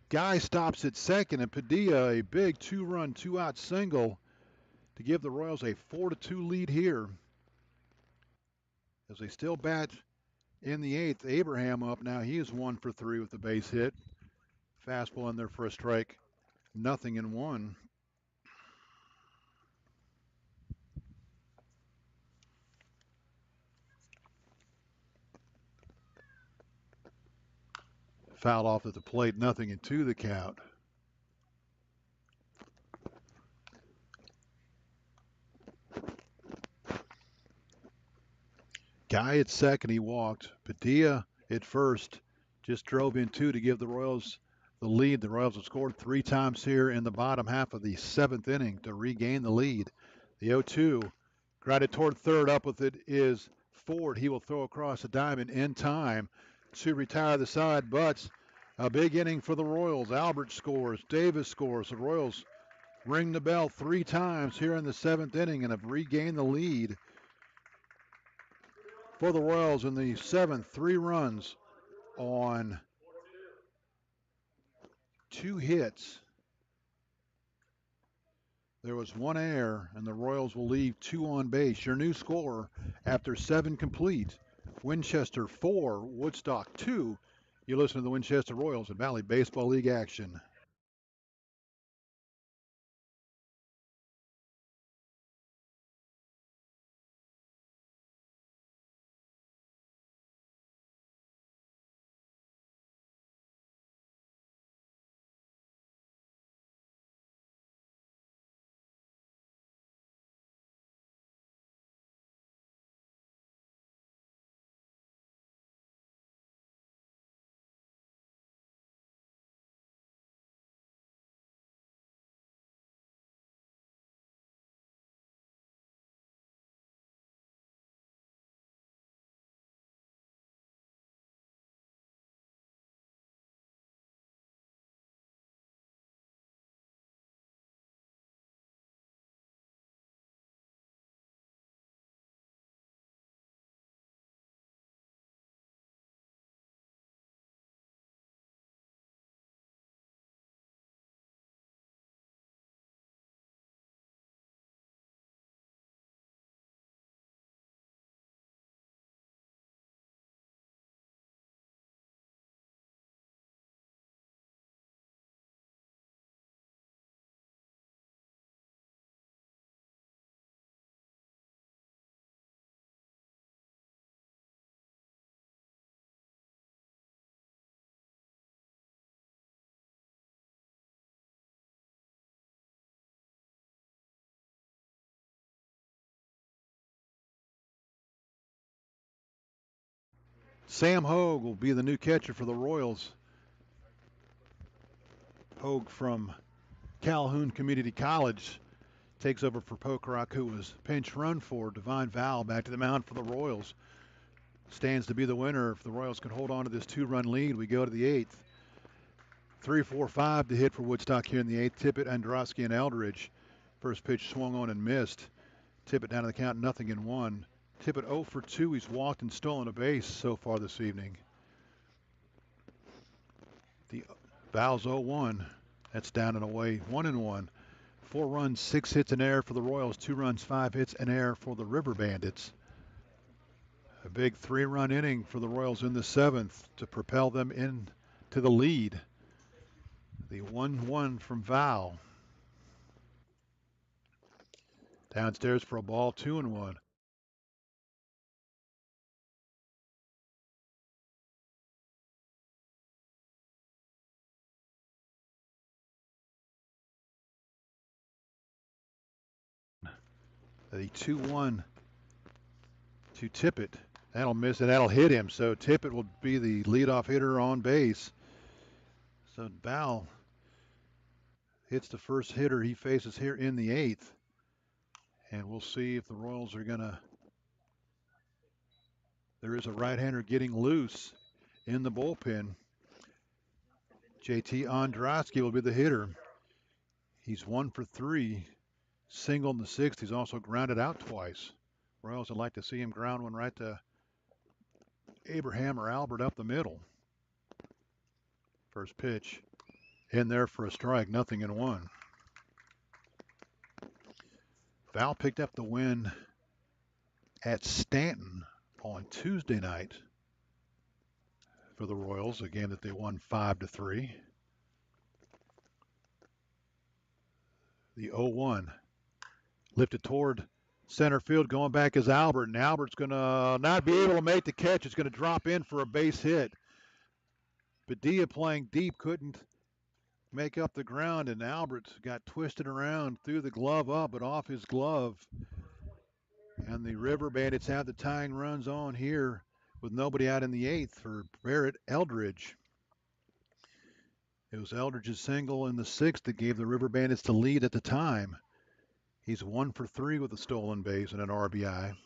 Guy stops at second, and Padilla a big two-run, two-out single to give the Royals a 4-2 lead here. As they still bat in the eighth, Abraham up now. He is 1 for 3 with the base hit. Fastball in there for a strike. 0-1. Foul off at the plate. 0-2 the count. Guy at second, he walked. Padilla at first just drove in 2 to give the Royals the lead. The Royals have scored 3 times here in the bottom half of the 7th inning to regain the lead. The 0-2 grounded toward third. Up with it is Ford. He will throw across the diamond in time to retire the side, but a big inning for the Royals. Albert scores. Davis scores. The Royals ring the bell 3 times here in the 7th inning and have regained the lead. For the Royals in the 7th, 3 runs on 2 hits. There was 1 error, and the Royals will leave 2 on base. Your new score after 7 complete. Winchester 4, Woodstock 2. You listen to the Winchester Royals at Valley Baseball League action. Sam Hogue will be the new catcher for the Royals. Hogue from Calhoun Community College takes over for Pokerock, who was pinch run for. Divine Val back to the mound for the Royals. Stands to be the winner. If the Royals can hold on to this 2-run lead, we go to the 8th. 3, 4, 5 to hit for Woodstock here in the 8th. Tippett, Androsky, and Eldridge. First pitch swung on and missed. Tippett down to the count, 0-1. Tippett 0 for 2. He's walked and stolen a base so far this evening. The Val's 0-1. That's down and away, 1-1. 4 runs, 6 hits, an error for the Royals. 2 runs, 5 hits, an error for the River Bandits. A big 3-run inning for the Royals in the 7th to propel them into the lead. The 1-1 from Val. Downstairs for a ball, 2-1. The 2-1 to Tippett. That'll miss it. That'll hit him. So Tippett will be the leadoff hitter on base. So Val hits the first hitter he faces here in the 8th. And we'll see if the Royals are going to. There is a right-hander getting loose in the bullpen. JT Andrasky will be the hitter. He's 1 for 3. Single in the 6th. He's also grounded out twice. Royals would like to see him ground one right to Abraham or Albert up the middle. First pitch in there for a strike, 0-1. Val picked up the win at Stanton on Tuesday night for the Royals, a game that they won 5-3. The 0-1 lifted toward center field, going back is Albert, and Albert's going to not be able to make the catch. It's going to drop in for a base hit. Padilla playing deep couldn't make up the ground, and Albert got twisted around, threw the glove up, but off his glove. And the River Bandits have the tying runs on here with nobody out in the 8th for Barrett Eldridge. It was Eldridge's single in the 6th that gave the River Bandits the lead at the time. He's 1 for 3 with a stolen base and an RBI.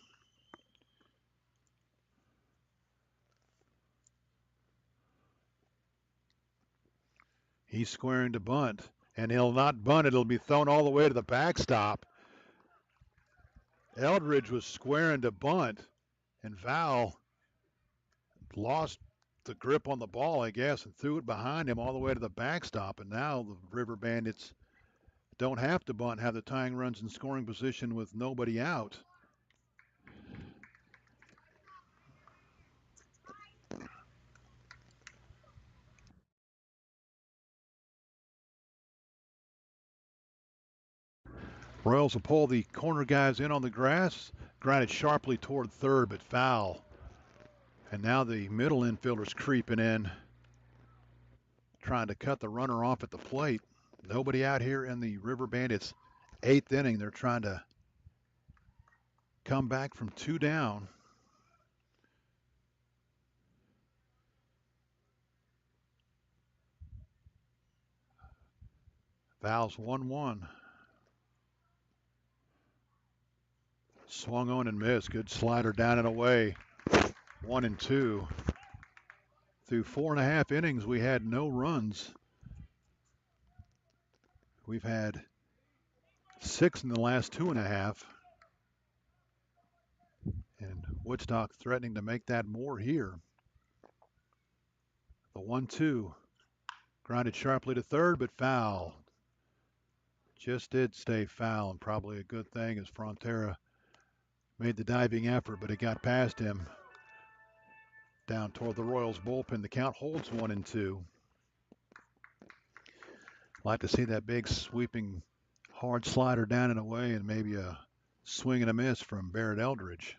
He's squaring to bunt, and he'll not bunt it. It'll be thrown all the way to the backstop. Eldridge was squaring to bunt, and Val lost the grip on the ball, I guess, and threw it behind him all the way to the backstop. And now the River Bandits don't have to bunt, have the tying runs in scoring position with nobody out. Royals will pull the corner guys in on the grass, grounded sharply toward third, but foul. And now the middle infielder's creeping in, trying to cut the runner off at the plate. Nobody out here in the River Bandits' 8th inning. They're trying to come back from 2 down. Val's 1-1. Swung on and missed. Good slider down and away. 1-2. Through 4.5 innings, we had no runs. We've had 6 in the last 2.5. And Woodstock threatening to make that more here. The 1-2. Grounded sharply to third, but foul. Just did stay foul, and probably a good thing as Frontera made the diving effort, but it got past him. Down toward the Royals bullpen. The count holds 1-2. Like to see that big sweeping hard slider down and away, and maybe a swing and a miss from Barrett Eldridge.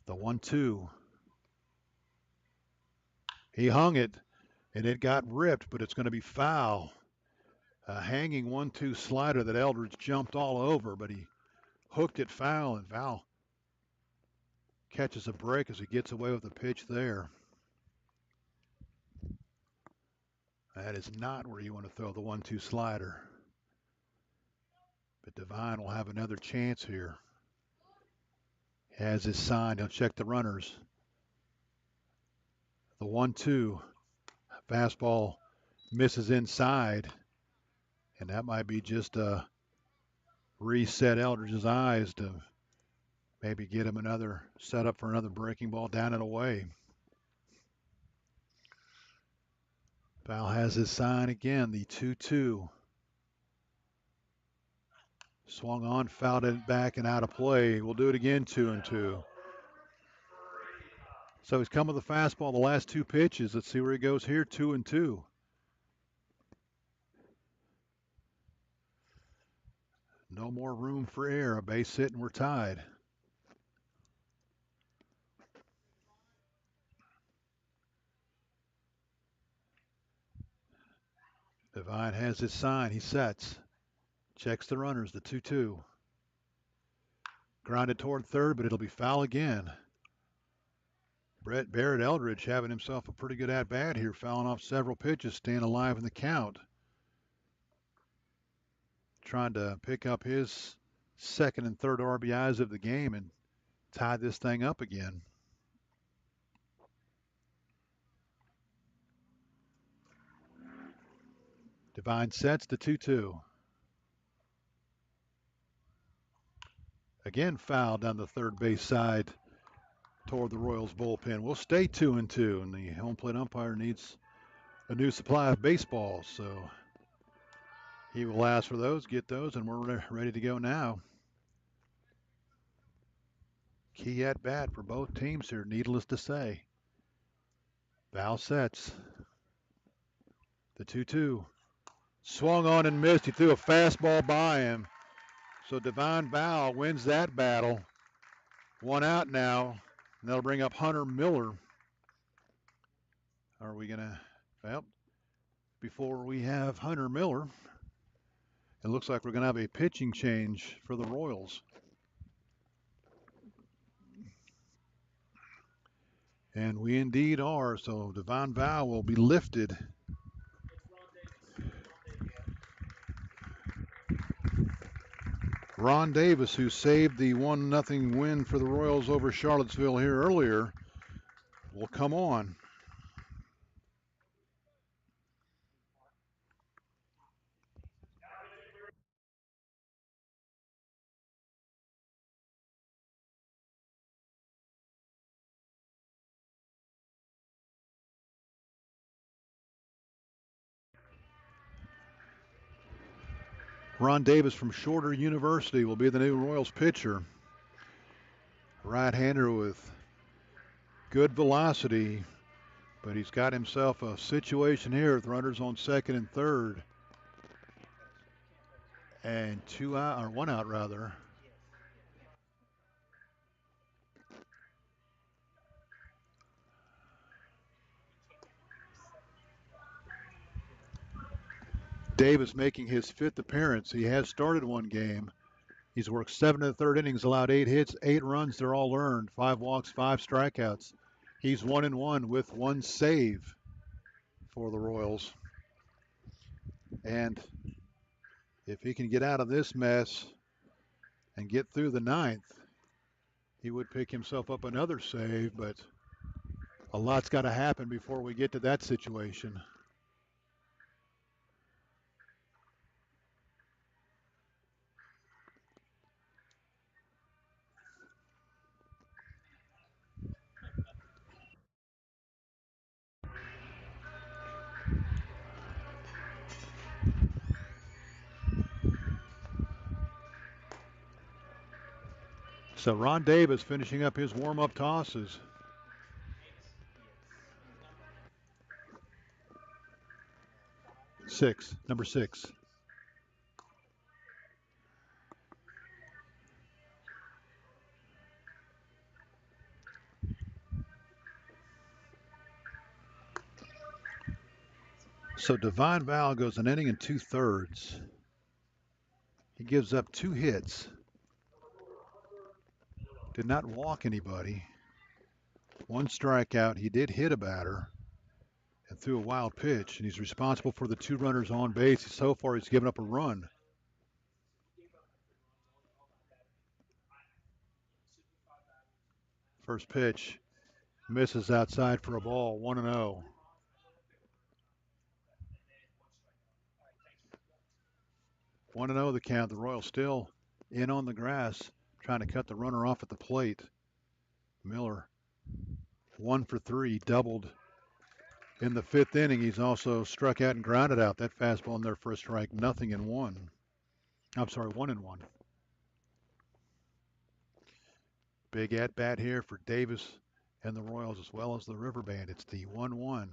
The 1-2. He hung it, and it got ripped, but it's going to be foul. A hanging 1-2 slider that Eldridge jumped all over, but he hooked it foul, and Val catches a break as he gets away with the pitch there. That is not where you want to throw the 1-2 slider. But Devine will have another chance here. He has his sign. He'll check the runners. The 1-2. Fastball misses inside. And that might be just a reset Eldridge's eyes to maybe get him another setup for another breaking ball down and away. Val has his sign again, the 2-2. Swung on, fouled it back and out of play. We'll do it again, 2-2. So he's come with a fastball the last two pitches. Let's see where he goes here. 2-2. No more room for error. A base hit and we're tied. Devine has his sign. He sets. Checks the runners. The 2-2. Grounded toward third, but it'll be foul again. Brett Barrett Eldridge having himself a pretty good at-bat here, fouling off several pitches, staying alive in the count. Trying to pick up his second and third RBIs of the game and tie this thing up again. Devine sets the 2-2. Again foul down the third base side toward the Royals bullpen. We'll stay 2-2, and the home plate umpire needs a new supply of baseballs, so he will ask for those, get those, and we're ready to go now. Key at bat for both teams here, needless to say. Val sets. The 2-2. Swung on and missed. He threw a fastball by him. So Devine Val wins that battle. One out now. And that'll bring up Hunter Miller. Are we going to, well, before we have Hunter Miller, it looks like we're going to have a pitching change for the Royals. And we indeed are. So Devine Val will be lifted. Ron Davis, who saved the 1-0 win for the Royals over Charlottesville here earlier, will come on. Ron Davis from Shorter University will be the new Royals pitcher. Right-hander with good velocity, but he's got himself a situation here with runners on second and third. And 1 out rather. Davis making his 5th appearance. He has started one game. He's worked 7 in the third innings, allowed 8 hits, 8 runs. They're all earned. 5 walks, 5 strikeouts. He's 1-1 with 1 save for the Royals. And if he can get out of this mess and get through the 9th, he would pick himself up another save, but a lot's got to happen before we get to that situation. So Ron Davis finishing up his warm-up tosses. Number 6. So Devine Val goes an inning and 2/3. He gives up 2 hits. Did not walk anybody. 1 strikeout. He did hit a batter and threw a wild pitch, and he's responsible for the 2 runners on base. So far, he's given up a run. First pitch misses outside for a ball. 1-0. 1-0 the count. The Royals still in on the grass, trying to cut the runner off at the plate. Miller, 1 for 3, doubled in the 5th inning. He's also struck out and grounded out. That fastball in there for a strike. 0-1. I'm sorry, 1-1. Big at bat here for Davis and the Royals as well as the River Bandits. The 1-1.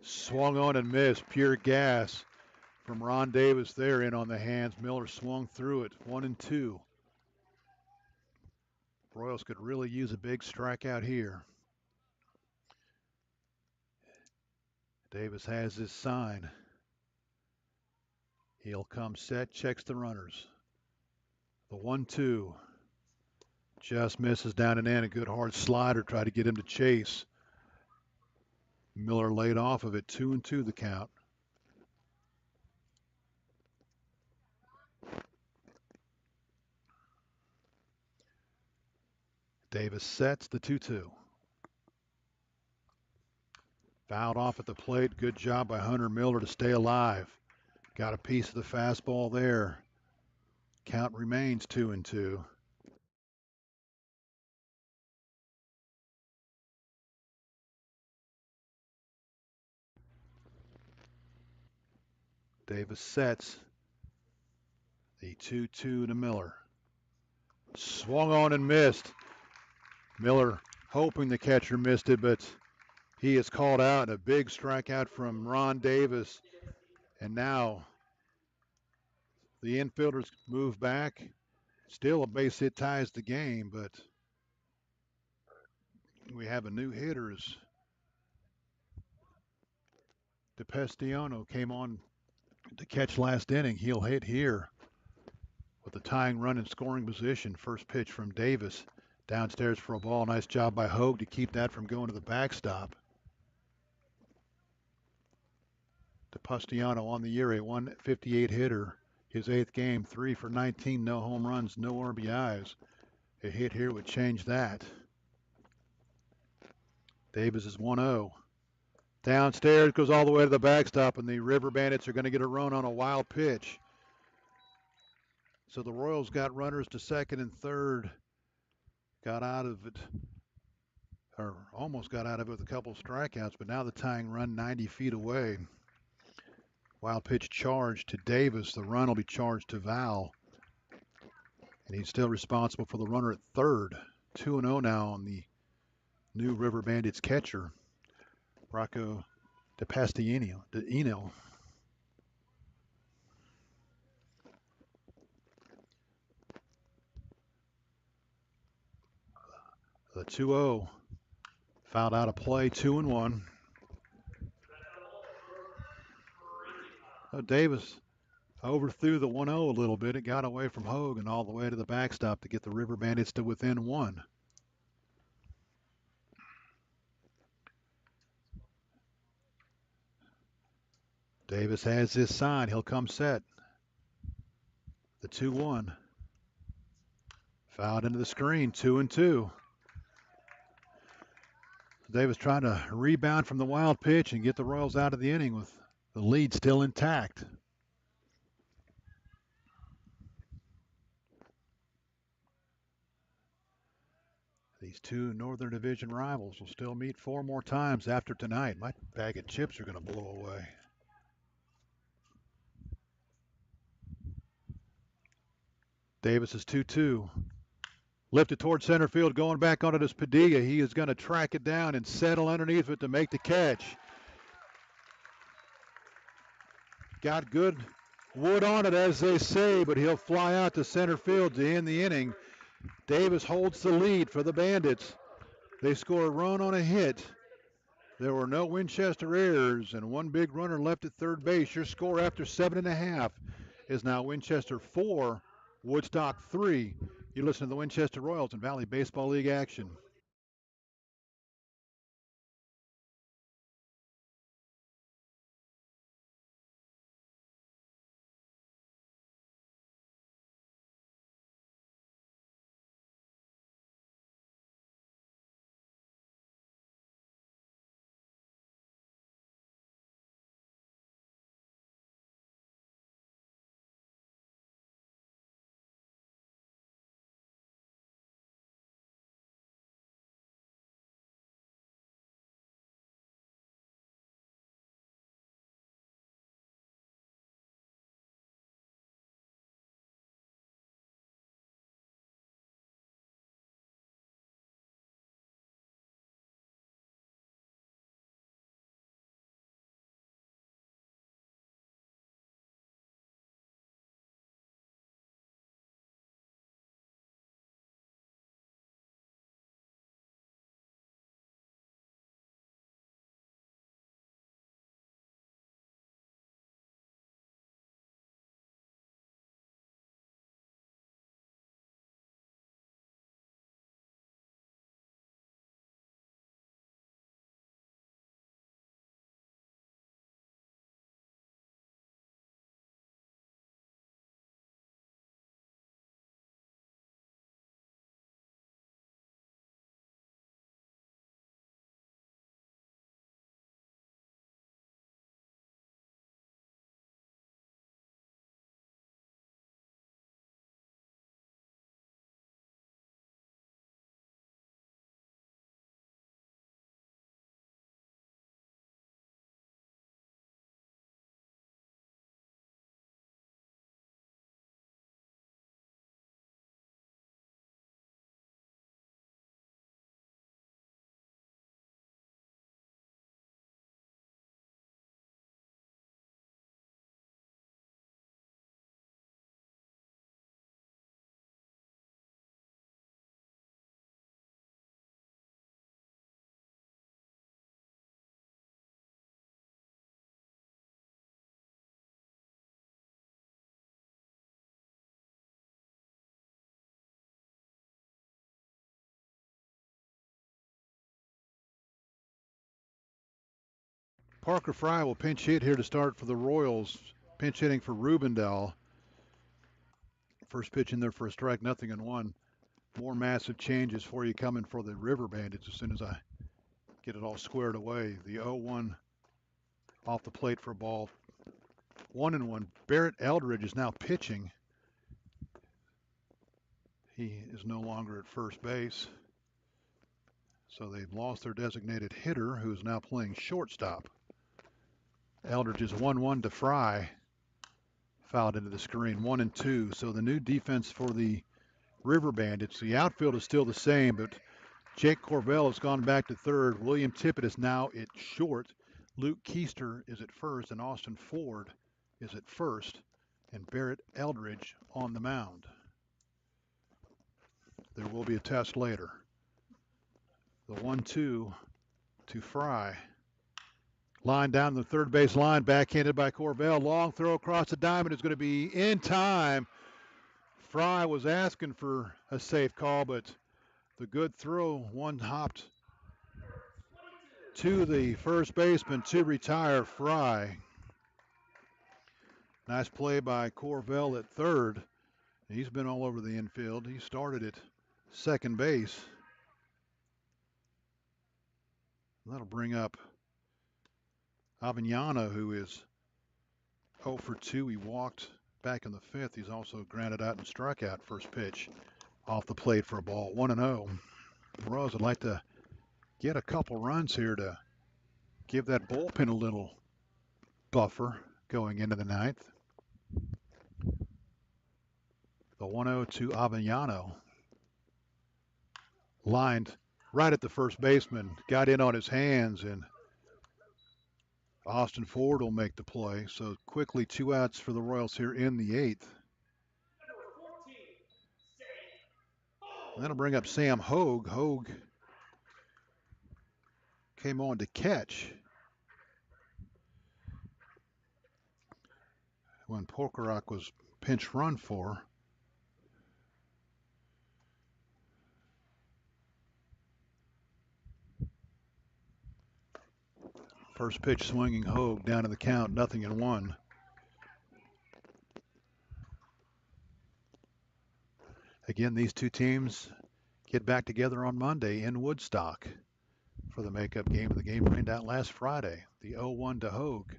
Swung on and missed. Pure gas from Ron Davis there in on the hands. Miller swung through it. 1-2. Royals could really use a big strikeout here. Davis has his sign. He'll come set, checks the runners. The 1-2. Just misses down and in. A good hard slider. Tried to get him to chase. Miller laid off of it. 2-2 the count. Davis sets the 2-2. Fouled off at the plate. Good job by Hunter Miller to stay alive. Got a piece of the fastball there. Count remains 2-2. Davis sets the 2-2 to Miller. Swung on and missed. Miller hoping the catcher missed it, but he is called out. A big strikeout from Ron Davis. And now the infielders move back. Still a base hit ties the game, but we have a new hitter as DePestiano came on to catch last inning. He'll hit here with the tying run in scoring position. First pitch from Davis. Downstairs for a ball. Nice job by Hogue to keep that from going to the backstop. DePastiano on the year, a 158 hitter. His 8th game, 3 for 19, no home runs, no RBIs. A hit here would change that. Davis is 1-0. Downstairs, goes all the way to the backstop, and the River Bandits are going to get a run on a wild pitch. So the Royals got runners to second and third. Got out of it, or almost got out of it with a couple of strikeouts, but now the tying run 90 feet away. Wild pitch charge to Davis. The run will be charged to Val. And he's still responsible for the runner at third. 2-0 now on the new River Bandits catcher, Rocco DePastiano. The 2-0. Fouled out of play, 2-1. Davis overthrew the 1-0 a little bit. It got away from Hogue and all the way to the backstop to get the River Bandits to within 1. Davis has his sign. He'll come set. The 2-1. Fouled into the screen, 2-2. Davis trying to rebound from the wild pitch and get the Royals out of the inning with the lead still intact. These two Northern Division rivals will still meet 4 more times after tonight. My bag of chips are going to blow away. Davis is 2-2. Lifted towards center field, going back onto this Padilla. He is going to track it down and settle underneath it to make the catch. Got good wood on it, as they say, but he'll fly out to center field to end the inning. Davis holds the lead for the Bandits. They score a run on a hit. There were no Winchester errors and 1 big runner left at third base. Your score after 7.5 is now Winchester 4, Woodstock 3. You listen to the Winchester Royals and Valley Baseball League action. Parker Fry will pinch hit here to start for the Royals. Pinch hitting for Rubendell. First pitch in there for a strike, 0-1. More massive changes for you coming for the River Bandits as soon as I get it all squared away. The 0-1 off the plate for a ball. 1-1. Barrett Eldridge is now pitching. He is no longer at first base. So they've lost their designated hitter, who's now playing shortstop. Eldridge is 1-1 to Fry. Fouled into the screen, 1-2. So the new defense for the River Bandits. The outfield is still the same, but Jake Corvell has gone back to third. William Tippett is now at short. Luke Keister is at first, and Austin Ford is at first, and Barrett Eldridge on the mound. There will be a test later. The 1-2 to Fry. Line down the third base line, backhanded by Corvell. Long throw across the diamond is going to be in time. Fry was asking for a safe call, but the good throw, one hopped to the first baseman to retire Fry. Nice play by Corvell at third. He's been all over the infield. He started at second base. That'll bring up Avignano, who is 0 for 2. He walked back in the fifth. He's also grounded out and struck out. First pitch off the plate for a ball. 1-0. Royals would like to get a couple runs here to give that bullpen a little buffer going into the ninth. The 1-0 to Avignano. Lined right at the first baseman. Got in on his hands, and Austin Ford will make the play. So quickly 2 outs for the Royals here in the 8th. And that'll bring up Sam Hogue. Hogue came on to catch when Porkerack was pinch run for. First pitch swinging Hogue down to the count, 0-1. Again, these two teams get back together on Monday in Woodstock for the makeup game. The game rained out last Friday. The 0-1 to Hogue.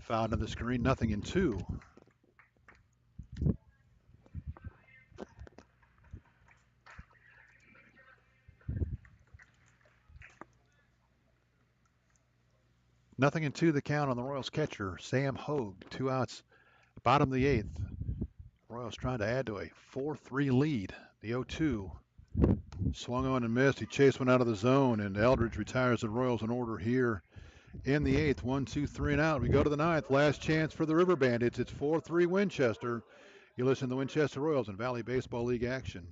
Fouled to the screen, 0-2. Nothing in 2 the count on the Royals catcher, Sam Hogue. 2 outs, bottom of the 8th. Royals trying to add to a 4-3 lead. The 0-2 swung on and missed. He chased one out of the zone, and Eldridge retires the Royals in order here in the 8th. 1, 2, 3 and out. We go to the 9th. Last chance for the River Bandits. It's 4-3 Winchester. You listen to the Winchester Royals and Valley Baseball League action.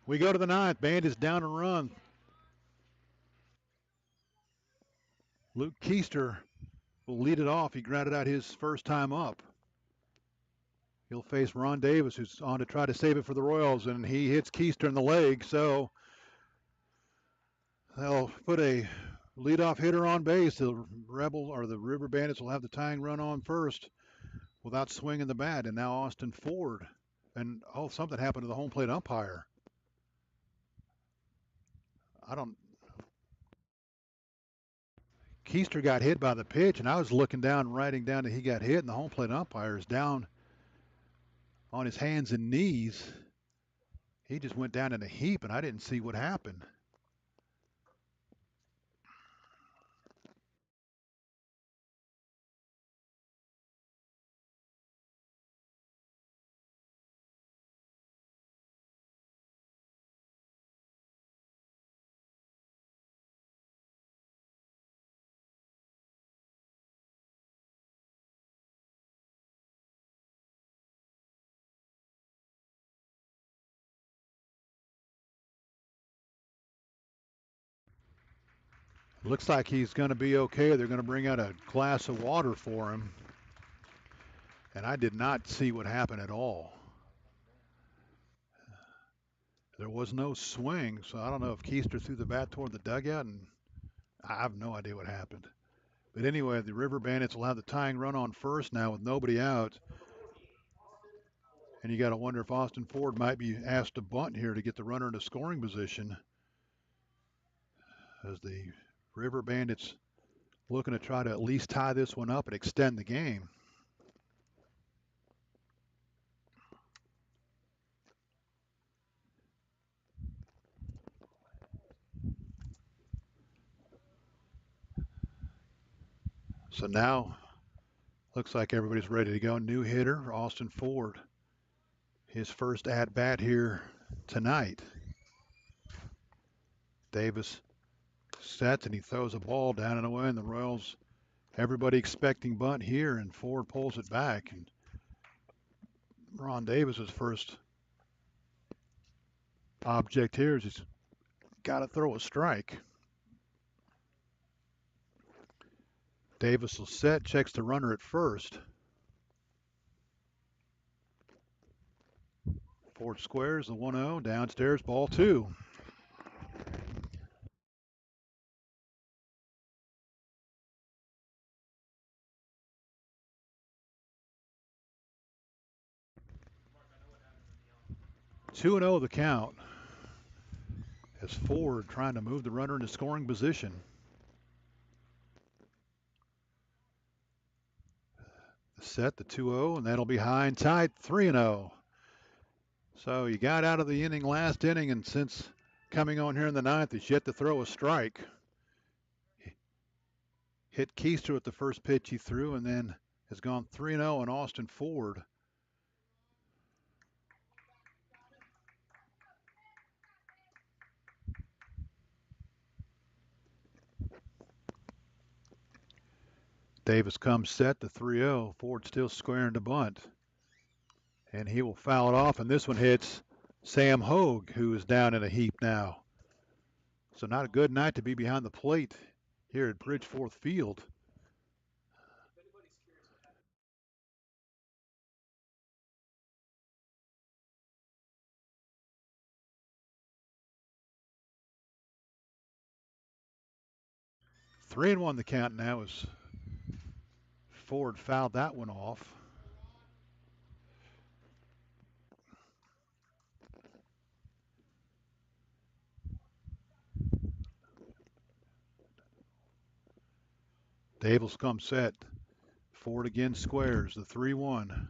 We go to the ninth. Bandits down and run. Luke Keister will lead it off. He grounded out his first time up. He'll face Ron Davis, who's on to try to save it for the Royals, and he hits Keister in the leg. So they'll put a leadoff hitter on base. The River Bandits will have the tying run on first without swinging the bat. And now Austin Ford. And something happened to the home plate umpire. Keister got hit by the pitch, and I was looking down, writing down that he got hit, and the home plate umpire is down on his hands and knees. He just went down in a heap, and I didn't see what happened. Looks like he's going to be okay. They're going to bring out a glass of water for him. And I did not see what happened at all. There was no swing, so I don't know if Keister threw the bat toward the dugout, and I have no idea what happened. But anyway, the River Bandits will have the tying run on first now with nobody out. And you got to wonder if Austin Ford might be asked to bunt here to get the runner into scoring position, as the River Bandits looking to try to at least tie this one up and extend the game. So now looks like everybody's ready to go. New hitter, Austin Ford. His first at-bat here tonight. Davis sets and he throws a ball down and away, and the Royals, everybody expecting bunt here, and Ford pulls it back. And Ron Davis's first object here is he's got to throw a strike. Davis will set, checks the runner at first. Ford squares the 1-0, downstairs, ball 2. Two and 0 the count, as Ford trying to move the runner into scoring position. The set, the 2-0, and that'll be high and tight, 3-0. So you got out of the inning last inning, and since coming on here in the ninth, is yet to throw a strike. Hit Keister with the first pitch he threw, and then has gone 3-0 on Austin Ford. Davis comes set, the 3-0. Ford still squaring to bunt. And he will foul it off, and this one hits Sam Hogue, who is down in a heap now. So not a good night to be behind the plate here at Bridgeforth Field. Three and 1 the count now as Ford fouled that one off. Davis comes set. Ford again squares the 3-1.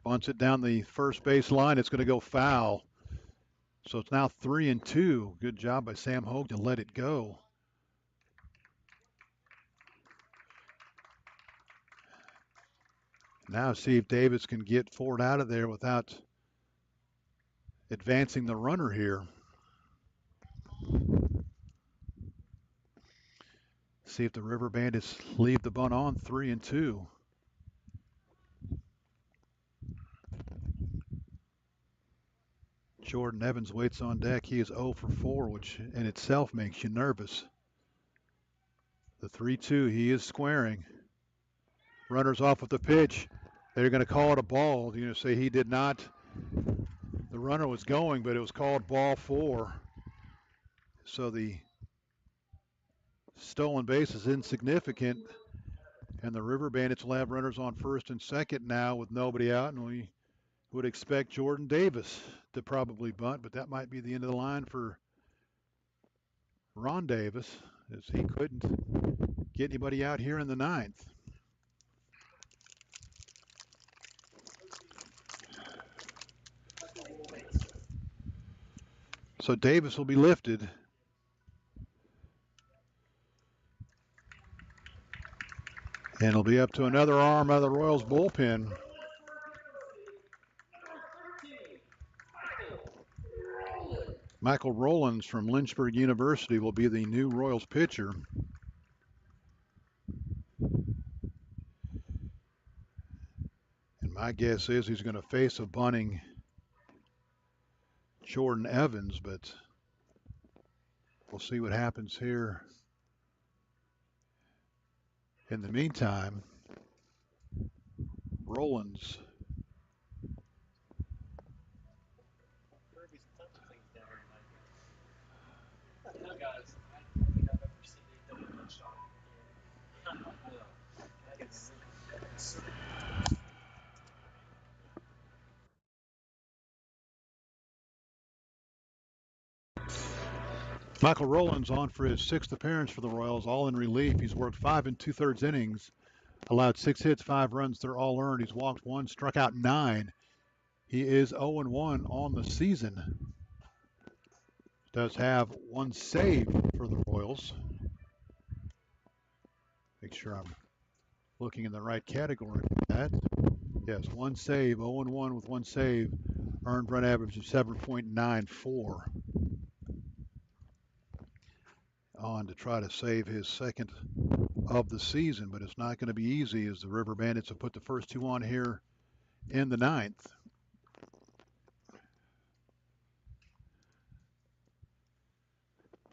Bunts it down the first base line. It's going to go foul. So it's now 3-2. Good job by Sam Hogue to let it go. Now see if Davis can get Ford out of there without advancing the runner here. See if the River Bandits leave the bunt on, 3-2. Jordan Evans waits on deck. He is 0 for 4, which in itself makes you nervous. The 3-2, he is squaring. Runners off with the pitch. They're going to call it a ball. Say he did not. The runner was going, but it was called ball 4. So the stolen base is insignificant. And the River Bandits will have runners on first and second now with nobody out. And we would expect Jordan Davis to probably bunt, but that might be the end of the line for Ron Davis, as he couldn't get anybody out here in the 9th. So Davis will be lifted. And it'll be up to another arm out of the Royals bullpen. Michael Rowlands from Lynchburg University will be the new Royals pitcher. And my guess is he's going to face a bunting Jordan Evans, but we'll see what happens here. In the meantime, Rowlands. Michael Rowlands on for his 6th appearance for the Royals, all in relief. He's worked 5 2/3 innings, allowed 6 hits, 5 runs. They're all earned. He's walked 1, struck out 9. He is 0-1 on the season. Does have 1 save for the Royals. Make sure I'm looking in the right category for that. Yes, 1 save, 0-1 with 1 save. Earned run average of 7.94. On to try to save his 2nd of the season, but it's not going to be easy as the River Bandits have put the first 2 on here in the 9th.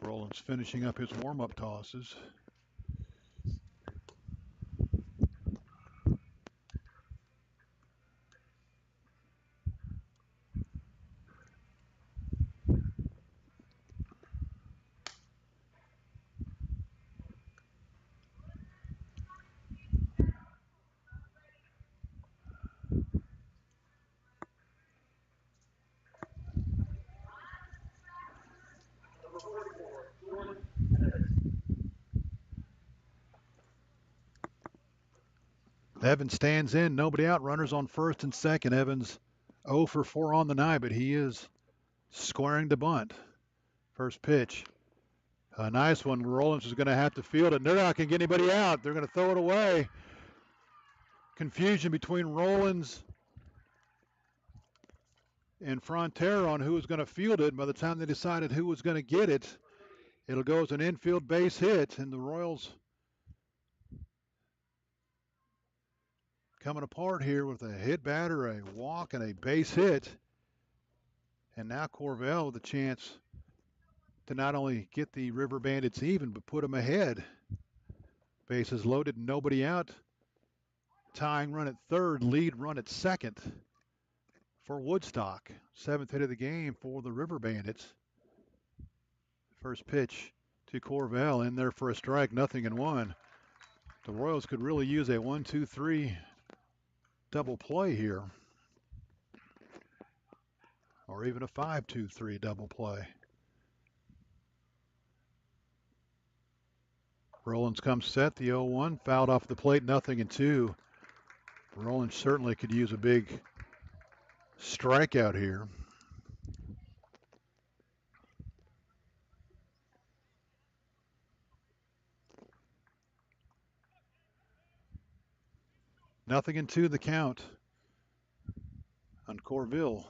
Rowlands finishing up his warm-up tosses. Evans stands in, nobody out, runners on first and second. Evans 0 for 4 on the night, but he is squaring to bunt. First pitch. A nice one. Rowlands is going to have to field it. They're not going to get anybody out. They're going to throw it away. Confusion between Rowlands and Frontera on who was going to field it. And by the time they decided who was going to get it, it'll go as an infield base hit. And the Royals coming apart here with a hit batter, a walk, and a base hit. And now Corvell with a chance to not only get the River Bandits even, but put them ahead. Bases loaded, nobody out. Tying run at third, lead run at second for Woodstock. 7th hit of the game for the River Bandits. First pitch to Corvell, in there for a strike, 0-1. The Royals could really use a 1-2-3 double play here, or even a 5-2-3 double play. Rowlands comes set, the 0-1, fouled off the plate, 0-2. Rowlands certainly could use a big strikeout here. Nothing in 2 the count on Corville.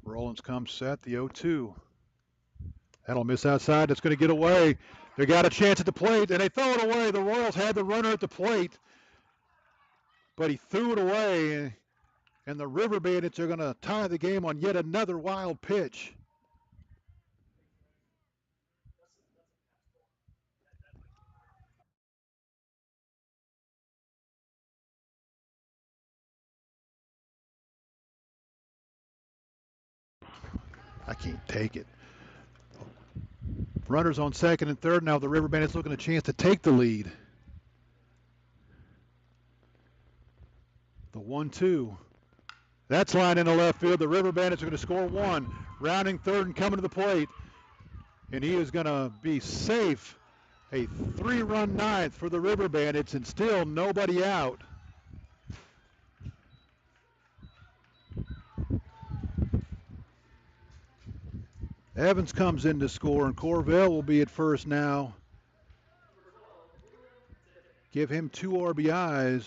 Rowlands comes set, the 0-2. That'll miss outside. It's going to get away. They got a chance at the plate, and they throw it away. The Royals had the runner at the plate. but he threw it away, and the River Bandits are going to tie the game on yet another wild pitch. I can't take it. Runners on second and third. Now the River Bandits looking a chance to take the lead. The 1-2. That's line into left field. The River Bandits are going to score one. Rounding third and coming to the plate. And he is going to be safe. A 3-run ninth for the River Bandits and still nobody out. Evans comes in to score, and Corvell will be at first now. Give him 2 RBIs.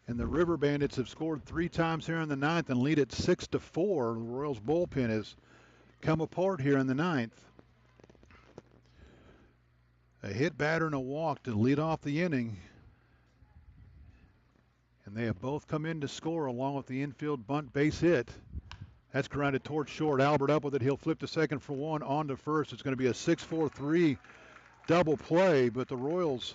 And the River Bandits have scored 3 times here in the ninth and lead it 6-4. The Royals bullpen has come apart here in the ninth. A hit, batter, and a walk to lead off the inning. And they have both come in to score along with the infield bunt base hit. That's grounded towards short. Albert up with it. He'll flip to second for one. On to first. It's going to be a 6-4-3 double play, but the Royals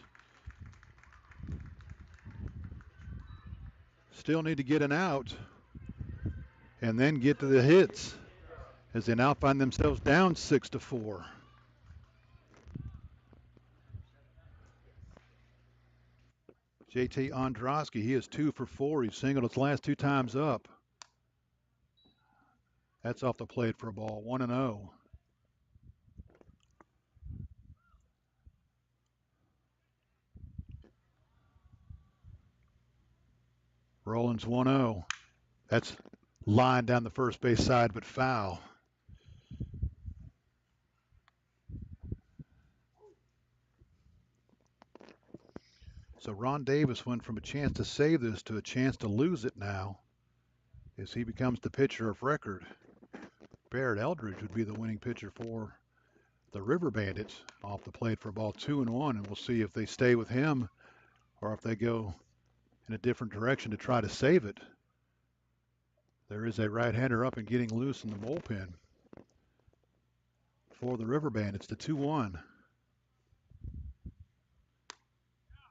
still need to get an out and then get to the hits as they now find themselves down 6-4. JT Androsky, he is 2 for 4. He's singled his last 2 times up. That's off the plate for a ball. 1-0. Rollins 1-0. That's line down the first base side, but foul. So Ron Davis went from a chance to save this to a chance to lose it now as he becomes the pitcher of record. Barrett Eldridge would be the winning pitcher for the River Bandits off the plate for a ball 2-1, and we'll see if they stay with him or if they go in a different direction to try to save it. There is a right-hander up and getting loose in the bullpen for the River Bandits. The 2-1.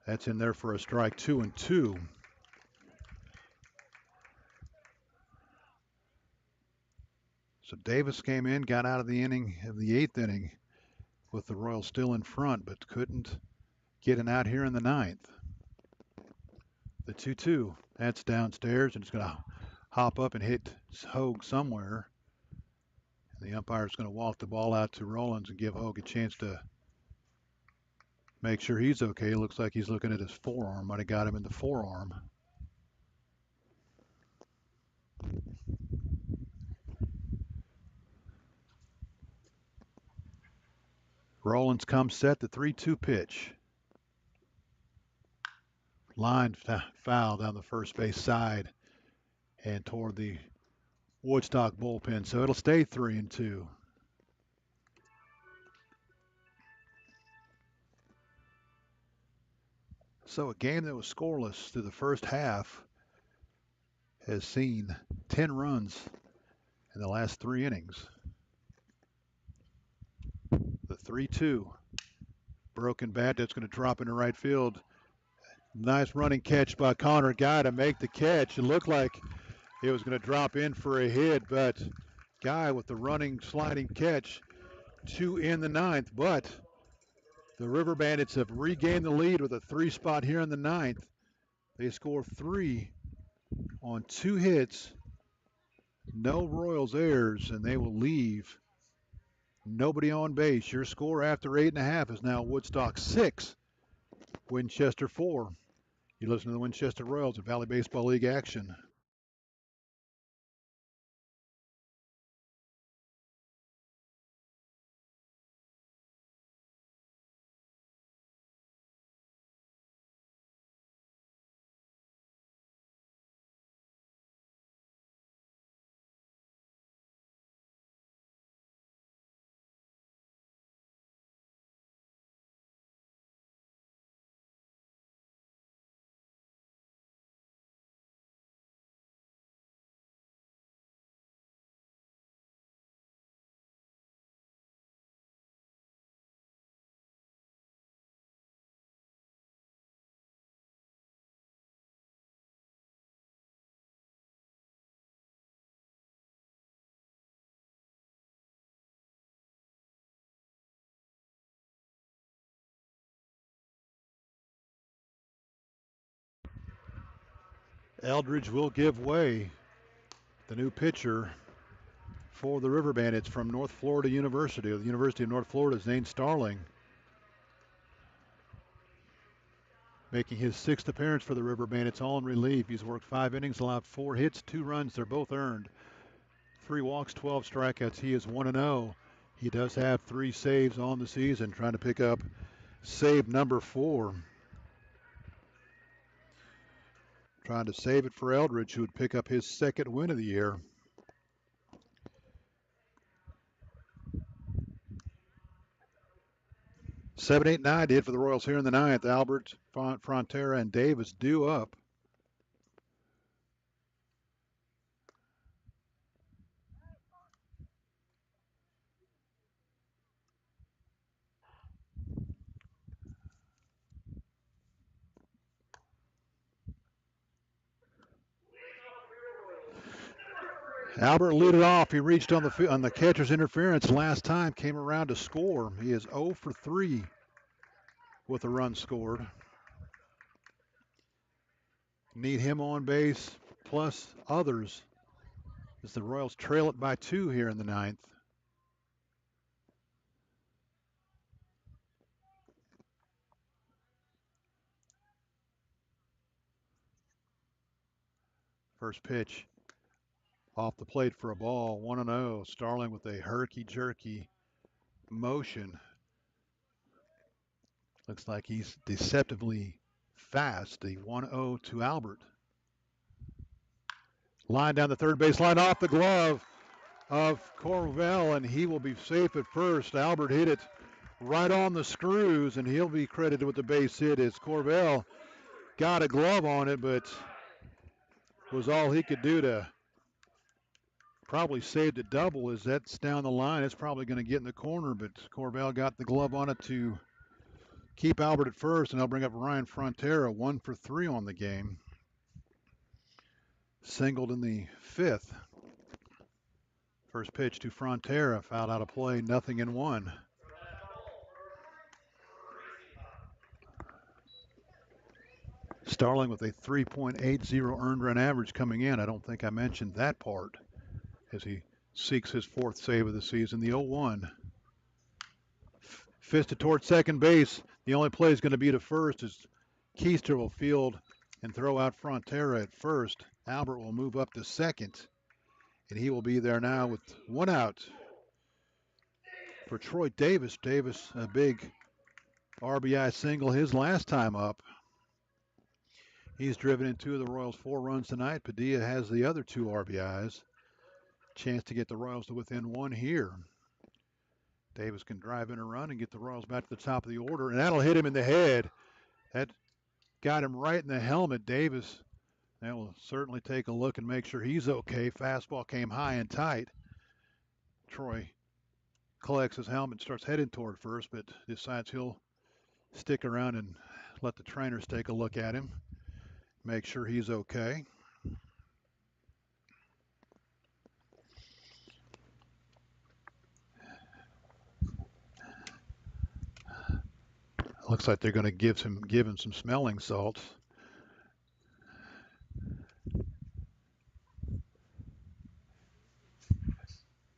That's in there for a strike. 2-2. So Davis came in, got out of the inning of the 8th inning with the Royals still in front, but couldn't get an out here in the 9th. The 2-2. That's downstairs, and it's going to hop up and hit Hogue somewhere. And the umpire is going to walk the ball out to Rollins and give Hogue a chance to make sure he's okay. It looks like he's looking at his forearm. Might have got him in the forearm. Rollins comes set, the 3-2 pitch. Line foul down the first base side and toward the Woodstock bullpen. So it'll stay 3-2. So a game that was scoreless through the first half has seen 10 runs in the last 3 innings. The 3-2. Broken bat, that's going to drop into right field. Nice running catch by Connor Guy to make the catch. It looked like it was going to drop in for a hit, but Guy with the running sliding catch to in the 9th. But the River Bandits have regained the lead with a 3 spot here in the 9th. They score 3 on 2 hits, no Royals errors, and they will leave nobody on base. Your score after 8.5 is now Woodstock 6, Winchester 4. You listen to the Winchester Royals at Valley Baseball League action. Eldridge will give way. The new pitcher for the River Bandits from North Florida University, or the University of North Florida, is Zane Starling, making his 6th appearance for the River Bandits, all in relief. He's worked 5 innings, allowed 4 hits, 2 runs. They're both earned. 3 walks, 12 strikeouts. He is 1-0. He does have 3 saves on the season, trying to pick up save number 4. Trying to save it for Eldridge, who would pick up his 2nd win of the year. Seven, 8, 9 did for the Royals here in the 9th. Albert, Frontera, and Davis due up. Albert lead it off. He reached on the catcher's interference last time, came around to score. He is 0 for 3 with a run scored. Need him on base plus others as the Royals trail it by 2 here in the 9th. First pitch off the plate for a ball, 1-0. Starling with a herky-jerky motion. Looks like he's deceptively fast. The 1-0 to Albert. Line down the third base line off the glove of Corvell, and he will be safe at first. Albert hit it right on the screws, and he'll be credited with the base hit as Corvell got a glove on it, but was all he could do to probably save the double. As that's down the line, it's probably going to get in the corner, but Corvell got the glove on it to keep Albert at first, and I'll bring up Ryan Frontera, 1 for 3 on the game. Singled in the 5th. First pitch to Frontera, fouled out of play, 0-1. Starling with a 3.80 earned run average coming in. I don't think I mentioned that part as he seeks his 4th save of the season. The 0-1. Fisted towards second base. The only play is going to be to first as Keister will field and throw out Frontera at first. Albert will move up to second, and he will be there now with 1 out for Troy Davis. Davis, a big RBI single his last time up. He's driven in 2 of the Royals' 4 runs tonight. Padilla has the other 2 RBIs. Chance to get the Royals to within 1 here. Davis can drive in a run and get the Royals back to the top of the order, and that'll hit him in the head. That got him right in the helmet. Davis, that will certainly take a look and make sure he's okay. Fastball came high and tight. Troy collects his helmet, starts heading toward first, but decides he'll stick around and let the trainers take a look at him, make sure he's okay. Looks like they're going to give him some smelling salts.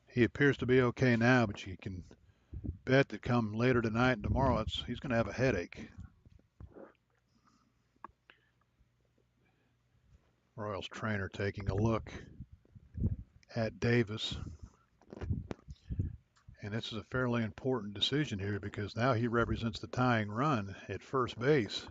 He appears to be okay now, but you can bet that come later tonight and tomorrow, he's going to have a headache. Royals trainer taking a look at Davis. And this is a fairly important decision here because now he represents the tying run at first base.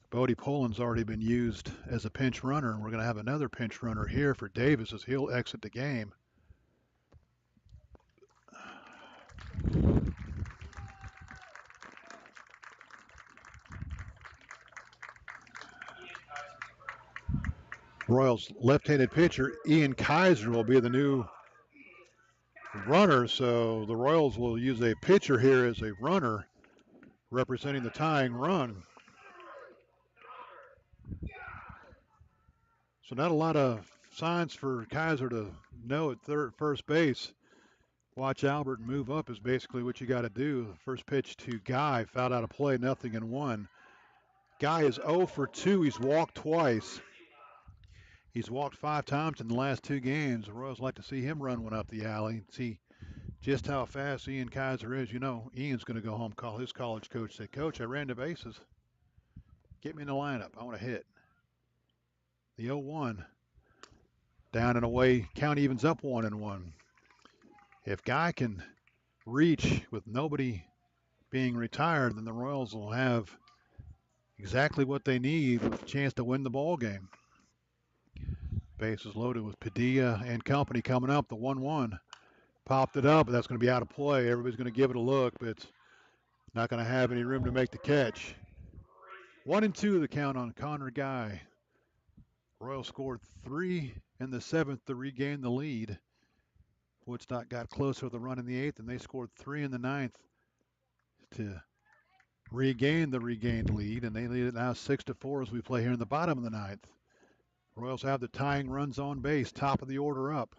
Bodie Poland's already been used as a pinch runner, and we're going to have another pinch runner here for Davis as he'll exit the game. Royals left-handed pitcher Ian Kaiser will be the new runner, so the Royals will use a pitcher here as a runner representing the tying run. So not a lot of signs for Kaiser to know at first base. Watch Albert move up is basically what you got to do. First pitch to Guy, fouled out of play, 0-1. Guy is 0 for 2. He's walked twice. He's walked 5 times in the last 2 games. The Royals like to see him run one up the alley and see just how fast Ian Kaiser is. You know, Ian's going to go home, call his college coach, say, Coach, I ran the bases. Get me in the lineup. I want to hit. The 0-1. Down and away. Count evens up 1-1. If Guy can reach with nobody being retired, then the Royals will have exactly what they need with a chance to win the ball game. Bases loaded with Padilla and company coming up. The 1-1. Popped it up, but that's going to be out of play. Everybody's going to give it a look, but it's not going to have any room to make the catch. 1-2 the count on Connor Guy. Royals scored 3 in the 7th to regain the lead. Woodstock got closer with a run in the 8th, and they scored 3 in the 9th to regain the regained lead, and they lead it now 6-4 as we play here in the bottom of the 9th. Royals have the tying runs on base, top of the order up.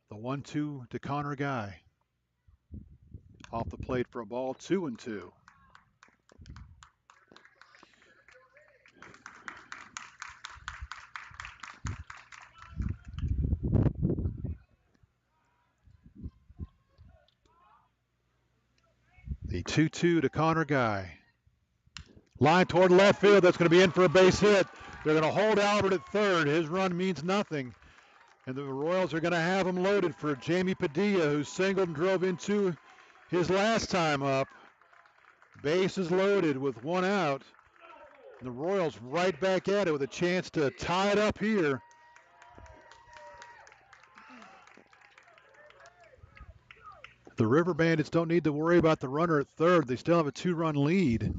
The 1-2 to Connor Guy. Off the plate for a ball, 2-2. The 2-2 to Connor Guy. Line toward left field. That's going to be in for a base hit. They're going to hold Albert at third. His run means nothing. And the Royals are going to have him loaded for Jamie Padilla, who singled and drove into his last time up. Base is loaded with 1 out. And the Royals right back at it with a chance to tie it up here. The River Bandits don't need to worry about the runner at third. They still have a 2-run lead.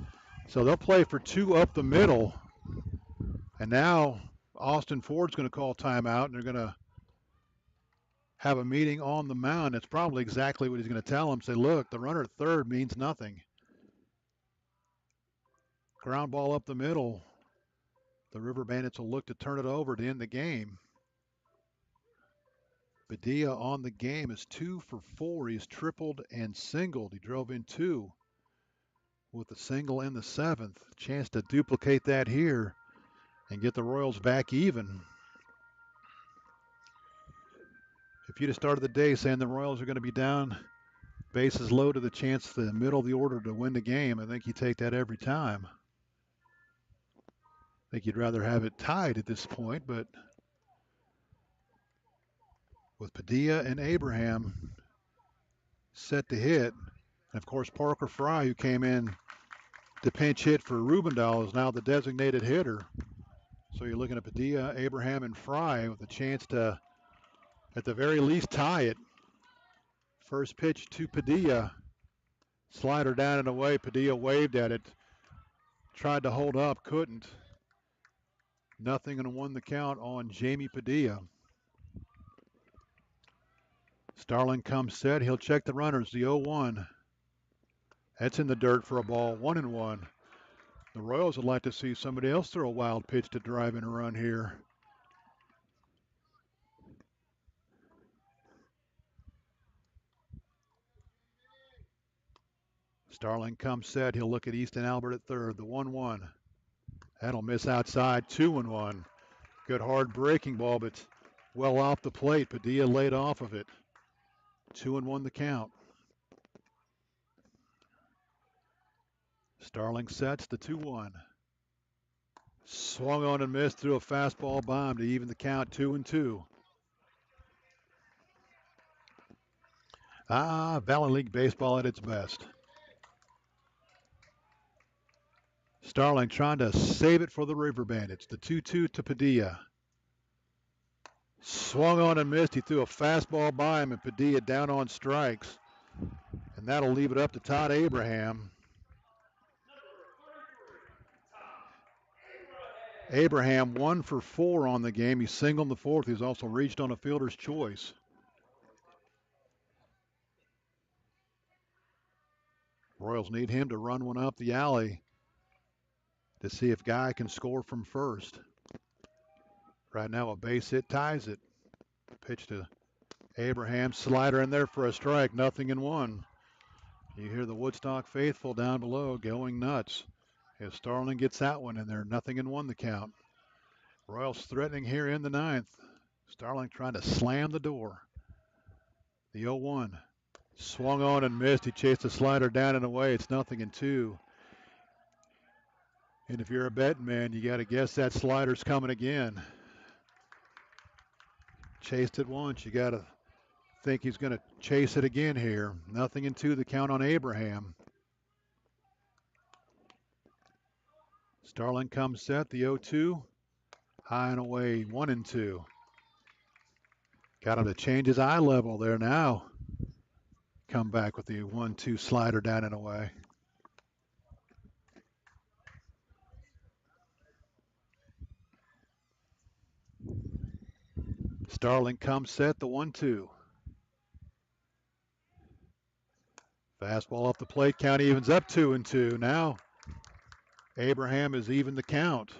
So they'll play for 2 up the middle. And now Austin Ford's going to call timeout, and they're going to have a meeting on the mound. It's probably exactly what he's going to tell them. Say, look, the runner at third means nothing. Ground ball up the middle. The River Bandits will look to turn it over to end the game. Padilla on the game is 2 for 4. He's tripled and singled. He drove in 2 with a single in the 7th. Chance to duplicate that here and get the Royals back even. If you'd have started the day saying the Royals are going to be down, bases loaded, the chance the middle of the order to win the game, I think you take that every time. I think you'd rather have it tied at this point, but with Padilla and Abraham set to hit, and of course Parker Fry, who came in to pinch hit for Rubendahl, is now the designated hitter. So you're looking at Padilla, Abraham, and Fry with a chance to, at the very least, tie it. First pitch to Padilla. Slider down and away. Padilla waved at it. Tried to hold up, couldn't. Nothing, and won the count on Jamie Padilla. Starling comes set. He'll check the runners. The 0-1. That's in the dirt for a ball. 1-1. The Royals would like to see somebody else throw a wild pitch to drive in a run here. Starling comes set. He'll look at Easton Albert at third. The 1-1. That'll miss outside. 2-1. Good hard breaking ball, but well off the plate. Padilla laid off of it. 2-1 the count. Starling sets the 2-1. Swung on and missed through a fastball bomb to even the count. 2-2. Valley League baseball at its best. Starling trying to save it for the River Bandits. The 2-2 to Padilla. Swung on and missed. He threw a fastball by him, and Padilla down on strikes. And that'll leave it up to Todd Abraham. Abraham 1 for 4 on the game. He singled in the 4th. He's also reached on a fielder's choice. Royals need him to run one up the alley to see if Guy can score from first. Right now a base hit ties it. Pitch to Abraham. Slider in there for a strike. 0-1. You hear the Woodstock faithful down below going nuts. If Starling gets that one, and they're 0-1 the count. Royals threatening here in the 9th. Starling trying to slam the door. The 0-1. Swung on and missed. He chased the slider down and away. It's 0-2. And if you're a betting man, you got to guess that slider's coming again. Chased it once. You got to think he's going to chase it again here. 0-2 the count on Abraham. Starling comes set. The 0-2. High and away. 1-2. Got him to change his eye level there now. Come back with the 1-2 slider down and away. Starling comes set. The 1-2. Fastball off the plate. Count evens up 2-2. Now Abraham has evened the count.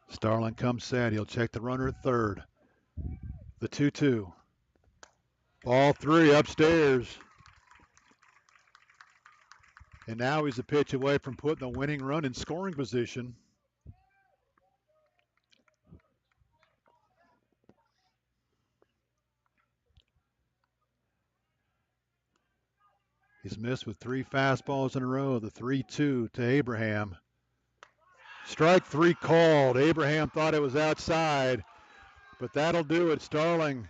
Starling comes set. He'll check the runner at third. The 2-2. Ball 3 upstairs. And now he's a pitch away from putting the winning run in scoring position. He's missed with 3 fastballs in a row. The 3-2 to Abraham. Strike 3 called. Abraham thought it was outside, but that'll do it. Starling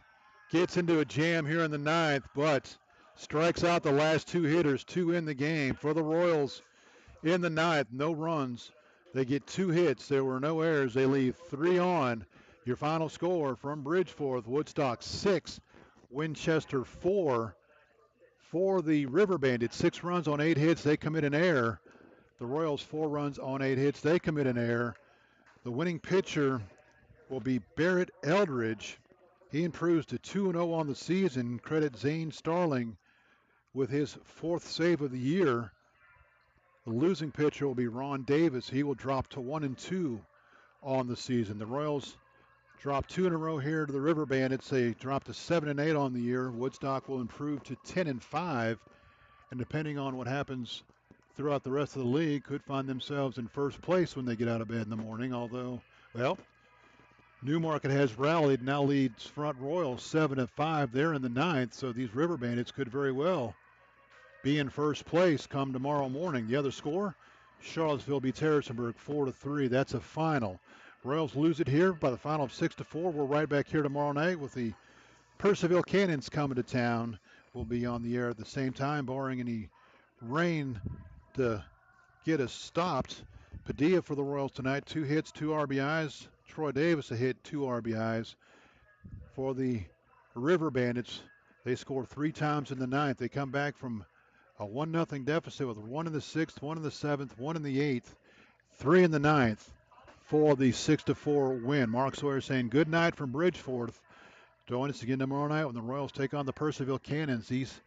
gets into a jam here in the 9th, but strikes out the last 2 hitters, 2 in the game for the Royals in the 9th. No runs. They get 2 hits. There were no errors. They leave 3 on. Your final score from Bridgeforth, Woodstock 6, Winchester 4. For the River Bandits, 6 runs on 8 hits. They commit an error. The Royals 4 runs on 8 hits. They commit an error. The winning pitcher will be Barrett Eldridge. He improves to 2-0 on the season. Credit Zane Starling with his 4th save of the year. The losing pitcher will be Ron Davis. He will drop to 1-2 on the season. The Royals drop 2 in a row here to the River Bandits. They drop to 7-8 on the year. Woodstock will improve to 10-5. And depending on what happens throughout the rest of the league, could find themselves in first place when they get out of bed in the morning. Although, well, Newmarket has rallied, now leads Front Royal 7-5. They're in the 9th, so these River Bandits could very well be in first place come tomorrow morning. The other score, Charlottesville beats Harrisonburg 4-3. That's a final. Royals lose it here by the final of 6-4. We're right back here tomorrow night with the Purcellville Cannons coming to town. We'll be on the air at the same time, barring any rain to get us stopped. Padilla for the Royals tonight, 2 hits, 2 RBIs. Troy Davis a hit, 2 RBIs. For the River Bandits, they score 3 times in the 9th. They come back from a 1-0 deficit with 1 in the 6th, 1 in the 7th, 1 in the 8th, 3 in the 9th for the 6-4 win. Mark Sawyer saying good night from Bridgeforth. Join us again tomorrow night when the Royals take on the Purcellville Cannons. These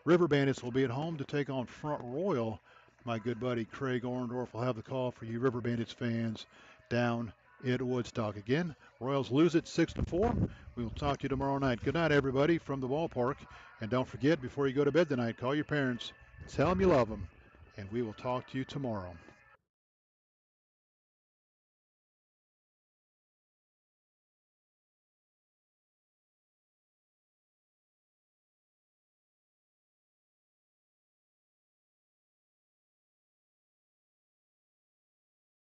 River Bandits will be at home to take on Front Royal. My good buddy Craig Orndorff will have the call for you River Bandits fans down at Woodstock. Again, Royals lose it 6-4. We will talk to you tomorrow night. Good night, everybody, from the ballpark. And don't forget, before you go to bed tonight, call your parents, tell them you love them, and we will talk to you tomorrow.